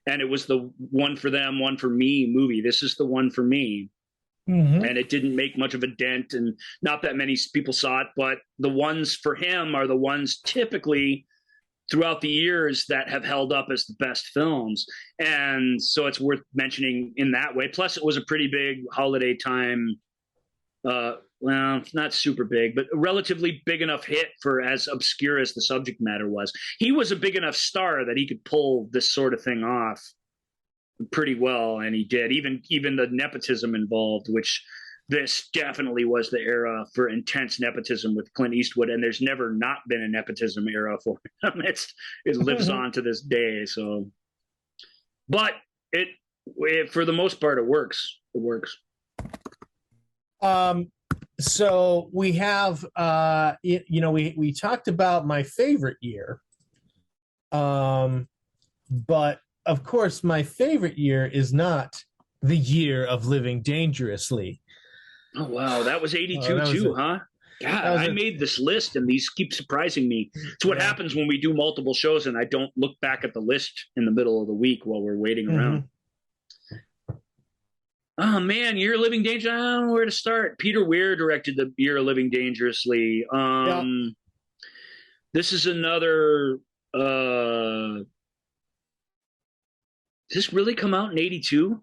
[SPEAKER 3] And it was the one for them, one for me movie. This is the one for me. Mm-hmm. And it didn't make much of a dent, and not that many people saw it, but the ones for him are the ones typically throughout the years that have held up as the best films. And so it's worth mentioning in that way. Plus, it was a pretty big holiday time. Well, not super big, but a relatively big enough hit for as obscure as the subject matter was. He was a big enough star that he could pull this sort of thing off pretty well, and he did. Even the nepotism involved, which this definitely was the era for intense nepotism with Clint Eastwood, and there's never not been a nepotism era for him. It lives on to this day. So, but it for the most part, it works. It works.
[SPEAKER 2] So we have, we talked about my favorite year, but of course my favorite year is not the year of Living Dangerously.
[SPEAKER 3] Oh wow, that was 82 too, huh? God, I made this list and these keep surprising me. It's what happens when we do multiple shows and I don't look back at the list in the middle of the week while we're waiting around. Oh man, Year of Living Dangerously. I don't know where to start. Peter Weir directed the Year of Living Dangerously. This is another. Did this really come out in 82?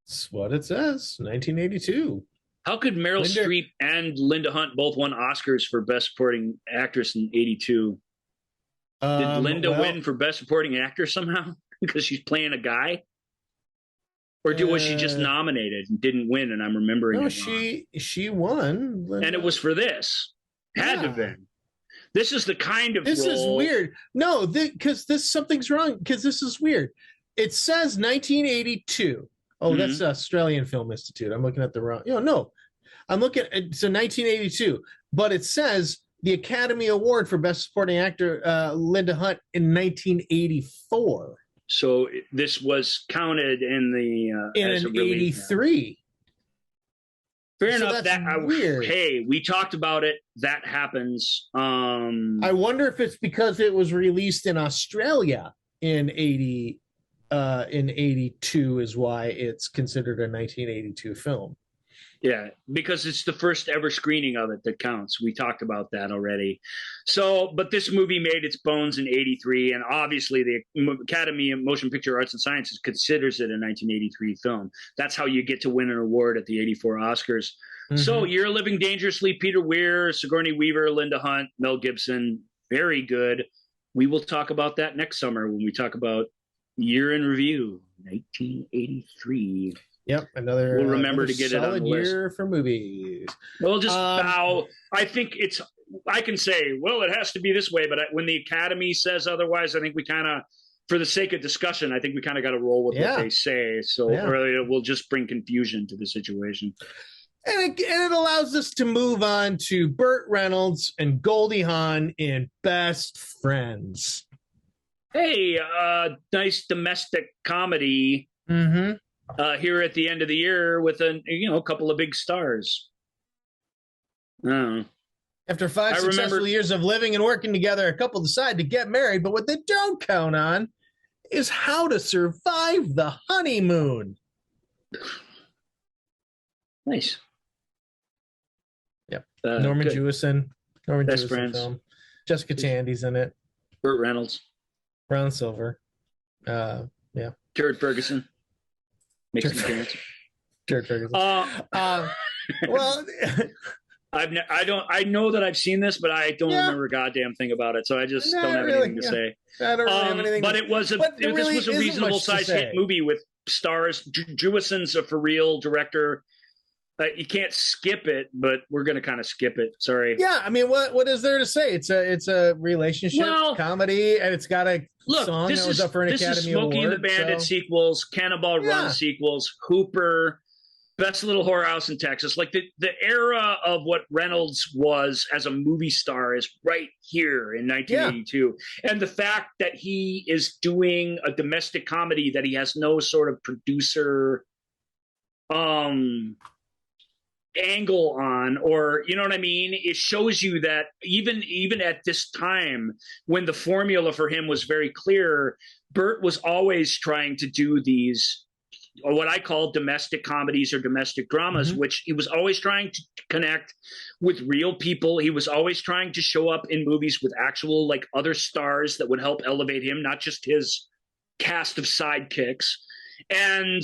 [SPEAKER 2] That's what it says. 1982.
[SPEAKER 3] How could Meryl Streep and Linda Hunt both won Oscars for Best Supporting Actress in 82? Did Linda win for Best Supporting Actress somehow because she's playing a guy? Or was she just nominated and didn't win? And I'm remembering. No,
[SPEAKER 2] she won,
[SPEAKER 3] and it was for this. Had to have been. This is the kind of.
[SPEAKER 2] This is weird. No, because something's wrong. Because this is weird. It says 1982. Oh, that's the Australian Film Institute. I'm looking at the wrong. No, I'm looking at 1982. But it says the Academy Award for Best Supporting Actor, Linda Hunt, in 1984.
[SPEAKER 3] So this was counted in the
[SPEAKER 2] in
[SPEAKER 3] as
[SPEAKER 2] an 83.
[SPEAKER 3] Fair enough. That's weird. Hey, we talked about it. That happens.
[SPEAKER 2] I wonder if it's because it was released in Australia in 82 is why it's considered a 1982 film.
[SPEAKER 3] Yeah, because it's the first ever screening of it that counts. We talked about that already. So, but this movie made its bones in 83, and obviously the Academy of Motion Picture Arts and Sciences considers it a 1983 film. That's how you get to win an award at the 84 Oscars. Mm-hmm. So, Year of Living Dangerously, Peter Weir, Sigourney Weaver, Linda Hunt, Mel Gibson, very good. We will talk about that next summer when we talk about Year in Review, 1983.
[SPEAKER 2] Yep, we'll
[SPEAKER 3] remember to get it on the list.
[SPEAKER 2] Year for movies.
[SPEAKER 3] We'll just bow. I think I can say, well, it has to be this way, but when the Academy says otherwise, I think we kind of, for the sake of discussion, I think we kind of got to roll with what they say. So or we'll just bring confusion to the situation.
[SPEAKER 2] And it allows us to move on to Burt Reynolds and Goldie Hawn in Best Friends.
[SPEAKER 3] Hey, nice domestic comedy.
[SPEAKER 2] Mm-hmm.
[SPEAKER 3] Here at the end of the year with a couple of big stars.
[SPEAKER 2] After 5 successful years of living and working together, a couple decide to get married, but what they don't count on is how to survive the honeymoon.
[SPEAKER 3] Nice.
[SPEAKER 2] Yep. Norman Jewison.
[SPEAKER 3] Best
[SPEAKER 2] Jewison
[SPEAKER 3] Friends.
[SPEAKER 2] film. Jessica Tandy's in it.
[SPEAKER 3] Burt Reynolds.
[SPEAKER 2] Brown Silver.
[SPEAKER 3] Jared Ferguson. Makes an appearance.
[SPEAKER 2] Jared Ferguson. Well,
[SPEAKER 3] I know that I've seen this, but I don't remember a goddamn thing about it, so I just don't have anything to say.
[SPEAKER 2] I don't really have anything.
[SPEAKER 3] But this was a reasonable sized hit movie with stars. Jewison's a for real director. You can't skip it, but we're going to kind of skip it. Sorry.
[SPEAKER 2] Yeah, I mean, what is there to say? It's a relationship comedy, and it's got a song that was up for an Academy Award.
[SPEAKER 3] Smokey and the Bandit sequels, Cannonball Run sequels, Hooper, Best Little Whorehouse in Texas. Like the era of what Reynolds was as a movie star is right here in 1982. Yeah. And the fact that he is doing a domestic comedy that he has no sort of producer angle on, or you know what I mean? It shows you that even at this time, when the formula for him was very clear, Burt was always trying to do these, or what I call domestic comedies or domestic dramas, which he was always trying to connect with real people. He was always trying to show up in movies with actual like other stars that would help elevate him, not just his cast of sidekicks. And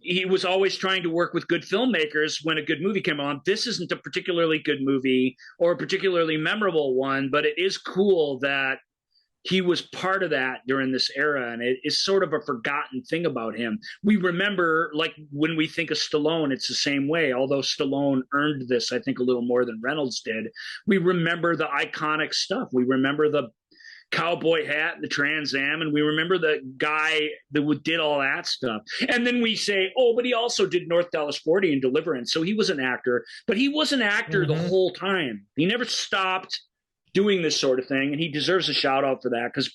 [SPEAKER 3] he was always trying to work with good filmmakers when a good movie came on. This isn't a particularly good movie or a particularly memorable one, but it is cool that he was part of that during this era, and it is sort of a forgotten thing about him. We remember, like, when we think of Stallone, it's the same way. Although Stallone earned this, I think, a little more than Reynolds did. We remember the iconic stuff. We remember the cowboy hat, the Trans Am, and we remember the guy that did all that stuff. And then we say, oh, but he also did North Dallas 40 and Deliverance, so he was an actor. But he was an actor the whole time. He never stopped doing this sort of thing, and he deserves a shout out for that, because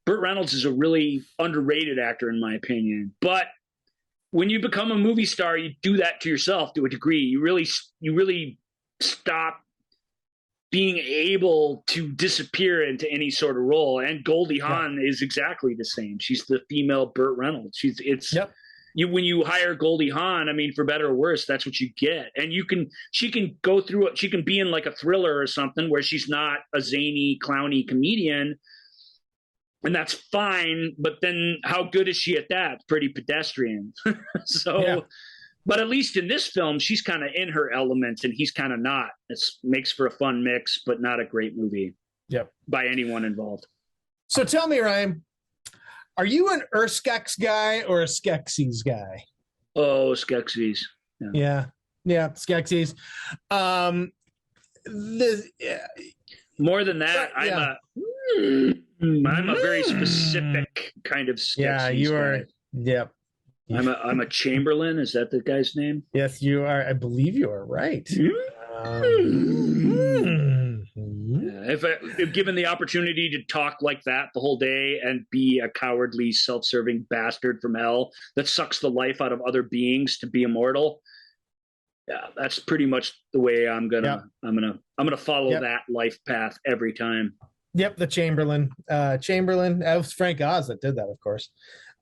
[SPEAKER 3] Burt Reynolds is a really underrated actor in my opinion. But when you become a movie star, you do that to yourself to a degree. You really stop being able to disappear into any sort of role. And Goldie Hawn is exactly the same. She's the female Burt Reynolds. When you hire Goldie Hawn, I mean, for better or worse, that's what you get. And she can go through it. She can be in like a thriller or something where she's not a zany, clowny comedian, and that's fine. But then how good is she at that? Pretty pedestrian. But at least in this film, she's kind of in her element and he's kind of not. It makes for a fun mix, but not a great movie by anyone involved.
[SPEAKER 2] So tell me, Ryan, are you an Skeksis guy or a Skeksis guy?
[SPEAKER 3] Oh, Skeksis.
[SPEAKER 2] Yeah, Skeksis.
[SPEAKER 3] More than that, I'm a very specific kind of Skeksis.
[SPEAKER 2] Yeah, you are.
[SPEAKER 3] Guy.
[SPEAKER 2] Yep.
[SPEAKER 3] I'm a Chamberlain. Is that the guy's name?
[SPEAKER 2] Yes, you are. I believe you are right.
[SPEAKER 3] If given the opportunity to talk like that the whole day and be a cowardly, self-serving bastard from hell that sucks the life out of other beings to be immortal, that's pretty much the way I'm gonna follow that life path every time.
[SPEAKER 2] Yep, the Chamberlain. Chamberlain. That was Frank Oz that did that, of course.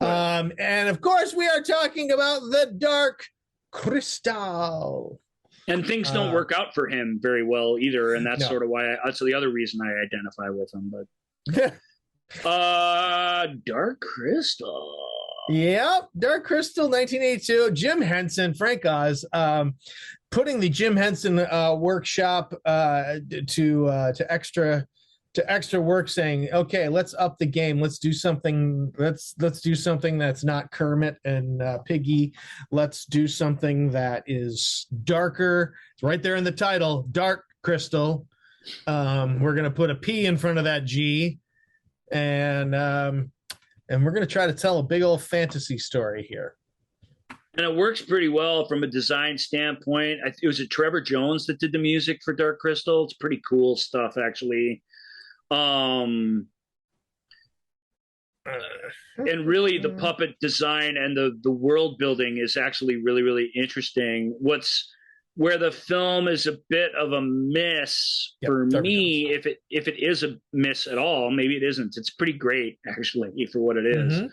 [SPEAKER 2] Right. And of course, we are talking about the Dark Crystal.
[SPEAKER 3] And things don't work out for him very well either, and that's sort of why. That's the other reason I identify with him. But Dark Crystal.
[SPEAKER 2] Yep, Dark Crystal, 1982. Jim Henson, Frank Oz, putting the Jim Henson workshop to extra work, saying, okay, let's up the game. Let's do something. Let's do something that's not Kermit and Piggy. Let's do something that is darker. It's right there in the title, Dark Crystal. We're gonna put a P in front of that G, and we're gonna try to tell a big old fantasy story here.
[SPEAKER 3] And it works pretty well from a design standpoint. It was Trevor Jones that did the music for Dark Crystal. It's pretty cool stuff, actually. And really the puppet design and the world building is actually really, really interesting. Where the film is a bit of a miss for me, if it is a miss at all, maybe it isn't. It's pretty great actually for what it is.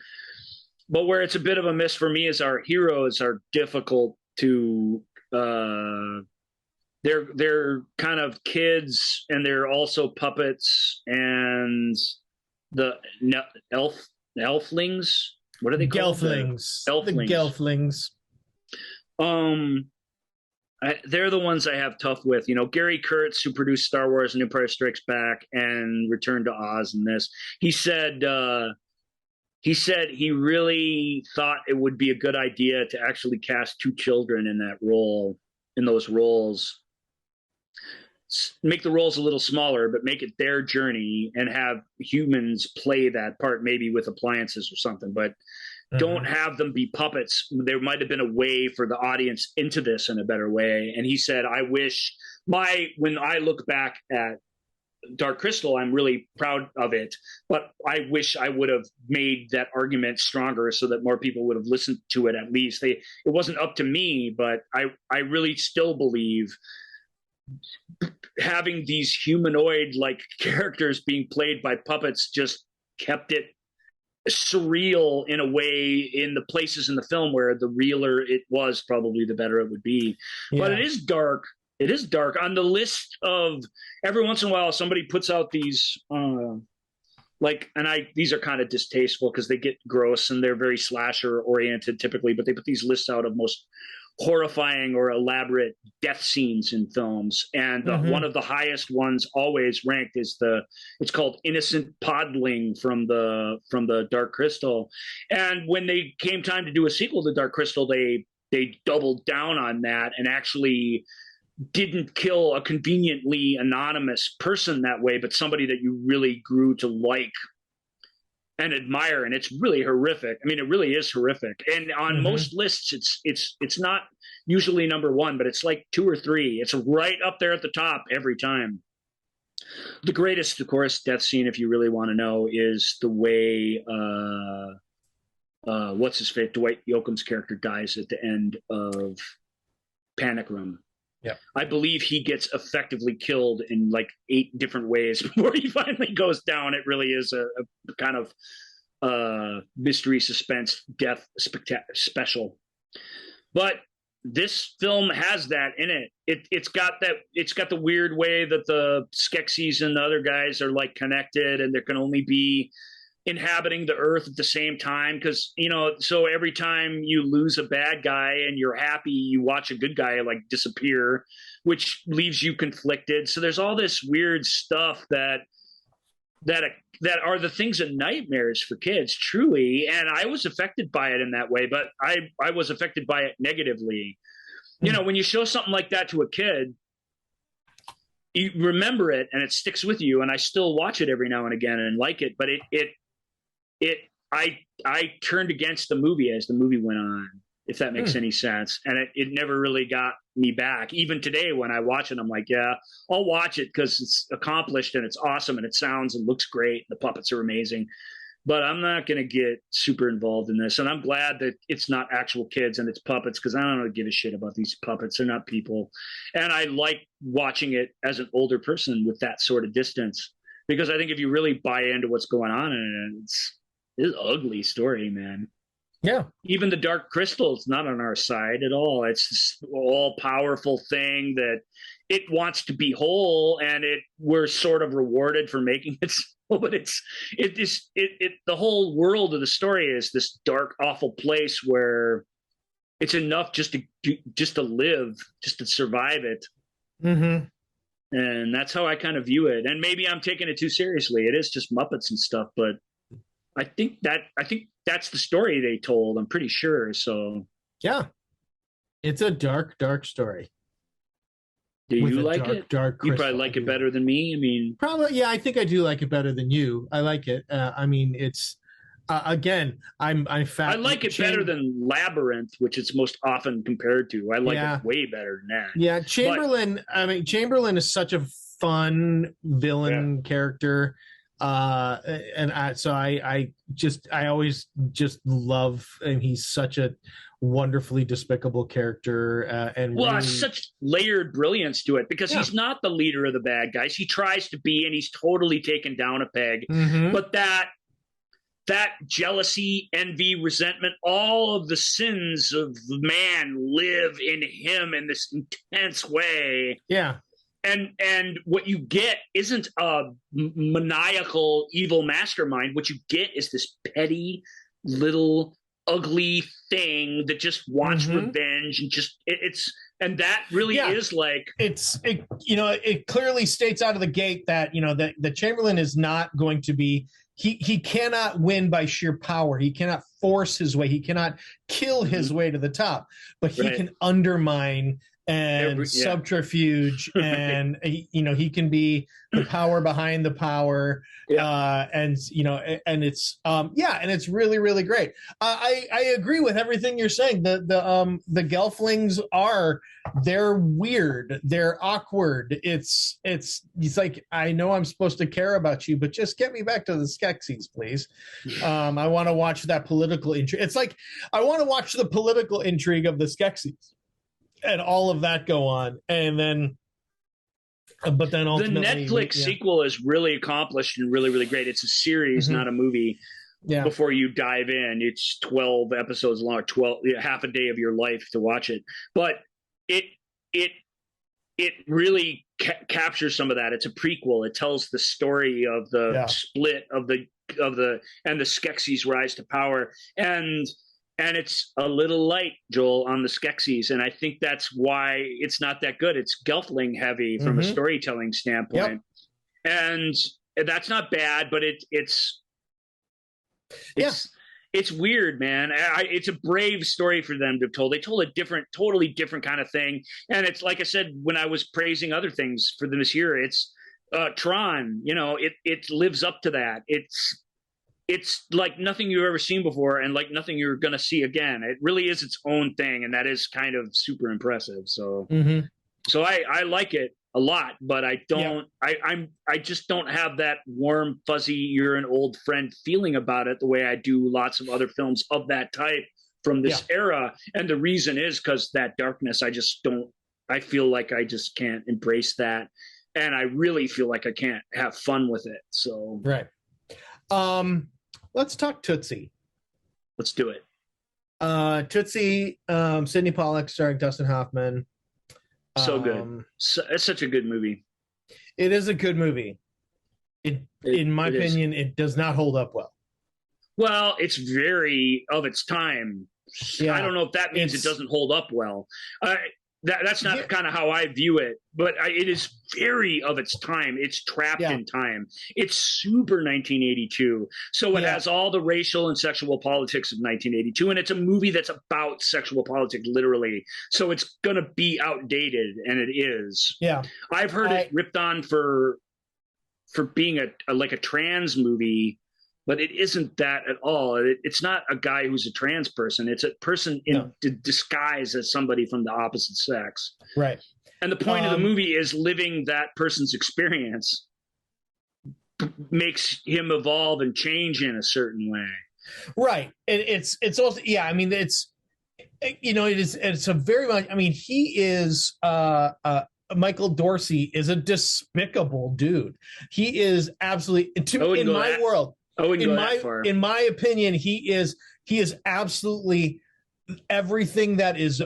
[SPEAKER 3] But where it's a bit of a miss for me is our heroes are difficult to they're kind of kids, and they're also puppets, and the elflings. What are they called?
[SPEAKER 2] Gelflings.
[SPEAKER 3] The Gelflings. They're the ones I have tough with. You know, Gary Kurtz, who produced Star Wars and Empire Strikes Back and Return to Oz and this, he said he really thought it would be a good idea to actually cast two children in those roles. Make the roles a little smaller, but make it their journey and have humans play that part, maybe with appliances or something, but don't have them be puppets. There might have been a way for the audience into this in a better way. And he said, I wish when I look back at Dark Crystal, I'm really proud of it, but I wish I would have made that argument stronger so that more people would have listened to it. At least it wasn't up to me, but I really still believe having these humanoid like characters being played by puppets just kept it surreal in a way in the places in the film where the realer it was, probably the better it would be. Yeah. But it is dark. It is dark. On the list of, every once in a while somebody puts out these these are kind of distasteful because they get gross and they're very slasher oriented typically, but they put these lists out of most horrifying or elaborate death scenes in films, and one of the highest ones always ranked is it's called Innocent Podling from the Dark Crystal. And when they came time to do a sequel to Dark Crystal, they doubled down on that and actually didn't kill a conveniently anonymous person that way, but somebody that you really grew to like and admire. And it's really horrific. I mean, it really is horrific. And on most lists, it's not usually number one, but it's like 2 or 3. It's right up there at the top every time. The greatest, of course, death scene, if you really want to know, is the way what's his face, Dwight Yoakam's character dies at the end of Panic Room. Yeah, I believe he gets effectively killed in like 8 different ways before he finally goes down. It really is a kind of mystery suspense death special. But this film has that in it. It's got the weird way that the Skeksis and the other guys are like connected, and there can only be inhabiting the earth at the same time, because so every time you lose a bad guy and you're happy, you watch a good guy like disappear, which leaves you conflicted. So there's all this weird stuff that are the things of nightmares for kids, truly. And I was affected by it in that way, but I was affected by it negatively. When you show something like that to a kid, you remember it and it sticks with you. And I still watch it every now and again and like it, but I turned against the movie as the movie went on, if that makes any sense. And it never really got me back. Even today, when I watch it, I'm like, yeah, I'll watch it because it's accomplished and it's awesome and it sounds and looks great. The puppets are amazing, but I'm not going to get super involved in this. And I'm glad that it's not actual kids and it's puppets, because I don't give a shit about these puppets. They're not people. And I like watching it as an older person with that sort of distance, because I think if you really buy into what's going on in it, it's an ugly story, man. Yeah. Even the Dark Crystal is not on our side at all. It's this all-powerful thing that it wants to be whole, and we're sort of rewarded for making it so. But the whole world of the story is this dark, awful place where it's enough just to live, just to survive it. And that's how I kind of view it. And maybe I'm taking it too seriously. It is just Muppets and stuff, but I think that's the story they told. I'm pretty sure. So yeah, it's a dark, dark story. Do you like it? Dark you probably like it better than me. I mean, probably. Yeah, I think I do like it better than you. I like it. I mean, it's again, I'm fat. I like it better than Labyrinth, which it's most often compared to. I like it way better than that. Yeah, Chamberlain. Chamberlain is such a fun villain character. And I always just love, and he's such a wonderfully despicable character, and really, such layered brilliance to it, because he's not the leader of the bad guys. He tries to be, and he's totally taken down a peg. But that jealousy, envy, resentment, all of the sins of man live in him in this intense way. Yeah. And what you get isn't a maniacal evil mastermind. What you get is this petty little ugly thing that just wants revenge, and and that really is like it clearly states out of the gate that that Chamberlain is not going to be. He cannot win by sheer power. He cannot force his way. He cannot kill his way to the top, but he can undermine
[SPEAKER 2] and subterfuge, and he can be the power behind the power, and it's and it's really, really great. I agree with everything you're saying. The Gelflings they're weird, they're awkward. It's like, I know I'm supposed to care about you, but just get me back to the Skeksis, please. I want to watch that political intrigue. It's like, I want to watch the political intrigue of the Skeksis and all of that go on, and then but then ultimately
[SPEAKER 3] the Netflix sequel is really accomplished and really, really great. It's a series, not a movie. Before you dive in, it's 12 episodes long, half a day of your life to watch it, but it really captures some of that. It's a prequel. It tells the story of the split of the and the Skeksis' rise to power, and it's a little light, Joel, on the Skeksis, and I think that's why it's not that good. It's Gelfling heavy from a storytelling standpoint, and that's not bad, but it's weird, man. It's a brave story for them to have told. They told a totally different kind of thing, and it's like I said when I was praising other things for them this year. It's Tron. It lives up to that. It's like nothing you've ever seen before, and like nothing you're going to see again. It really is its own thing, and that is kind of super impressive. So, so I like it a lot, but I don't. I just don't have that warm, fuzzy, you're an old friend feeling about it the way I do lots of other films of that type from this era. And the reason is because that darkness. I just don't. I feel like I just can't embrace that, and I really feel like I can't have fun with it. So
[SPEAKER 2] let's talk Tootsie.
[SPEAKER 3] Let's do it.
[SPEAKER 2] Tootsie, Sidney Pollack starring Dustin Hoffman.
[SPEAKER 3] So good. It's such a good movie.
[SPEAKER 2] It is a good movie. In my opinion, it does not hold up well.
[SPEAKER 3] Well, it's very of its time. I don't know if that means it doesn't hold up well. That's not kind of how I view it, but it is very of its time. It's trapped in time. It's super 1982. So it has all the racial and sexual politics of 1982, and it's a movie that's about sexual politics, literally. So it's going to be outdated, and it is. Yeah. I've heard it ripped on for being a trans movie, but it isn't that at all. It's not a guy who's a trans person. It's a person in disguise as somebody from the opposite sex. Right. And the point of the movie is living that person's experience makes him evolve and change in a certain way.
[SPEAKER 2] Right. It's also, I mean, it's a very much, I mean, he is, Michael Dorsey is a despicable dude. He is absolutely, in my world, in my opinion, he is absolutely everything that is,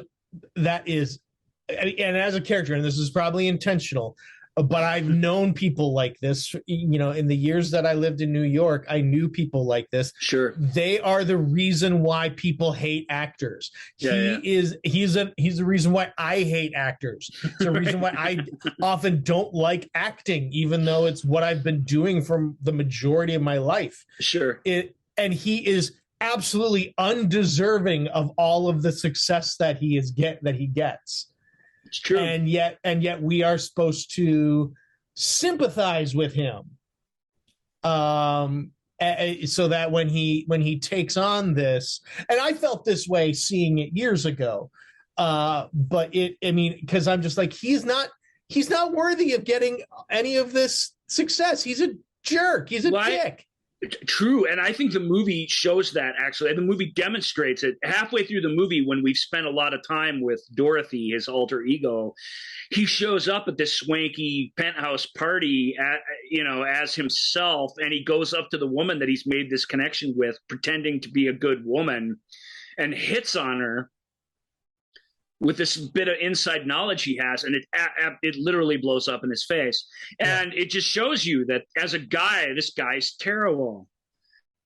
[SPEAKER 2] and as a character, and this is probably intentional, but I've known people like this, in the years that I lived in New York, I knew people like this. Sure. They are the reason why people hate actors. He's the reason why I hate actors. It's the reason why I often don't like acting, even though it's what I've been doing for the majority of my life. Sure. And he is absolutely undeserving of all of the success that he gets. It's true. And yet we are supposed to sympathize with him. So that when he takes on this, and I felt this way seeing it years ago, but because I'm just like, he's not worthy of getting any of this success. He's a jerk. He's a dick.
[SPEAKER 3] True, and I think the movie shows that, actually. The movie demonstrates it. Halfway through the movie, when we've spent a lot of time with Dorothy, his alter ego, he shows up at this swanky penthouse party as himself, and he goes up to the woman that he's made this connection with, pretending to be a good woman, and hits on her with this bit of inside knowledge he has, and it literally blows up in his face. And it just shows you that as a guy, this guy's terrible.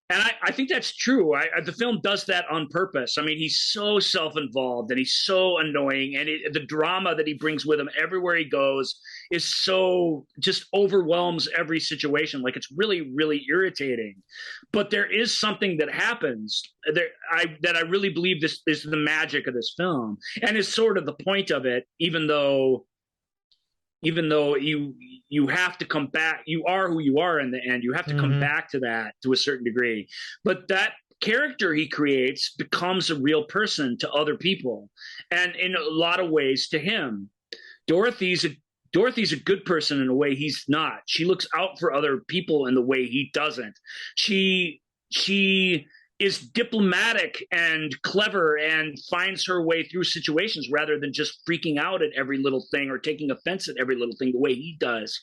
[SPEAKER 3] And I think that's true. The film does that on purpose. I mean, he's so self-involved, and he's so annoying, and the drama that he brings with him everywhere he goes is so just overwhelms every situation. Like, it's really, really irritating. But there is something that happens that I really believe this is the magic of this film, and is sort of the point of it, even though you have to come back. You are who you are in the end. You have to come back to that to a certain degree. But that character he creates becomes a real person to other people, and in a lot of ways to him. Dorothy's a good person in a way he's not. She looks out for other people in the way he doesn't. She is diplomatic and clever and finds her way through situations rather than just freaking out at every little thing or taking offense at every little thing the way he does.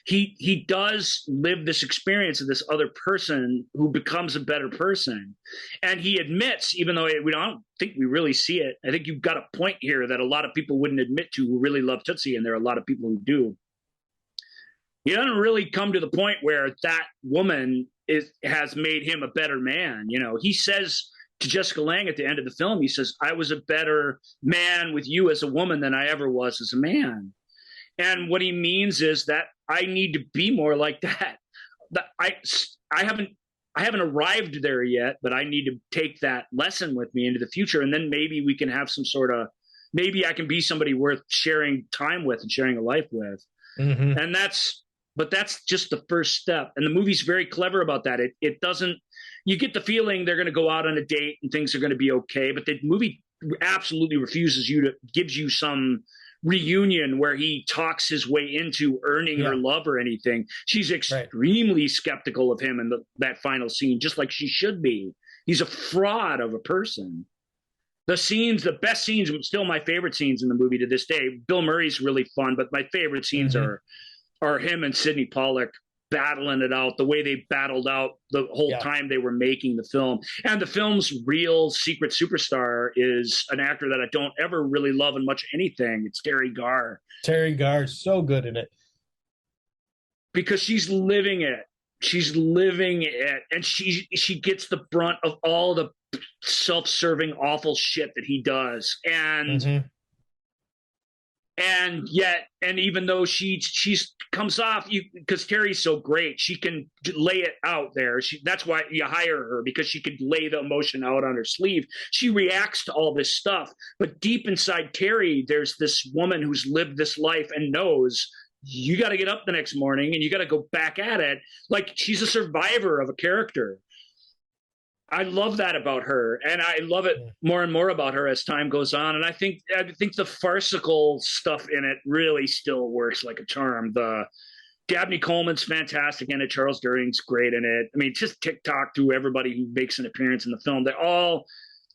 [SPEAKER 3] He does live this experience of this other person who becomes a better person. And he admits, even though we don't think we really see it, I think you've got a point here that a lot of people wouldn't admit to who really love Tootsie, and there are a lot of people who do. He doesn't really come to the point where that woman has made him a better man. You know, he says to Jessica Lange at the end of the film, he says, "I was a better man with you as a woman than I ever was as a man." And what he means is that I need to be more like that. I haven't arrived there yet, but I need to take that lesson with me into the future. And then maybe we can have some sort of, maybe I can be somebody worth sharing time with and sharing a life with. And that's just the first step. And the movie's very clever about that. It doesn't, you get the feeling they're going to go out on a date and things are going to be okay. But the movie absolutely gives you some reunion where he talks his way into earning her love or anything. She's extremely skeptical of him in that final scene, just like she should be. He's a fraud of a person. The best scenes, still my favorite scenes in the movie to this day. Bill Murray's really fun, but my favorite scenes are him and Sidney Pollack battling it out, the way they battled out the whole time they were making the film. And the film's real secret superstar is an actor that I don't ever really love in much anything. It's Terry Garr. Terry Garr's so good in it. Because she's living it. She's living it. And she gets the brunt of all the self-serving, awful shit that he does. And yet, and even though she comes off, because Terry's so great, she can lay it out there. That's why you hire her, because she could lay the emotion out on her sleeve. She reacts to all this stuff, but deep inside Terry, there's this woman who's lived this life and knows you got to get up the next morning and you got to go back at it. Like, she's a survivor of a character. I love that about her, and I love it more and more about her as time goes on. And I think the farcical stuff in it really still works like a charm. The Dabney Coleman's fantastic in it. Charles During's great in it. I mean, just TikTok to everybody who makes an appearance in the film. They're all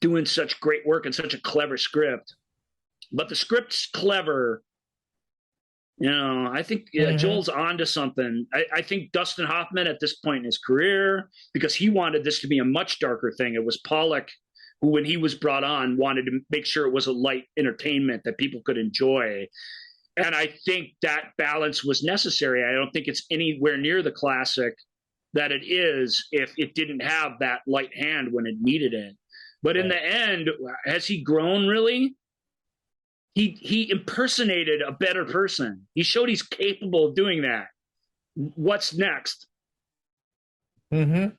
[SPEAKER 3] doing such great work and such a clever script. But the script's clever. You know, I think Joel's onto something. I think Dustin Hoffman at this point in his career, because he wanted this to be a much darker thing. It was Pollack who, when he was brought on, wanted to make sure it was a light entertainment that people could enjoy. And I think that balance was necessary. I don't think it's anywhere near the classic that it is if it didn't have that light hand when it needed it. But in the end, has he grown really? He impersonated a better person. He showed he's capable of doing that. What's next? And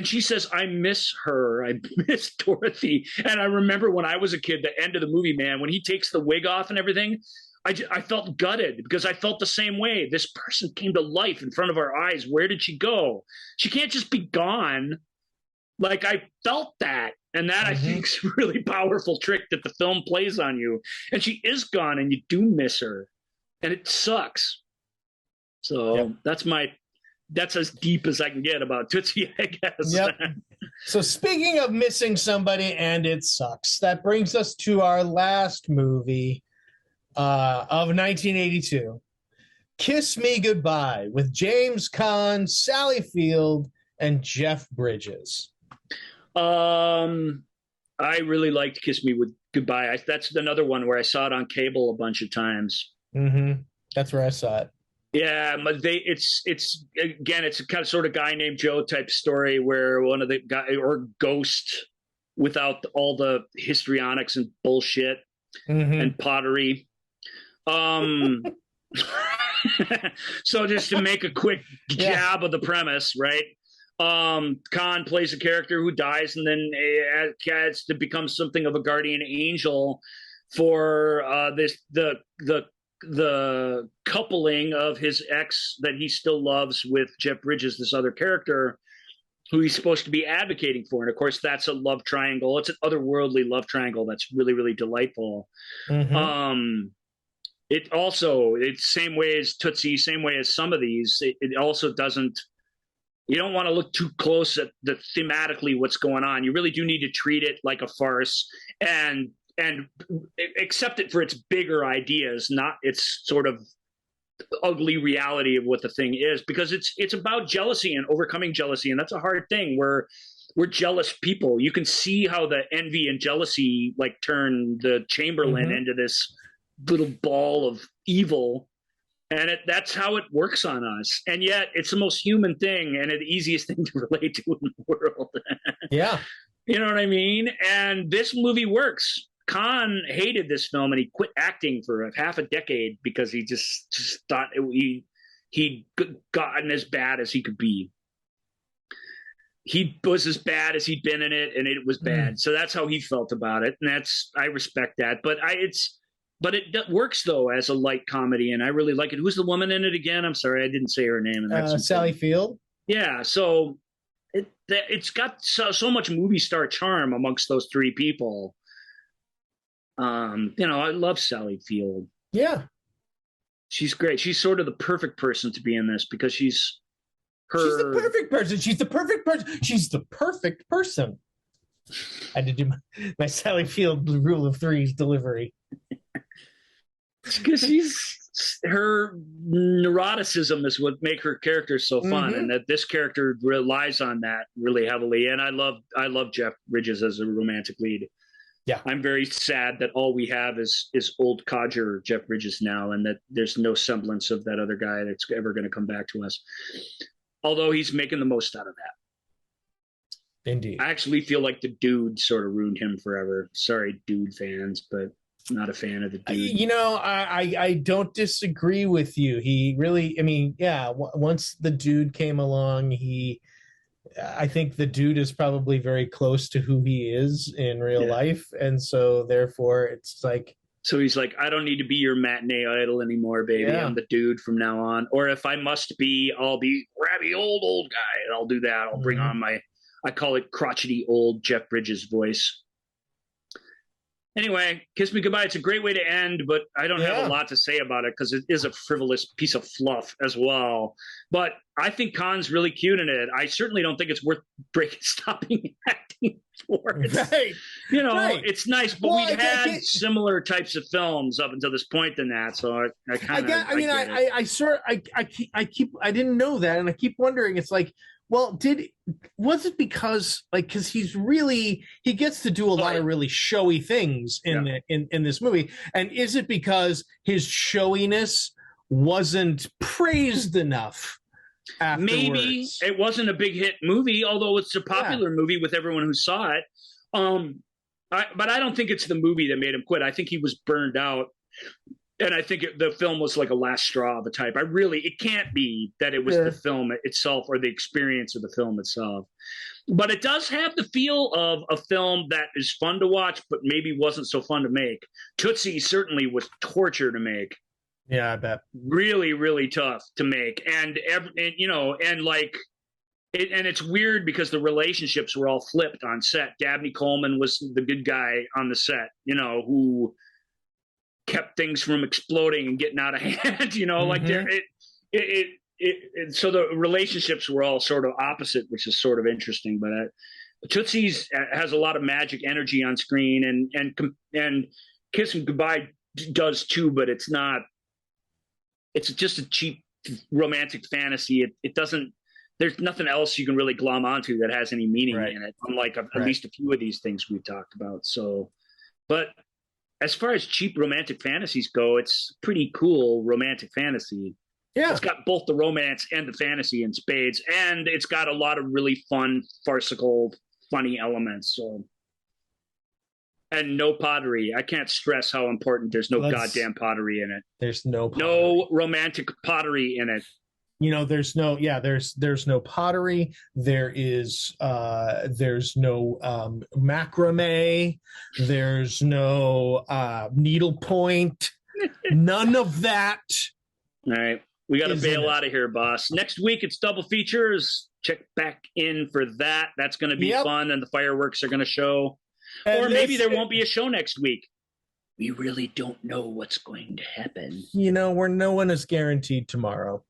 [SPEAKER 3] she says, I miss her. I miss Dorothy. And I remember when I was a kid, the end of the movie, man, when he takes the wig off and everything, I felt gutted because I felt the same way. This person came to life in front of our eyes. Where did she go? She can't just be gone. Like, I felt that. And that, I think, is a really powerful trick that the film plays on you. And she is gone, and you do miss her. And it sucks. So that's as deep as I can get about Tootsie, I guess.
[SPEAKER 2] So speaking of missing somebody and it sucks, that brings us to our last movie of 1982. Kiss Me Goodbye, with James Caan, Sally Field, and Jeff Bridges.
[SPEAKER 3] I really liked Kiss Me Goodbye. That's another one where I saw it on cable a bunch of times.
[SPEAKER 2] That's where I saw it.
[SPEAKER 3] Yeah, but it's a kind of sort of Guy Named Joe type story where one of the guy or ghost without all the histrionics and bullshit and pottery. So just to make a quick jab of the premise, right? Khan plays a character who dies and then has to become something of a guardian angel for the coupling of his ex that he still loves with Jeff Bridges, this other character who he's supposed to be advocating for. And of course, that's a love triangle. It's an otherworldly love triangle that's really, really delightful. Mm-hmm. It's same way as Tootsie, same way as some of these. It also doesn't, you don't want to look too close at the thematically what's going on. You really do need to treat it like a farce and accept it for its bigger ideas, not its sort of ugly reality of what the thing is, because it's about jealousy and overcoming jealousy, and that's a hard thing. We're jealous people. You can see how the envy and jealousy like turn the Chamberlain into this little ball of evil, and that's how it works on us. And yet it's the most human thing and the easiest thing to relate to in the world.
[SPEAKER 2] Yeah.
[SPEAKER 3] You know what I mean? And this movie works. Khan hated this film and he quit acting for half a decade because he just thought he'd gotten as bad as he could be. He was as bad as he'd been in it, and it was bad. So that's how he felt about it, and I respect that. But it works though as a light comedy, and I really like it. Who's the woman in it again? I'm sorry, I didn't say her name.
[SPEAKER 2] Sally Field. Yeah,
[SPEAKER 3] so it's got so much movie star charm amongst those three people. I love Sally Field.
[SPEAKER 2] Yeah. She's
[SPEAKER 3] great. She's sort of the perfect person to be in this because she's
[SPEAKER 2] the perfect person. She's the perfect person. She's the perfect person. I had to do my Sally Field rule of threes delivery.
[SPEAKER 3] Because her neuroticism is what make her character so fun, and that this character relies on that really heavily. And I love Jeff Bridges as a romantic lead.
[SPEAKER 2] Yeah,
[SPEAKER 3] I'm very sad that all we have is old codger Jeff Bridges now, and that there's no semblance of that other guy that's ever going to come back to us. Although he's making the most out of that.
[SPEAKER 2] Indeed.
[SPEAKER 3] I actually feel like the Dude sort of ruined him forever. Sorry, Dude fans, but I'm not a fan of the Dude.
[SPEAKER 2] I don't disagree with you. He really, once the Dude came along, I think the Dude is probably very close to who he is in real life. And so therefore it's like,
[SPEAKER 3] so he's like, I don't need to be your matinee idol anymore, baby. I'm the Dude from now on. Or if I must be, I'll be grabby old guy, and I'll do that. I'll bring on I call it crotchety old Jeff Bridges voice. Anyway, Kiss Me Goodbye. It's a great way to end, but I don't have a lot to say about it because it is a frivolous piece of fluff as well. But I think Khan's really cute in it. I certainly don't think it's worth stopping acting for. Right. It's nice, but we've had similar types of films up until this point than that. So
[SPEAKER 2] I didn't know that, and I keep wondering. It's like, well, was it because he gets to do a lot of really showy things in this movie, and is it because his showiness wasn't praised enough afterwards?
[SPEAKER 3] Maybe it wasn't a big hit movie, although it's a popular movie with everyone who saw it. But I don't think it's the movie that made him quit. I think he was burned out. And I think the film was like a last straw of a type. It can't be that it was the film itself or the experience of the film itself. But it does have the feel of a film that is fun to watch, but maybe wasn't so fun to make. Tootsie certainly was torture to make.
[SPEAKER 2] Yeah, I bet.
[SPEAKER 3] Really, really tough to make. And it's weird because the relationships were all flipped on set. Dabney Coleman was the good guy on the set, who kept things from exploding and getting out of hand, so the relationships were all sort of opposite, which is sort of interesting. But Tootsie's has a lot of magic energy on screen, and Kiss Me Goodbye does too, but it's just a cheap romantic fantasy. It doesn't, there's nothing else you can really glom onto that has any meaning in it, unlike at least a few of these things we've talked about. So, but as far as cheap romantic fantasies go, it's pretty cool romantic fantasy. Yeah. It's got both the romance and the fantasy in spades, and it's got a lot of really fun, farcical, funny elements. So And no pottery. I can't stress how important there's no goddamn pottery in it.
[SPEAKER 2] There's no pottery.
[SPEAKER 3] No romantic pottery in it.
[SPEAKER 2] There's no pottery. There's no macrame. There's no needlepoint. None of that.
[SPEAKER 3] All right. We got to bail out of here, boss. Next week, it's double features. Check back in for that. That's going to be fun, and the fireworks are going to show. Or maybe there won't be a show next week. We really don't know what's going to happen.
[SPEAKER 2] Where no one is guaranteed tomorrow.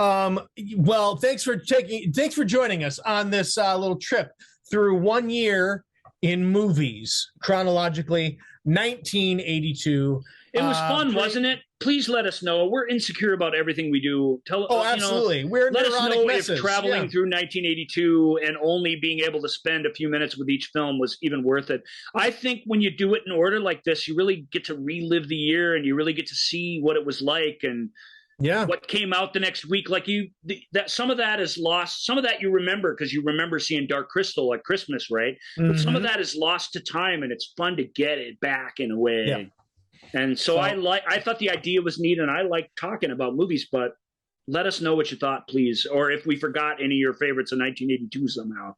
[SPEAKER 2] Well, thanks for joining us on this little trip through 1 year in movies, chronologically, 1982.
[SPEAKER 3] It was fun, wasn't it? Please let us know. We're insecure about everything we do.
[SPEAKER 2] Absolutely.
[SPEAKER 3] Let us know if traveling through 1982 and only being able to spend a few minutes with each film was even worth it. I think when you do it in order like this, you really get to relive the year and you really get to see what it was like and what came out the next week. Like some of that is lost. Some of that you remember because you remember seeing Dark Crystal at Christmas, right? Mm-hmm. But some of that is lost to time, and it's fun to get it back in a way. Yeah. And so I thought the idea was neat, and I like talking about movies, but let us know what you thought, please. Or if we forgot any of your favorites of 1982 somehow.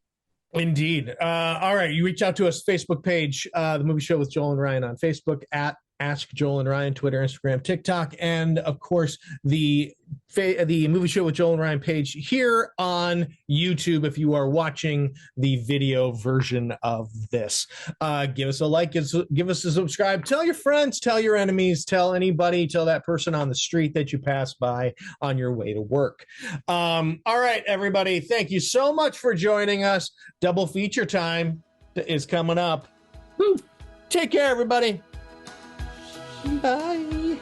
[SPEAKER 2] Indeed. All right. You reach out to us, Facebook page, The Movie Show with Joel and Ryan on Facebook, at Ask Joel and Ryan, Twitter, Instagram, TikTok, and of course the Movie Show with Joel and Ryan page here on YouTube if you are watching the video version of this. Give us a like, give us a subscribe, tell your friends, tell your enemies, tell anybody, tell that person on the street that you pass by on your way to work. All right, everybody, thank you so much for joining us. Double feature time is coming up. Woo. Take care, everybody. Bye.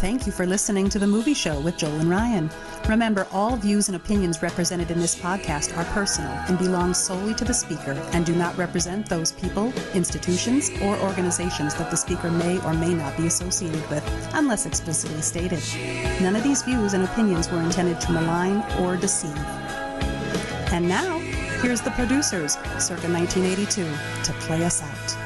[SPEAKER 1] Thank you for listening to The Movie Show with Joel and Ryan. Remember, all views and opinions represented in this podcast are personal and belong solely to the speaker and do not represent those people, institutions, or organizations that the speaker may or may not be associated with, unless explicitly stated. None of these views and opinions were intended to malign or deceive. And now, here's the producers, circa 1982, to play us out.